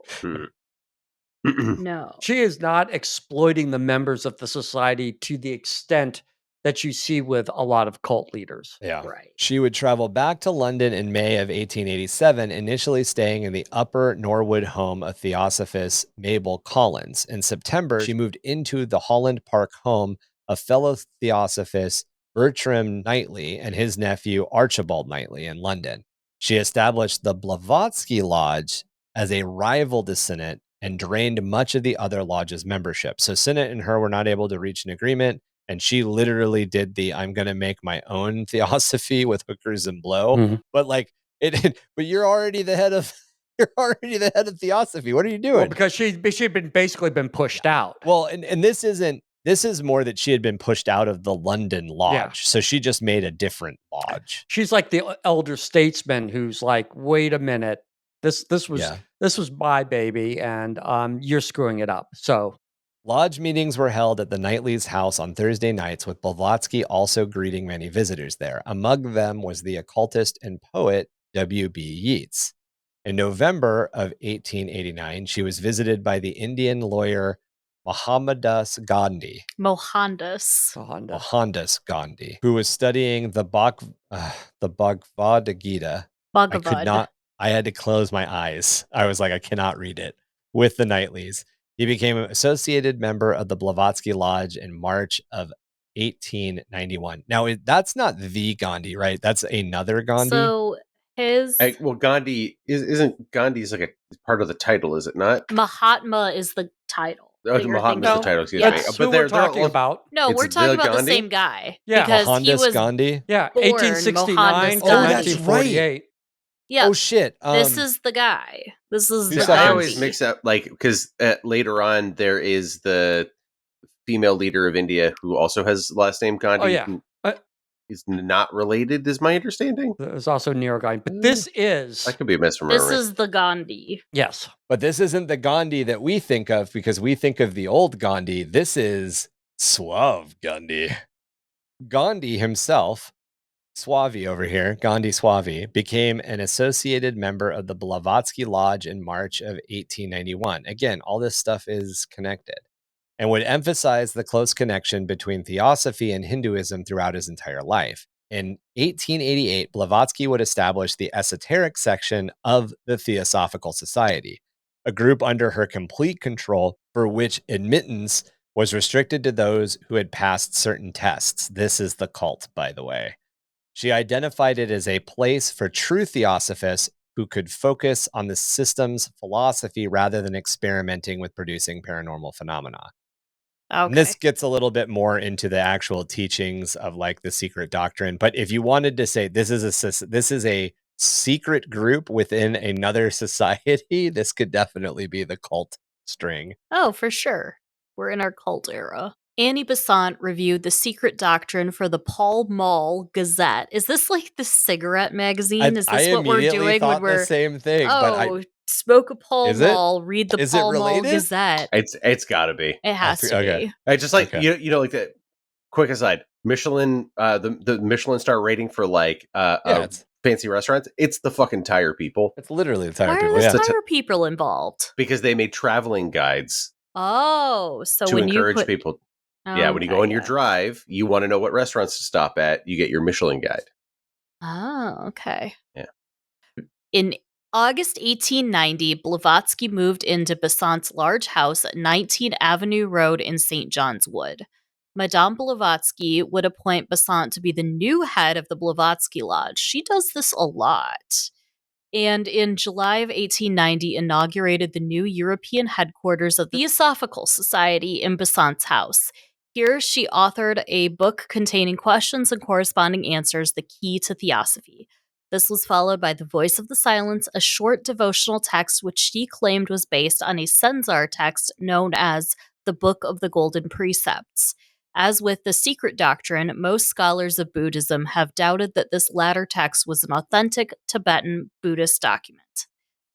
Speaker 2: No.
Speaker 3: She is not exploiting the members of the society to the extent that you see with a lot of cult leaders.
Speaker 1: Yeah.
Speaker 2: Right.
Speaker 1: She would travel back to London in May of 1887, initially staying in the Upper Norwood home of Theosophist Mabel Collins. In September, she moved into the Holland Park home of fellow Theosophist Bertram Knightley and his nephew Archibald Knightley in London. She established the Blavatsky Lodge as a rival to Sinnott and drained much of the other lodge's membership. So Sinnott and her were not able to reach an agreement, and she literally did I'm going to make my own theosophy with hookers and blow.
Speaker 3: Mm-hmm.
Speaker 1: But like but you're already the head of theosophy. What are you doing?
Speaker 3: Well, because she'd basically been pushed out.
Speaker 1: Well, and this is more that she had been pushed out of the London lodge.
Speaker 3: Yeah.
Speaker 1: So she just made a different lodge.
Speaker 3: She's like the elder statesman who's like, wait a minute. This was my baby, and you're screwing it up. So
Speaker 1: lodge meetings were held at the Knightley's house on Thursday nights, with Blavatsky also greeting many visitors there. Among them was the occultist and poet W.B. Yeats. In November of 1889, she was visited by the Indian lawyer Mohandas Gandhi, who was studying the Bhagavad Gita. I had to close my eyes. I was like, I cannot read it. With the Knightleys. He became an associated member of the Blavatsky Lodge in March of 1891. Now, that's not the Gandhi, right? That's another Gandhi.
Speaker 2: So
Speaker 4: Gandhi isn't Gandhi's like a part of the title, is it not?
Speaker 2: Mahatma is the title.
Speaker 4: Mahatma's the title, excuse
Speaker 3: that's
Speaker 4: me.
Speaker 3: But we're talking about.
Speaker 2: No, we're talking about the same guy.
Speaker 3: Yeah,
Speaker 2: because he was
Speaker 1: Gandhi.
Speaker 3: Yeah,
Speaker 2: born
Speaker 3: 1869 to
Speaker 2: Mohandas
Speaker 3: 1948.
Speaker 2: Yeah.
Speaker 1: Oh shit!
Speaker 2: This is the guy. This is the
Speaker 4: I
Speaker 2: Gandhi.
Speaker 4: always mix up, like, because later on there is the female leader of India who also has the last name Gandhi.
Speaker 3: Oh yeah,
Speaker 4: is not related, is my understanding.
Speaker 3: There's also Nero Gandhi, but this is
Speaker 4: I could be misremembering.
Speaker 2: This is the Gandhi.
Speaker 3: Yes,
Speaker 1: but this isn't the Gandhi that we think of, because we think of the old Gandhi. This is Suave Gandhi. Gandhi himself, Suave over here, Gandhi Suave, became an associated member of the Blavatsky Lodge in March of 1891. Again, all this stuff is connected, and would emphasize the close connection between Theosophy and Hinduism throughout his entire life. In 1888, Blavatsky would establish the Esoteric section of the Theosophical Society, a group under her complete control, for which admittance was restricted to those who had passed certain tests. This is the cult, by the way. She identified it as a place for true theosophists who could focus on the system's philosophy rather than experimenting with producing paranormal phenomena. Okay. And this gets a little bit more into the actual teachings of like the secret doctrine. But if you wanted to say this is a secret group within another society, this could definitely be the cult string.
Speaker 2: Oh, for sure. We're in our cult era. Annie Besant reviewed The Secret Doctrine for the Pall Mall Gazette. Is this like the cigarette magazine? Is this what we're doing when we're
Speaker 1: the same thing?
Speaker 2: Smoke a Pall Mall, read the Pall Mall Gazette.
Speaker 4: It's got to be.
Speaker 2: It has to be.
Speaker 4: I just like like that. Quick aside, Michelin, the Michelin star rating for like fancy restaurants. It's the fucking tire people.
Speaker 1: It's literally the tire
Speaker 2: people.
Speaker 1: Why
Speaker 2: are the tire people involved?
Speaker 4: Because they made traveling guides.
Speaker 2: Oh, so
Speaker 4: to
Speaker 2: when
Speaker 4: encourage people. Yeah, when you go on your drive, you want to know what restaurants to stop at, you get your Michelin guide.
Speaker 2: Oh, okay.
Speaker 4: Yeah.
Speaker 2: In August 1890, Blavatsky moved into Besant's large house at 19 Avenue Road in St. John's Wood. Madame Blavatsky would appoint Besant to be the new head of the Blavatsky Lodge. She does this a lot. And in July of 1890, inaugurated the new European headquarters of the Theosophical Society in Besant's house. Here, she authored a book containing questions and corresponding answers, The Key to Theosophy. This was followed by The Voice of the Silence, a short devotional text which she claimed was based on a Censor text known as the Book of the Golden Precepts. As with the Secret Doctrine, most scholars of Buddhism have doubted that this latter text was an authentic Tibetan Buddhist document.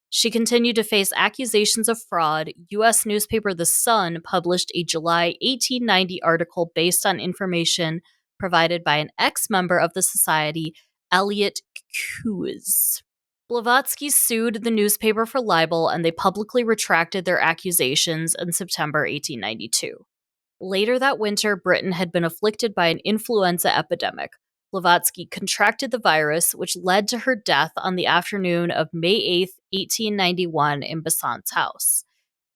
Speaker 2: She continued to face accusations of fraud. U.S. newspaper The Sun published a July 1890 article based on information provided by an ex-member of the society, Elliot Coues. Blavatsky sued the newspaper for libel, and they publicly retracted their accusations in September 1892. Later that winter, Britain had been afflicted by an influenza epidemic. Blavatsky contracted the virus, which led to her death on the afternoon of May 8th, 1891, in Besant's house.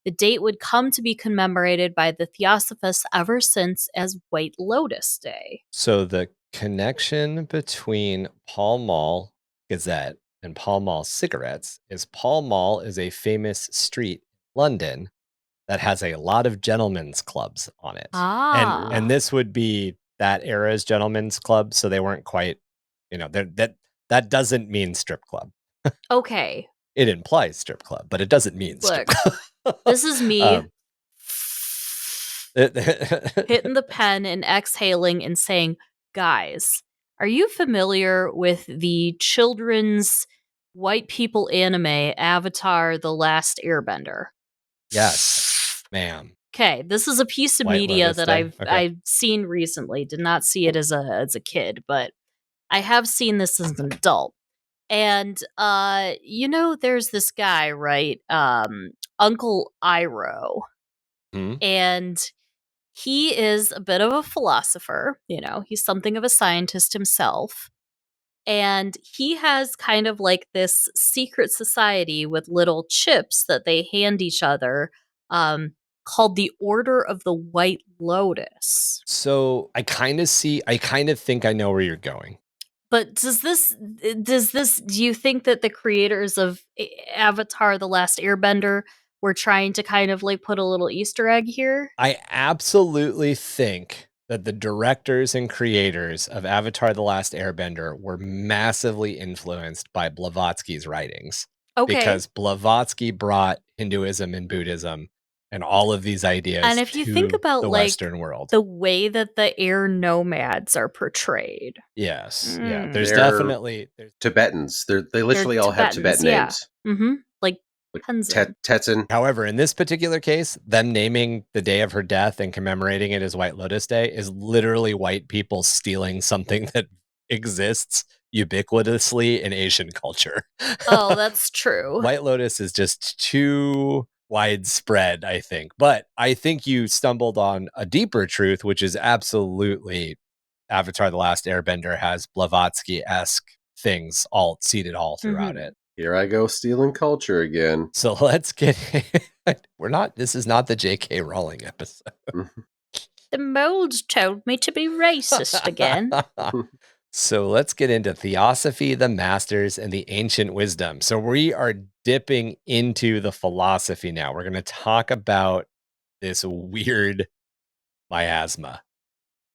Speaker 2: The date would come to be commemorated by the Theosophists ever since as White Lotus Day.
Speaker 1: So the connection between Pall Mall Gazette and Pall Mall cigarettes is Pall Mall is a famous street in London that has a lot of gentlemen's clubs on it. And this would be that era's gentlemen's club, so they weren't quite, that doesn't mean strip club.
Speaker 2: Okay.
Speaker 1: It implies strip club, but it doesn't mean strip club.
Speaker 2: This is me hitting the pen and exhaling and saying, guys, are you familiar with the children's white people anime Avatar: The Last Airbender?
Speaker 1: Yes, ma'am.
Speaker 2: Okay, this is a piece of media that I've seen recently. Did not see it as a kid, but I have seen this as an adult. And there's this guy, right? Uncle Iroh. And he is a bit of a philosopher, he's something of a scientist himself. And he has kind of like this secret society with little chips that they hand each other, called the Order of the White Lotus.
Speaker 1: So I kind of think I know where you're going.
Speaker 2: But do you think that the creators of Avatar: The Last Airbender were trying to kind of like put a little Easter egg here?
Speaker 1: I absolutely think that the directors and creators of Avatar: The Last Airbender were massively influenced by Blavatsky's writings.
Speaker 2: Okay.
Speaker 1: Because Blavatsky brought Hinduism and Buddhism and all of these ideas
Speaker 2: and if you think about
Speaker 1: the Western world.
Speaker 2: The way that the air nomads are portrayed.
Speaker 1: Yes. Yeah. There's definitely
Speaker 4: Tibetans. They literally all have Tibetan names.
Speaker 2: Mm-hmm. Like
Speaker 4: Tetsin.
Speaker 1: However, in this particular case, them naming the day of her death and commemorating it as White Lotus Day is literally white people stealing something that exists ubiquitously in Asian culture.
Speaker 2: Oh, that's true.
Speaker 1: White Lotus is just too widespread, I think. But I think you stumbled on a deeper truth, which is absolutely Avatar: The Last Airbender has Blavatsky-esque things all seated all throughout it.
Speaker 4: Here I go stealing culture again.
Speaker 1: So let's get this is not the J.K. Rowling episode.
Speaker 2: The moles told me to be racist again.
Speaker 1: So let's get into Theosophy, the Masters, and the Ancient Wisdom. So we are dipping into the philosophy now. We're going to talk about this weird miasma.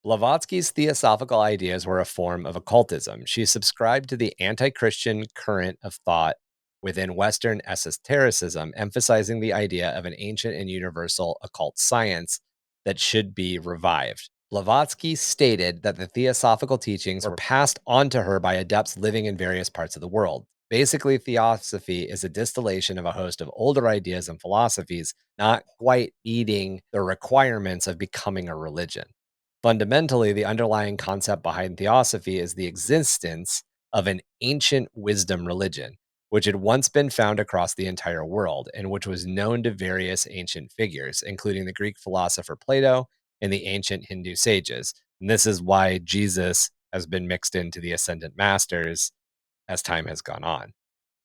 Speaker 1: Blavatsky's theosophical ideas were a form of occultism. She subscribed to the anti-Christian current of thought within Western esotericism, emphasizing the idea of an ancient and universal occult science that should be revived. Blavatsky stated that the theosophical teachings were passed on to her by adepts living in various parts of the world. Basically, Theosophy is a distillation of a host of older ideas and philosophies, not quite meeting the requirements of becoming a religion. Fundamentally, the underlying concept behind Theosophy is the existence of an ancient wisdom religion, which had once been found across the entire world and which was known to various ancient figures, including the Greek philosopher Plato in the ancient Hindu sages. And this is why Jesus has been mixed into the Ascendant Masters as time has gone on.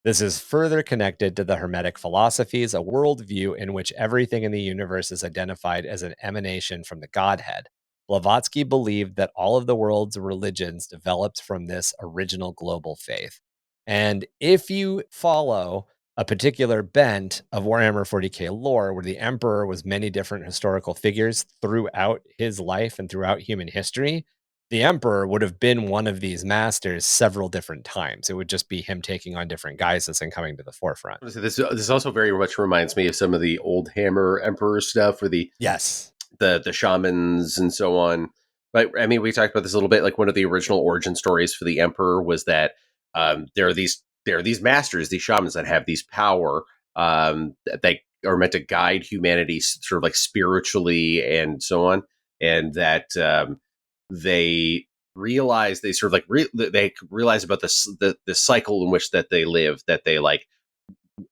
Speaker 1: This is further connected to the Hermetic philosophies, a worldview in which everything in the universe is identified as an emanation from the Godhead. Blavatsky believed that all of the world's religions developed from this original global faith. And if you follow a particular bent of Warhammer 40k lore, where the Emperor was many different historical figures throughout his life and throughout human history, the Emperor would have been one of these masters several different times. It would just be him taking on different guises and coming to the forefront.
Speaker 4: This also very much reminds me of some of the old Hammer Emperor stuff, where the shamans and so on. But I mean, we talked about this a little bit. Like, one of the original origin stories for the Emperor was that there are these masters, these shamans, that have these power that are meant to guide humanity sort of like spiritually and so on, and that they realize they sort of like they realize about the cycle in which that they live, that they like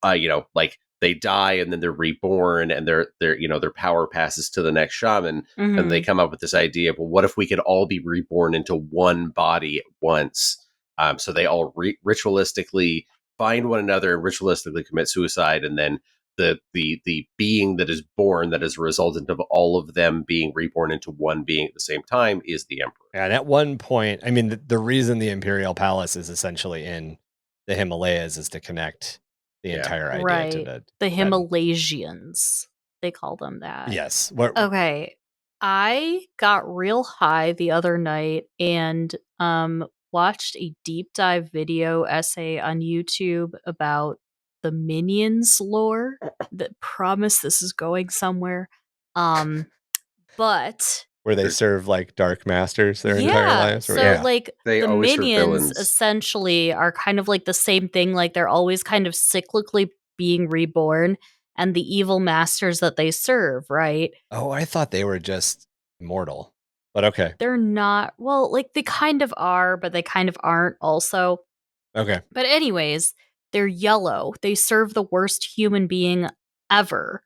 Speaker 4: like they die and then they're reborn, and their power passes to the next shaman. And they come up with this idea, well, what if we could all be reborn into one body at once? So they all ritualistically find one another and ritualistically commit suicide, and then the being that is born, that is a resultant of all of them being reborn into one being at the same time, is the Emperor.
Speaker 1: And at one point, I mean, the reason the Imperial Palace is essentially in the Himalayas is to connect the entire idea to
Speaker 2: the Himalaysians. They call them that.
Speaker 1: Yes.
Speaker 2: Okay. I got real high the other night and watched a deep dive video essay on YouTube about the Minions lore that promise this is going somewhere. But
Speaker 1: where they serve like dark masters their entire lives.
Speaker 2: So like
Speaker 4: they
Speaker 2: the Minions essentially are kind of like the same thing. Like, they're always kind of cyclically being reborn, and the evil masters that they serve, right?
Speaker 1: Oh, I thought they were just immortal. But okay.
Speaker 2: They're not. Well, like, they kind of are, but they kind of aren't also.
Speaker 1: Okay.
Speaker 2: But anyways, they're yellow. They serve the worst human being ever.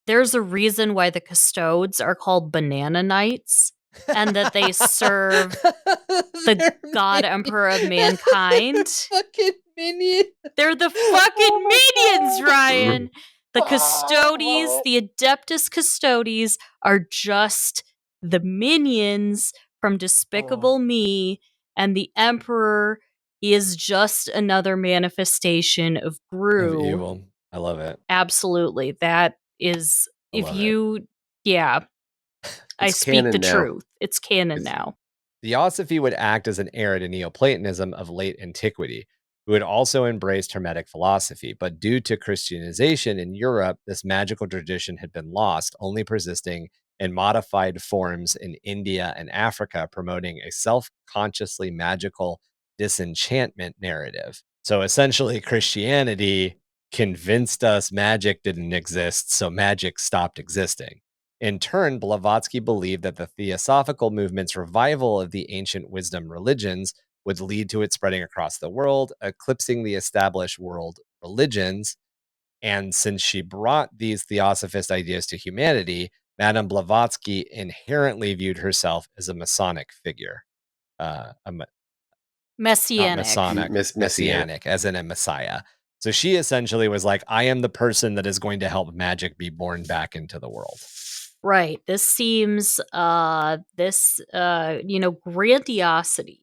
Speaker 2: There's a reason why the custodes are called banana knights, and that they serve the God Emperor of mankind.
Speaker 1: Fucking minions.
Speaker 2: They're the fucking minions, Ryan. The Custodes, the Adeptus Custodes, are just the minions from Despicable Me, and the Emperor is just another manifestation of Gru.
Speaker 1: Of evil. I love it.
Speaker 2: Absolutely. That is, I speak the truth. It's canon now.
Speaker 1: Theosophy would act as an heir to Neoplatonism of late antiquity, who had also embraced Hermetic philosophy, but due to Christianization in Europe, this magical tradition had been lost, only persisting in modified forms in India and Africa, promoting a self-consciously magical disenchantment narrative. So essentially, Christianity convinced us magic didn't exist, so magic stopped existing. In turn, Blavatsky believed that the Theosophical movement's revival of the ancient wisdom religions would lead to it spreading across the world, eclipsing the established world religions. And since she brought these Theosophist ideas to humanity, Madame Blavatsky inherently viewed herself as a Masonic figure.
Speaker 2: Messianic.
Speaker 1: Messianic, as in a messiah. So she essentially was like, I am the person that is going to help magic be born back into the world.
Speaker 2: Right. This seems, grandiosity.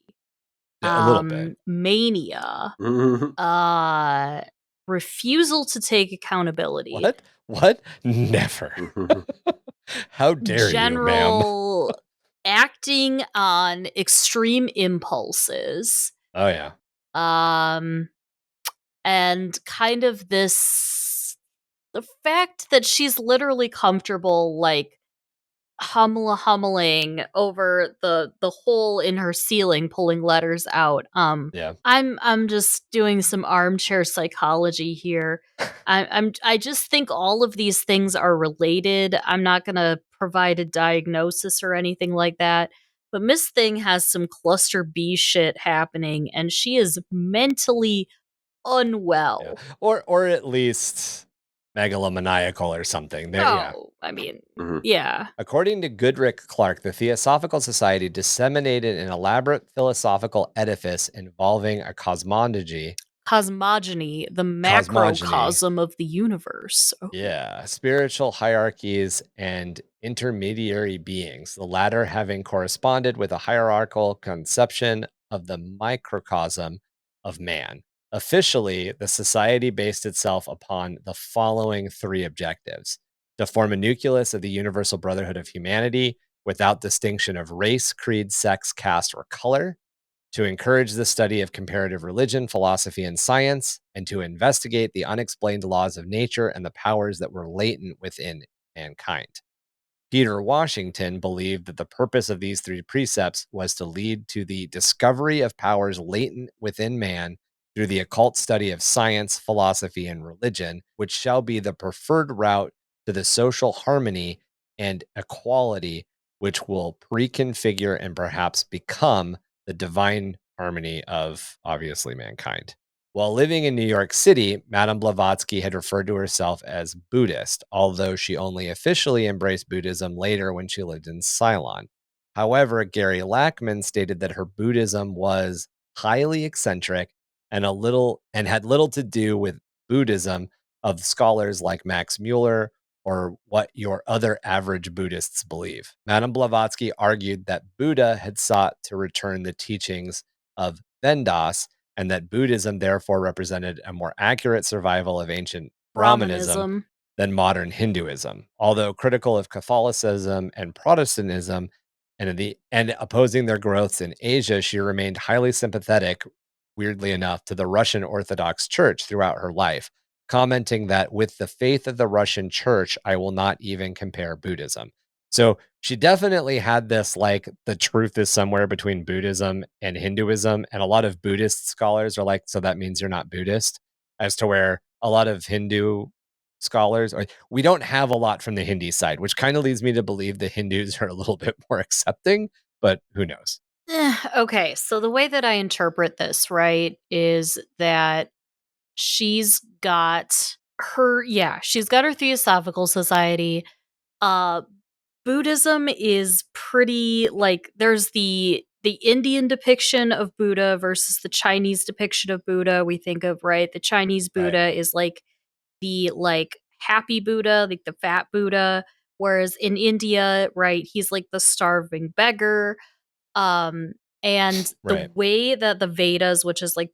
Speaker 1: A little bit.
Speaker 2: Mania. Refusal to take accountability.
Speaker 1: What? Never. How dare you, ma'am?
Speaker 2: General acting on extreme impulses.
Speaker 1: Oh, yeah.
Speaker 2: And kind of the fact that she's literally comfortable, like, hummeling over the hole in her ceiling, pulling letters out. I'm just doing some armchair psychology here. I just think all of these things are related. I'm not gonna provide a diagnosis or anything like that, but Miss Thing has some cluster B shit happening, and she is mentally unwell.
Speaker 1: Yeah. Or at least megalomaniacal or something. Yeah.
Speaker 2: I mean,
Speaker 4: Mhm.
Speaker 2: yeah.
Speaker 1: According to Goodrick Clark, the Theosophical Society disseminated an elaborate philosophical edifice involving a cosmology.
Speaker 2: Cosmogony, the
Speaker 1: Cosmogony.
Speaker 2: macrocosm of the universe. Oh.
Speaker 1: Yeah, spiritual hierarchies and intermediary beings, the latter having corresponded with a hierarchical conception of the microcosm of man. Officially, the society based itself upon the following three objectives: to form a nucleus of the universal brotherhood of humanity without distinction of race, creed, sex, caste, or color, to encourage the study of comparative religion, philosophy, and science, and to investigate the unexplained laws of nature and the powers that were latent within mankind. Peter Washington believed that the purpose of these three precepts was to lead to the discovery of powers latent within man through the occult study of science, philosophy, and religion, which shall be the preferred route to the social harmony and equality, which will preconfigure and perhaps become the divine harmony of, obviously, mankind. While living in New York City, Madame Blavatsky had referred to herself as Buddhist, although she only officially embraced Buddhism later when she lived in Ceylon. However, Gary Lackman stated that her Buddhism was highly eccentric and had little to do with Buddhism of scholars like Max Mueller or what your other average Buddhists believe. Madame Blavatsky argued that Buddha had sought to return the teachings of Vedas, and that Buddhism therefore represented a more accurate survival of ancient Brahmanism than modern Hinduism. Although critical of Catholicism and Protestantism and opposing their growths in Asia, she remained highly sympathetic, weirdly enough, to the Russian Orthodox Church throughout her life, commenting that with the faith of the Russian Church, I will not even compare Buddhism. So she definitely had this, like, the truth is somewhere between Buddhism and Hinduism. And a lot of Buddhist scholars are like, so that means you're not Buddhist, as to where a lot of Hindu scholars are. We don't have a lot from the Hindi side, which kind of leads me to believe the Hindus are a little bit more accepting, but who knows?
Speaker 2: Okay, so the way that I interpret this, right, is that she's got she's got her Theosophical Society. Uh Buddhism is pretty, like, there's the Indian depiction of Buddha versus the Chinese depiction of Buddha. We think of, right, the Chinese Buddha is like the, like, happy Buddha, like the fat Buddha, whereas in India, right, he's like the starving beggar. Um and the
Speaker 1: Right.
Speaker 2: way that the Vedas, which is like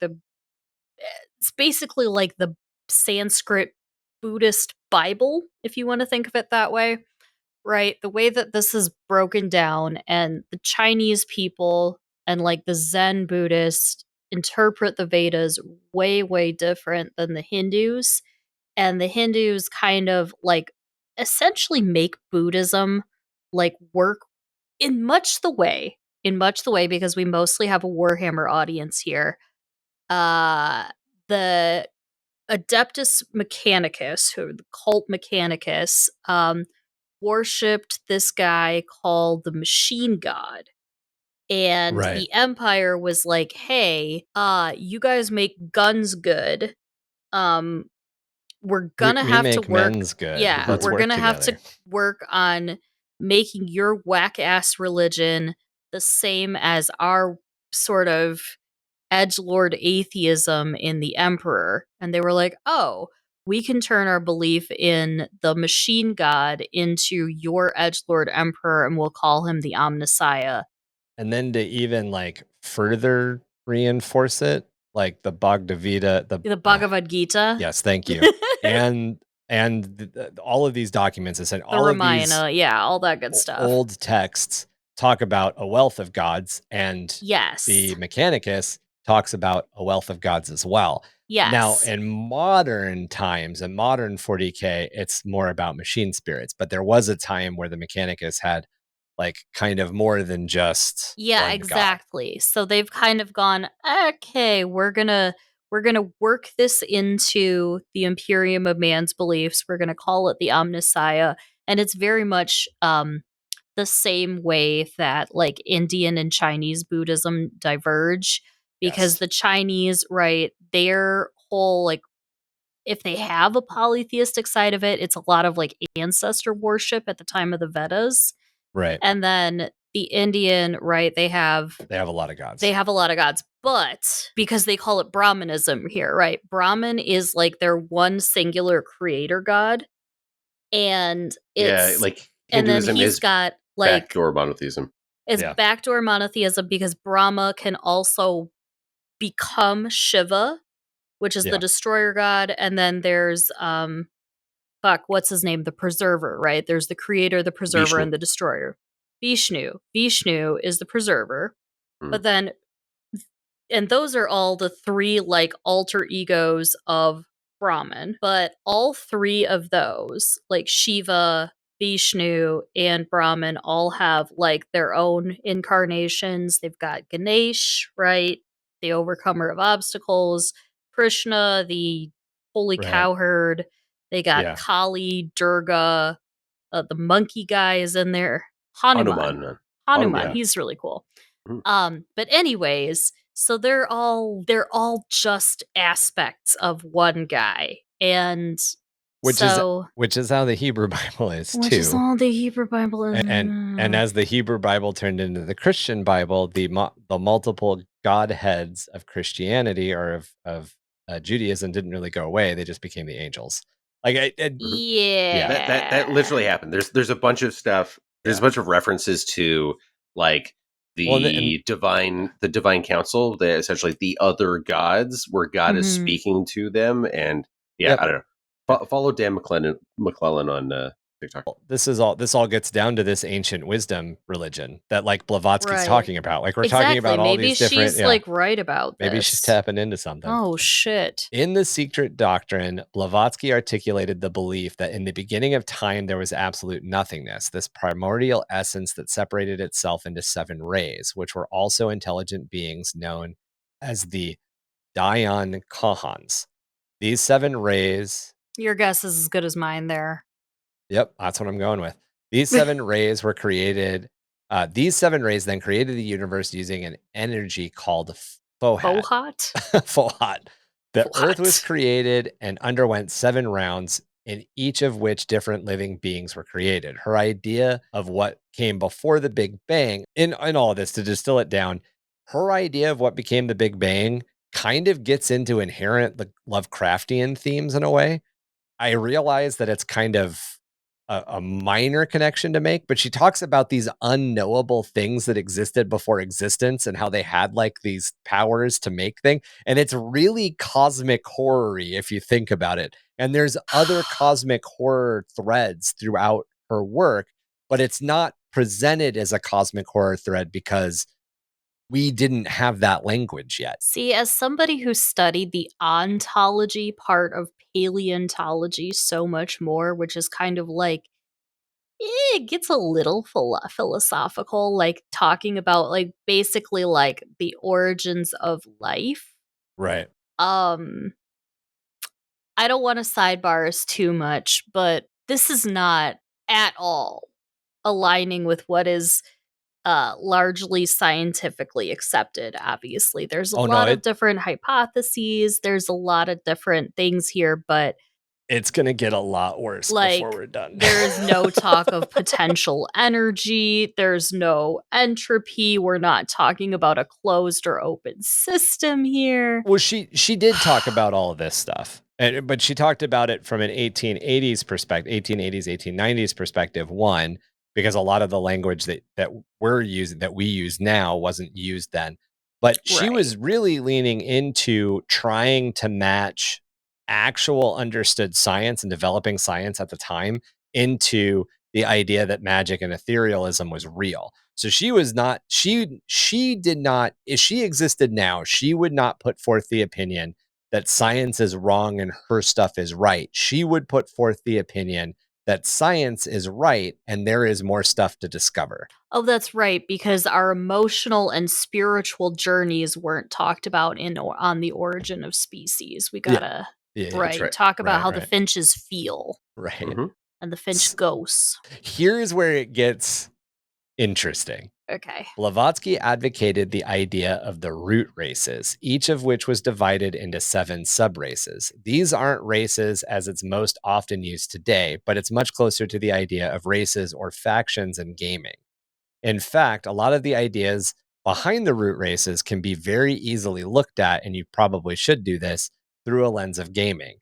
Speaker 2: it's basically like the Sanskrit Buddhist Bible, if you want to think of it that way, right? The way that this is broken down, and the Chinese people and like the Zen Buddhists interpret the Vedas way, way different than the Hindus. And the Hindus kind of like essentially make Buddhism like work in much the way, because we mostly have a Warhammer audience here. Uh, the Adeptus Mechanicus, who the cult Mechanicus, worshipped this guy called the Machine God. And
Speaker 1: Right.
Speaker 2: the Empire was like, hey, you guys make guns good. We're gonna
Speaker 1: We
Speaker 2: have to
Speaker 1: make
Speaker 2: work.
Speaker 1: men's good.
Speaker 2: Yeah,
Speaker 1: Let's
Speaker 2: we're
Speaker 1: work
Speaker 2: gonna have to
Speaker 1: together.
Speaker 2: work on making your whack ass religion the same as our sort of edgelord atheism in the Emperor. And they were like, oh, we can turn our belief in the machine god into your edgelord emperor, and we'll call him the Omnissiah.
Speaker 1: And then to even like further reinforce it, like the Bhagavad Gita,
Speaker 2: The Bhagavad Gita.
Speaker 1: yes, thank you, and all of these documents, I said,
Speaker 2: The
Speaker 1: all of these
Speaker 2: Ramayana, yeah, all that good stuff.
Speaker 1: old texts talk about a wealth of gods, and
Speaker 2: Yes.
Speaker 1: the Mechanicus talks about a wealth of gods as well.
Speaker 2: Yes.
Speaker 1: Now, in modern times, in modern 40K, it's more about machine spirits, but there was a time where the Mechanicus had like kind of more than just
Speaker 2: yeah,
Speaker 1: one
Speaker 2: exactly.
Speaker 1: god.
Speaker 2: So they've kind of gone, okay, we're gonna work this into the Imperium of Man's beliefs. We're gonna call it the Omnissiah, and it's very much the same way that like Indian and Chinese Buddhism diverge, because
Speaker 1: Yes.
Speaker 2: the Chinese, right, their whole like if they have a polytheistic side of it, it's a lot of like ancestor worship at the time of the Vedas.
Speaker 1: Right.
Speaker 2: And then the Indian, right, they have
Speaker 1: a lot of gods.
Speaker 2: They have a lot of gods, but because they call it Brahmanism here, right? Brahman is like their one singular creator god. And it's
Speaker 4: like
Speaker 2: and then
Speaker 4: Hinduism
Speaker 2: he's
Speaker 4: is
Speaker 2: got like
Speaker 4: backdoor monotheism.
Speaker 2: It's backdoor monotheism because Brahma can also become Shiva, which is the destroyer god, and then there's what's his name? The preserver, right? There's the creator, the preserver,
Speaker 4: Vishnu.
Speaker 2: and the destroyer. Vishnu is the preserver. But then, and those are all the three like alter egos of Brahman. But all three of those, like Shiva, Vishnu, and Brahman, all have like their own incarnations. They've got Ganesh, right? The overcomer of obstacles. Krishna, the holy cowherd. They got Kali, Durga, the monkey guy is in there. Hanuman. He's really cool. But anyways, so they're all just aspects of one guy, and
Speaker 1: which is how the Hebrew Bible is
Speaker 2: which
Speaker 1: too.
Speaker 2: is all the Hebrew Bible is.
Speaker 1: And as the Hebrew Bible turned into the Christian Bible, the multiple godheads of Christianity or of Judaism didn't really go away; they just became the angels. Like,
Speaker 4: that literally happened. There's a bunch of stuff. There's a bunch of references to like the divine council, essentially the other gods, where God is speaking to them, and I don't know. Follow Dan McClellan on TikTok.
Speaker 1: This all gets down to this ancient wisdom religion that like Blavatsky's talking about. Like we're talking about all these different.
Speaker 2: Maybe she's like right about this.
Speaker 1: Maybe she's tapping into something.
Speaker 2: Oh shit!
Speaker 1: In The Secret Doctrine, Blavatsky articulated the belief that in the beginning of time there was absolute nothingness, this primordial essence that separated itself into 7 rays, which were also intelligent beings known as the Dayan Kahans. These 7 rays.
Speaker 2: Your guess is as good as mine there.
Speaker 1: Yep, that's what I'm going with. These 7 rays were created. These 7 rays then created the universe using an energy called Fohat. Fohat. The Earth was created and underwent 7 rounds, in each of which different living beings were created. Her idea of what came before the Big Bang, in all of this, to distill it down, her idea of what became the Big Bang kind of gets into inherent Lovecraftian themes in a way. I realize that it's kind of a minor connection to make, but she talks about these unknowable things that existed before existence and how they had like these powers to make things. And it's really cosmic horror-y if you think about it. And there's other cosmic horror threads throughout her work, but it's not presented as a cosmic horror thread because we didn't have that language yet.
Speaker 2: See, as somebody who studied the ontology part of paleontology so much more, which is kind of like, it gets a little philosophical, like talking about like basically like the origins of life.
Speaker 1: Right.
Speaker 2: I don't want to sidebar us too much, but this is not at all aligning with what is largely scientifically accepted. Obviously, there's a lot of different hypotheses. There's a lot of different things here, but
Speaker 1: it's going to get a lot worse before we're done.
Speaker 2: There's no talk of potential energy. There's no entropy. We're not talking about a closed or open system here.
Speaker 1: Well, she did talk about all of this stuff, but she talked about it from an 1880s perspective, 1880s, 1890s perspective. One, because a lot of the language that we're using, that we use now, wasn't used then. But she was really leaning into trying to match actual understood science and developing science at the time into the idea that magic and etherealism was real. So she was not, she did not, if she existed now, she would not put forth the opinion that science is wrong and her stuff is right. She would put forth the opinion that science is right and there is more stuff to discover.
Speaker 2: Oh, that's right, because our emotional and spiritual journeys weren't talked about on the origin of species. We gotta talk about how the finches feel.
Speaker 1: Right.
Speaker 2: And the finch ghosts.
Speaker 1: Here's where it gets interesting.
Speaker 2: Okay.
Speaker 1: Blavatsky advocated the idea of the root races, each of which was divided into 7 subraces. These aren't races as it's most often used today, but it's much closer to the idea of races or factions in gaming. In fact, a lot of the ideas behind the root races can be very easily looked at, and you probably should do this, through a lens of gaming.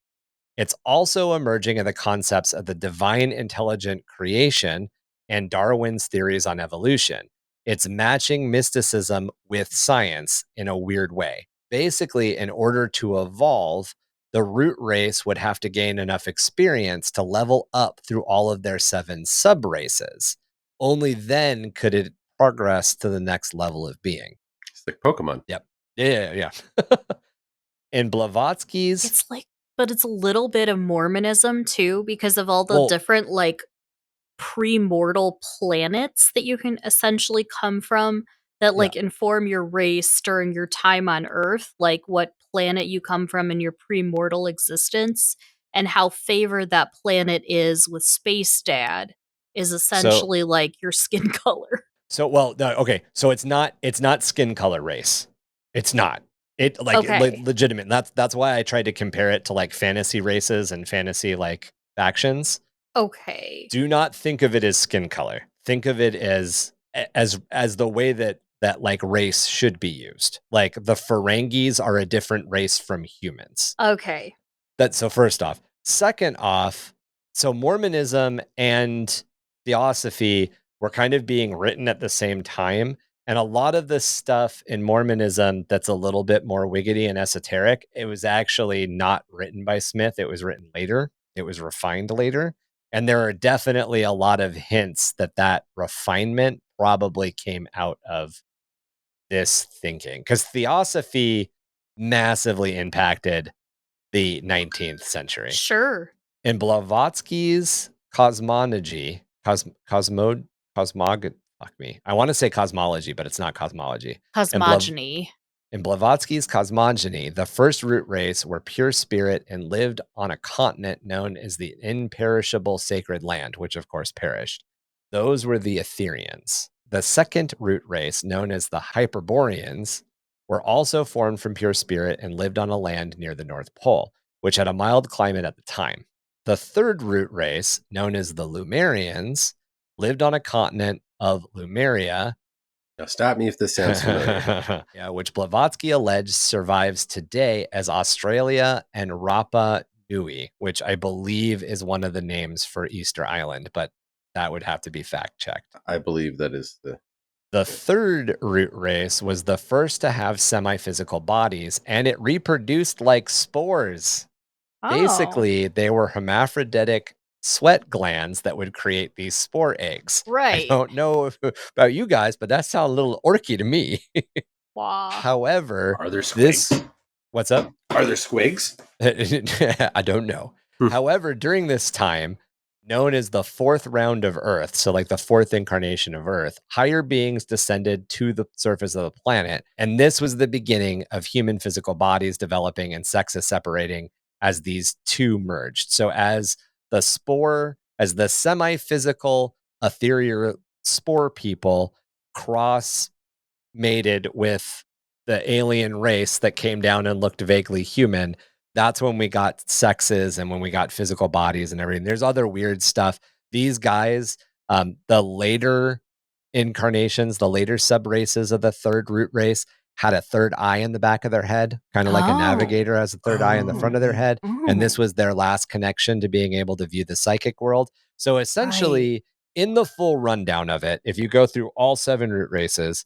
Speaker 1: It's also emerging in the concepts of the divine intelligent creation and Darwin's theories on evolution. It's matching mysticism with science in a weird way. Basically, in order to evolve, the root race would have to gain enough experience to level up through all of their 7 sub races. Only then could it progress to the next level of being.
Speaker 4: It's like Pokemon.
Speaker 1: Yep. Yeah. In Blavatsky's,
Speaker 2: It's like, but it's a little bit of Mormonism too, because of all the
Speaker 1: Well-
Speaker 2: different like pre-mortal planets that you can essentially come from that like inform your race during your time on Earth, like what planet you come from in your pre-mortal existence, and how favored that planet is with Space Dad is essentially like your skin color.
Speaker 1: So it's not skin color race. It's not. It like
Speaker 2: Okay.
Speaker 1: legitimate. That's why I tried to compare it to like fantasy races and fantasy like factions.
Speaker 2: Okay.
Speaker 1: Do not think of it as skin color. Think of it as the way that like race should be used. Like the Ferengis are a different race from humans.
Speaker 2: Okay.
Speaker 1: So first off. Second off, so Mormonism and Theosophy were kind of being written at the same time. And a lot of the stuff in Mormonism that's a little bit more wiggity and esoteric, it was actually not written by Smith. It was written later. It was refined later. And there are definitely a lot of hints that refinement probably came out of this thinking. Because Theosophy massively impacted the 19th century.
Speaker 2: Sure.
Speaker 1: In Blavatsky's cosmology, fuck me. I want to say cosmology, but it's not cosmology.
Speaker 2: Cosmogony.
Speaker 1: In Blavatsky's cosmogony, the first root race were pure spirit and lived on a continent known as the imperishable sacred land, which of course perished. Those were the Etherians. The second root race, known as the Hyperboreans, were also formed from pure spirit and lived on a land near the North Pole, which had a mild climate at the time. The third root race, known as the Lumerians, lived on a continent of Lumeria.
Speaker 4: Now stop me if this sounds familiar.
Speaker 1: Yeah, which Blavatsky alleged survives today as Australia and Rapa Nui, which I believe is one of the names for Easter Island, but that would have to be fact checked.
Speaker 4: I believe that is
Speaker 1: The third root race was the first to have semi-physical bodies, and it reproduced like spores.
Speaker 2: Oh.
Speaker 1: Basically, they were hermaphroditic sweat glands that would create these spore eggs.
Speaker 2: Right.
Speaker 1: I don't know about you guys, but that sounds a little orky to me.
Speaker 2: Wow.
Speaker 1: However,
Speaker 4: Are there squigs?
Speaker 1: What's up?
Speaker 4: Are there squigs?
Speaker 1: I don't know. However, during this time, known as the fourth round of Earth, so like the fourth incarnation of Earth, higher beings descended to the surface of the planet. And this was the beginning of human physical bodies developing and sexes separating as these two merged. So as the semi-physical ethereal spore people cross-mated with the alien race that came down and looked vaguely human, that's when we got sexes and when we got physical bodies and everything. There's other weird stuff. These guys, the later incarnations, the later sub-races of the third root race had a third eye in the back of their head, kind of like a navigator has a third eye in the front of their head. And this was their last connection to being able to view the psychic world. So essentially, in the full rundown of it, if you go through all 7 root races,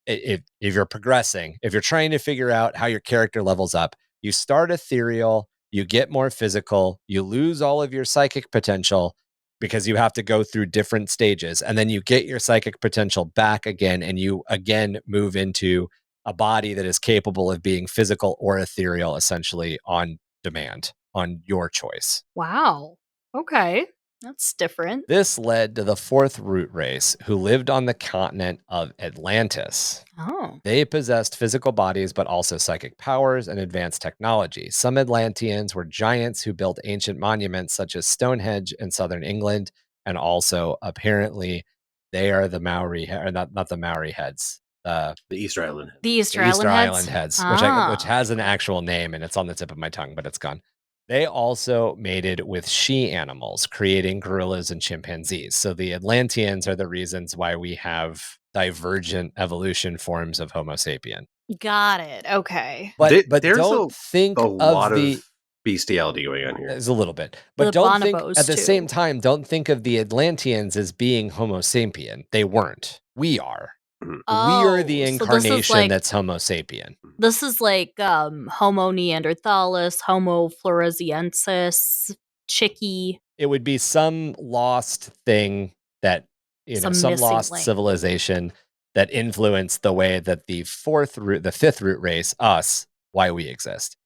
Speaker 1: if you're progressing, if you're trying to figure out how your character levels up, you start ethereal, you get more physical, you lose all of your psychic potential because you have to go through different stages, and then you get your psychic potential back again, and you again move into a body that is capable of being physical or ethereal, essentially on demand, on your choice.
Speaker 2: Wow. Okay. That's different.
Speaker 1: This led to the fourth root race, who lived on the continent of Atlantis.
Speaker 2: Oh.
Speaker 1: They possessed physical bodies, but also psychic powers and advanced technology. Some Atlanteans were giants who built ancient monuments such as Stonehenge in southern England, and also apparently They are the Maori, or not the Maori heads.
Speaker 4: The Easter Island.
Speaker 2: The Easter,
Speaker 1: Island heads, which has an
Speaker 2: okay.
Speaker 1: actual name, and it's on the tip of my tongue, but it's gone. They also mated with she animals, creating gorillas and chimpanzees. So the Atlanteans are the reasons why we have divergent evolution forms of Homo sapien.
Speaker 2: Got it. Okay.
Speaker 1: But
Speaker 4: There's
Speaker 1: don't think
Speaker 4: a
Speaker 1: of
Speaker 4: lot
Speaker 1: the
Speaker 4: of bestiality going on here.
Speaker 1: there's a little bit,
Speaker 2: The
Speaker 1: but don't think
Speaker 2: bonobos,
Speaker 1: at the
Speaker 2: too.
Speaker 1: same time. Don't think of the Atlanteans as being Homo sapien. They weren't. We are. We are the incarnation that's Homo sapien.
Speaker 2: This is like Homo neanderthalis, Homo floresiensis, Chicky.
Speaker 1: It would be some lost thing that,
Speaker 2: Some
Speaker 1: some
Speaker 2: missing
Speaker 1: lost
Speaker 2: link.
Speaker 1: civilization that influenced the way that the fifth root race, us, why we exist.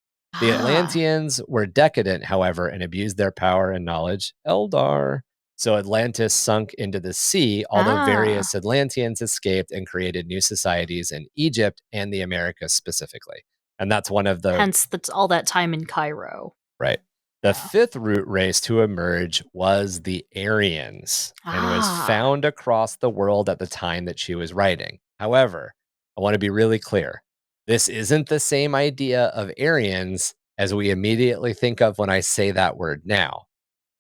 Speaker 1: The Atlanteans were decadent, however, and abused their power and knowledge. Eldar. So Atlantis sunk into the sea, although various Atlanteans escaped and created new societies in Egypt and the Americas specifically. And that's one of the...
Speaker 2: Hence all that time in Cairo.
Speaker 1: Right. The fifth root race to emerge was the Aryans and was found across the world at the time that she was writing. However, I want to be really clear. This isn't the same idea of Aryans as we immediately think of when I say that word now.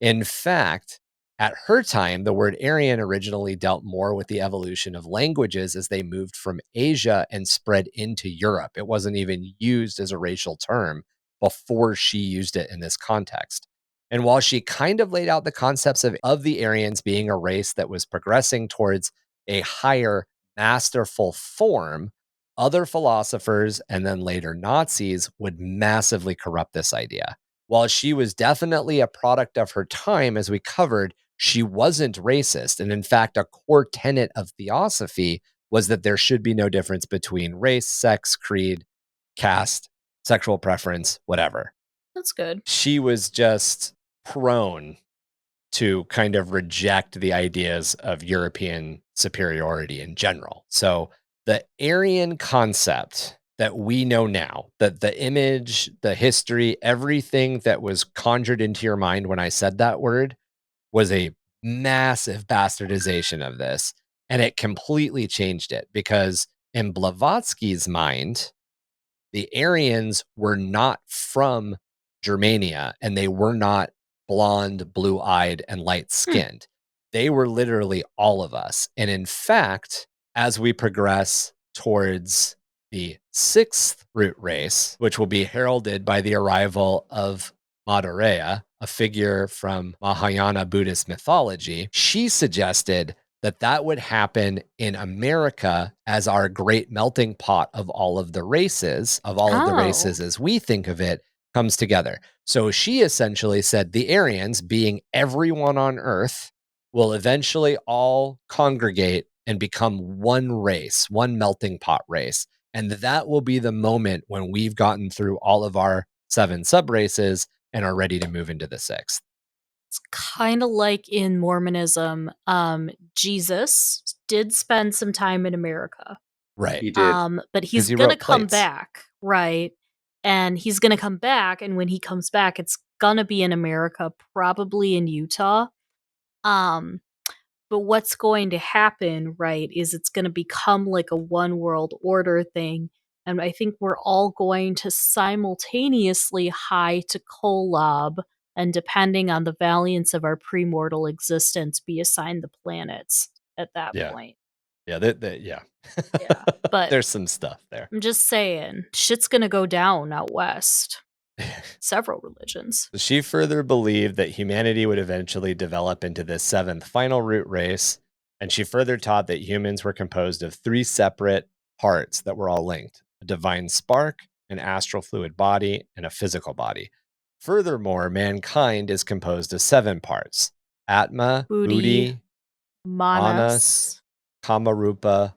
Speaker 1: In fact, at her time, the word Aryan originally dealt more with the evolution of languages as they moved from Asia and spread into Europe. It wasn't even used as a racial term before she used it in this context. And while she kind of laid out the concepts of the Aryans being a race that was progressing towards a higher masterful form, other philosophers and then later Nazis would massively corrupt this idea. While she was definitely a product of her time, as we covered, she wasn't racist. And in fact, a core tenet of Theosophy was that there should be no difference between race, sex, creed, caste, sexual preference, whatever.
Speaker 2: That's good.
Speaker 1: She was just prone to kind of reject the ideas of European superiority in general. So the Aryan concept that we know now, that the image, the history, everything that was conjured into your mind when I said that word was a massive bastardization of this. And it completely changed it because in Blavatsky's mind, the Aryans were not from Germania and they were not blonde, blue-eyed, and light-skinned. They were literally all of us. And in fact, as we progress towards the sixth root race, which will be heralded by the arrival of Madureya, a figure from Mahayana Buddhist mythology, she suggested that would happen in America as our great melting pot of all of the races, as we think of it, comes together. So she essentially said the Aryans, being everyone on Earth, will eventually all congregate and become one race, one melting pot race. And that will be the moment when we've gotten through all of our 7 sub-races and are ready to move into the 6th.
Speaker 2: It's kind of like in Mormonism, Jesus did spend some time in America.
Speaker 1: Right.
Speaker 4: He did.
Speaker 2: But he's going to come back, right? And he's going to come back, and when he comes back, it's going to be in America, probably in Utah. But what's going to happen, right, is it's going to become like a one world order thing. And I think we're all going to simultaneously high to collab, and depending on the valiance of our premortal existence, be assigned the planets at that point.
Speaker 1: Yeah,
Speaker 2: yeah. But
Speaker 1: there's some stuff there.
Speaker 2: I'm just saying, shit's going to go down out west. Several religions.
Speaker 1: She further believed that humanity would eventually develop into the 7th final root race, and she further taught that humans were composed of 3 separate parts that were all linked: a divine spark, an astral fluid body, and a physical body. Furthermore, mankind is composed of 7 parts: Atma, Buddhi, Manas, Kamarupa,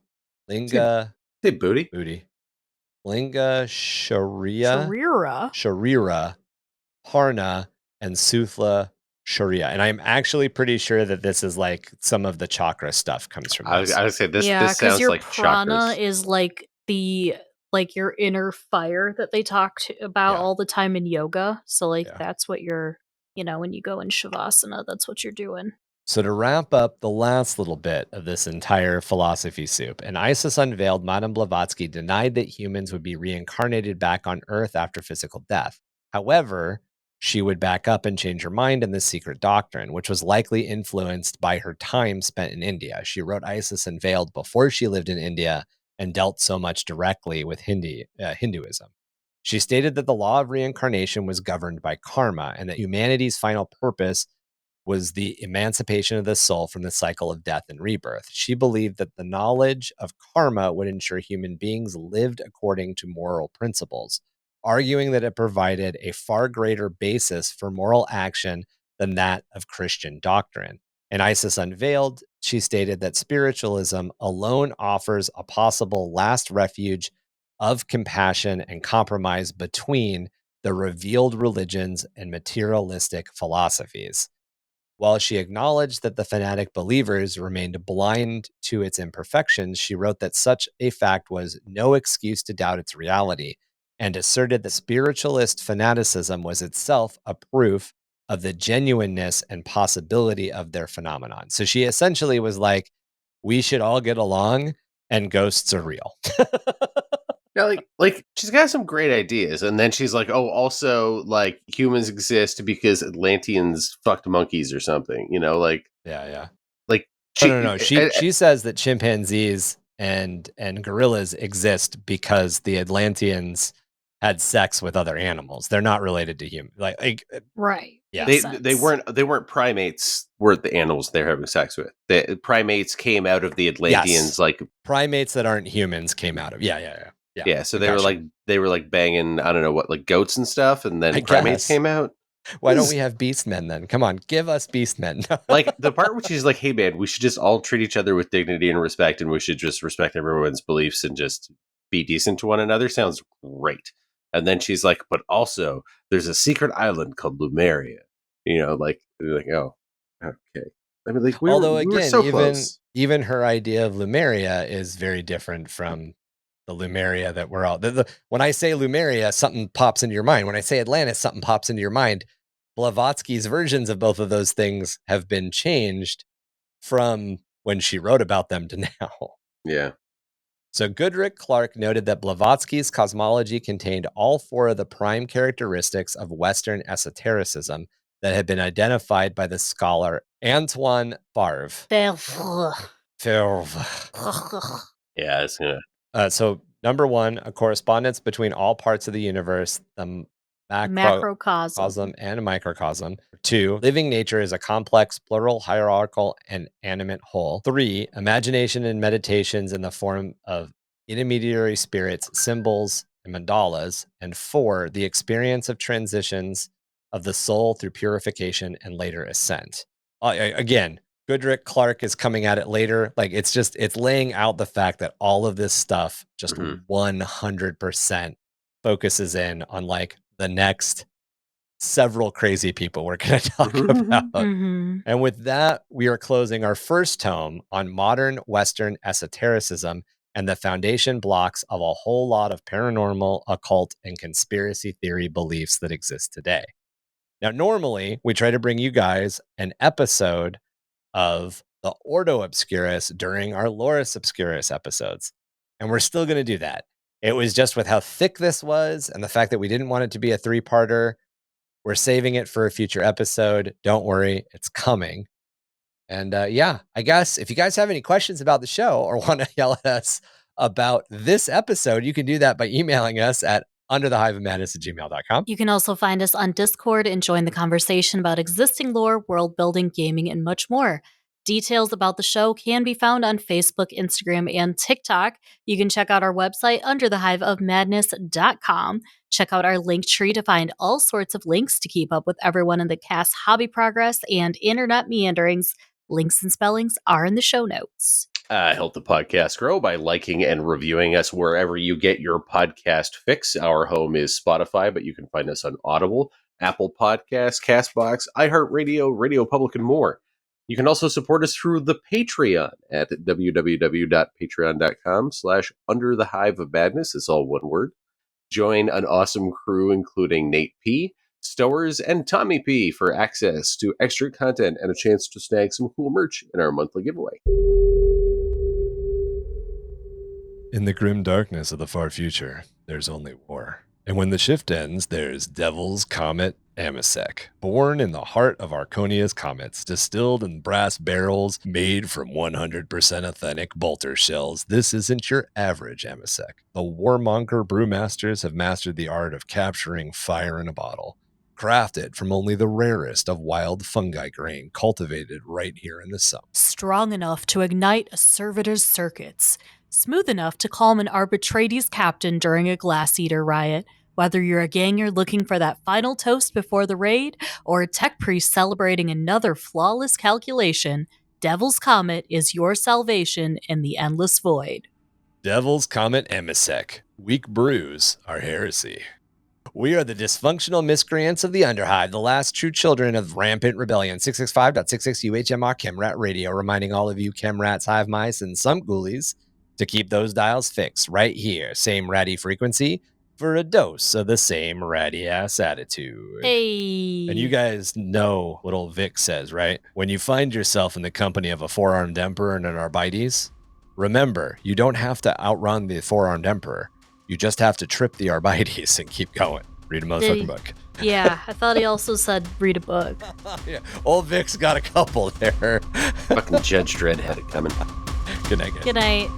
Speaker 1: Linga,
Speaker 4: say Buddhi.
Speaker 1: Linga, Sharira, Parna, and Suthla Sharia. And I'm actually pretty sure that this is like some of the chakra stuff comes from this.
Speaker 4: I would say this sounds
Speaker 2: your
Speaker 4: like
Speaker 2: prana
Speaker 4: chakras.
Speaker 2: is like your inner fire that they talk about all the time in yoga. So that's what you're, when you go in Shavasana, that's what you're doing.
Speaker 1: So to wrap up the last little bit of this entire philosophy soup, an Isis unveiled, Madame Blavatsky denied that humans would be reincarnated back on Earth after physical death. However, she would back up and change her mind in this secret doctrine, which was likely influenced by her time spent in India. She wrote Isis Unveiled before she lived in India and dealt so much directly with Hinduism. She stated that the law of reincarnation was governed by karma and that humanity's final purpose was the emancipation of the soul from the cycle of death and rebirth. She believed that the knowledge of karma would ensure human beings lived according to moral principles, arguing that it provided a far greater basis for moral action than that of Christian doctrine. In Isis Unveiled, she stated that spiritualism alone offers a possible last refuge of compassion and compromise between the revealed religions and materialistic philosophies. While she acknowledged that the fanatic believers remained blind to its imperfections, she wrote that such a fact was no excuse to doubt its reality, and asserted that spiritualist fanaticism was itself a proof of the genuineness and possibility of their phenomenon. So she essentially was like, we should all get along and ghosts are real.
Speaker 4: Yeah, like she's got some great ideas, and then she's like, "Oh, also, like humans exist because Atlanteans fucked monkeys or something." You know, like
Speaker 1: Yeah.
Speaker 4: like
Speaker 1: No. She says that chimpanzees and gorillas exist because the Atlanteans had sex with other animals. They're not related to humans.
Speaker 2: Right.
Speaker 1: Yeah.
Speaker 4: they weren't primates. Were the animals they're having sex with? The primates came out of the Atlanteans,
Speaker 1: Yes.
Speaker 4: like
Speaker 1: primates that aren't humans came out of. Yeah.
Speaker 4: So they were like banging, I don't know what, like goats and stuff, and then
Speaker 1: I
Speaker 4: primates
Speaker 1: guess.
Speaker 4: came out.
Speaker 1: Why don't we have beastmen then? Come on, give us beastmen.
Speaker 4: Like the part where she's like, "Hey man, we should just all treat each other with dignity and respect, and we should just respect everyone's beliefs and just be decent to one another," sounds great. And then she's like, "But also, there's a secret island called Lumeria." You know, like you're like, oh, okay. I mean, like
Speaker 1: Although
Speaker 4: we were
Speaker 1: again,
Speaker 4: so close.
Speaker 1: even her idea of Lumeria is very different from the Lumeria that we're all. When I say Lumeria, something pops into your mind. When I say Atlantis, something pops into your mind. Blavatsky's versions of both of those things have been changed from when she wrote about them to now.
Speaker 4: Yeah.
Speaker 1: So Goodrick Clark noted that Blavatsky's cosmology contained all four of the prime characteristics of Western esotericism that had been identified by the scholar Antoine Favre.
Speaker 4: Yeah, it's gonna.
Speaker 1: So number one, a correspondence between all parts of the universe, the macrocosm and microcosm. 2, living nature is a complex, plural, hierarchical, and animate whole. 3, imagination and meditations in the form of intermediary spirits, symbols, and mandalas. And 4, the experience of transitions of the soul through purification and later ascent. Again, Goodrick Clark is coming at it later. Like it's laying out the fact that all of this stuff just 100% focuses in on like the next several crazy people we're going to talk about. And with that, we are closing our first tome on modern Western esotericism and the foundation blocks of a whole lot of paranormal, occult, and conspiracy theory beliefs that exist today. Now, normally, we try to bring you guys an episode of the Ordo Obscurus during our Lorus Obscurus episodes. And we're still going to do that. It was just with how thick this was and the fact that we didn't want it to be a 3-parter. We're saving it for a future episode. Don't worry, it's coming. And I guess if you guys have any questions about the show or want to yell at us about this episode, you can do that by emailing us at underthehiveofmadness@gmail.com.
Speaker 2: You can also find us on Discord and join the conversation about existing lore, world building, gaming, and much more. Details about the show can be found on Facebook, Instagram, and TikTok. You can check out our website, underthehiveofmadness.com. Check out our link tree to find all sorts of links to keep up with everyone in the cast's hobby progress and internet meanderings. Links and spellings are in the show notes.
Speaker 4: Help the podcast grow by liking and reviewing us wherever you get your podcast fix. Our home is Spotify, but you can find us on Audible, Apple Podcasts, CastBox, iHeartRadio, Radio Public, and more. You can also support us through the Patreon at www.patreon.com/underthehiveofmadness. It's all one word. Join an awesome crew, including Nate P., Stowers and Tommy P for access to extra content and a chance to snag some cool merch in our monthly giveaway.
Speaker 1: In the grim darkness of the far future, there's only war. And when the shift ends, there's Devil's Comet Amasek, born in the heart of Arconia's comets, distilled in brass barrels, made from 100% authentic bolter shells. This isn't your average Amasek. The warmonger brewmasters have mastered the art of capturing fire in a bottle, crafted from only the rarest of wild fungi grain cultivated right here in the sun.
Speaker 2: Strong enough to ignite a servitor's circuits, smooth enough to calm an arbitrates captain during a glass eater riot. Whether you're a ganger looking for that final toast before the raid, or a tech priest celebrating another flawless calculation, Devil's Comet is your salvation in the endless void.
Speaker 1: Devil's Comet Amasek. Weak brews are heresy. We are the dysfunctional miscreants of the Underhive, the last true children of rampant rebellion. 665.66 UHMR Chemrat Radio, reminding all of you Chemrats, hive mice, and some ghoulies to keep those dials fixed right here. Same ratty frequency for a dose of the same ratty-ass attitude.
Speaker 2: Hey.
Speaker 1: And you guys know what old Vic says, right? When you find yourself in the company of a four-armed emperor and an Arbites, remember, you don't have to outrun the four-armed emperor. You just have to trip the Arbites and keep going. Read a motherfucking book.
Speaker 2: Yeah, I thought he also said read a book.
Speaker 1: Yeah, old Vic's got a couple there.
Speaker 4: Fucking Judge Dredd had it coming.
Speaker 1: Good night, guys.
Speaker 2: Good night.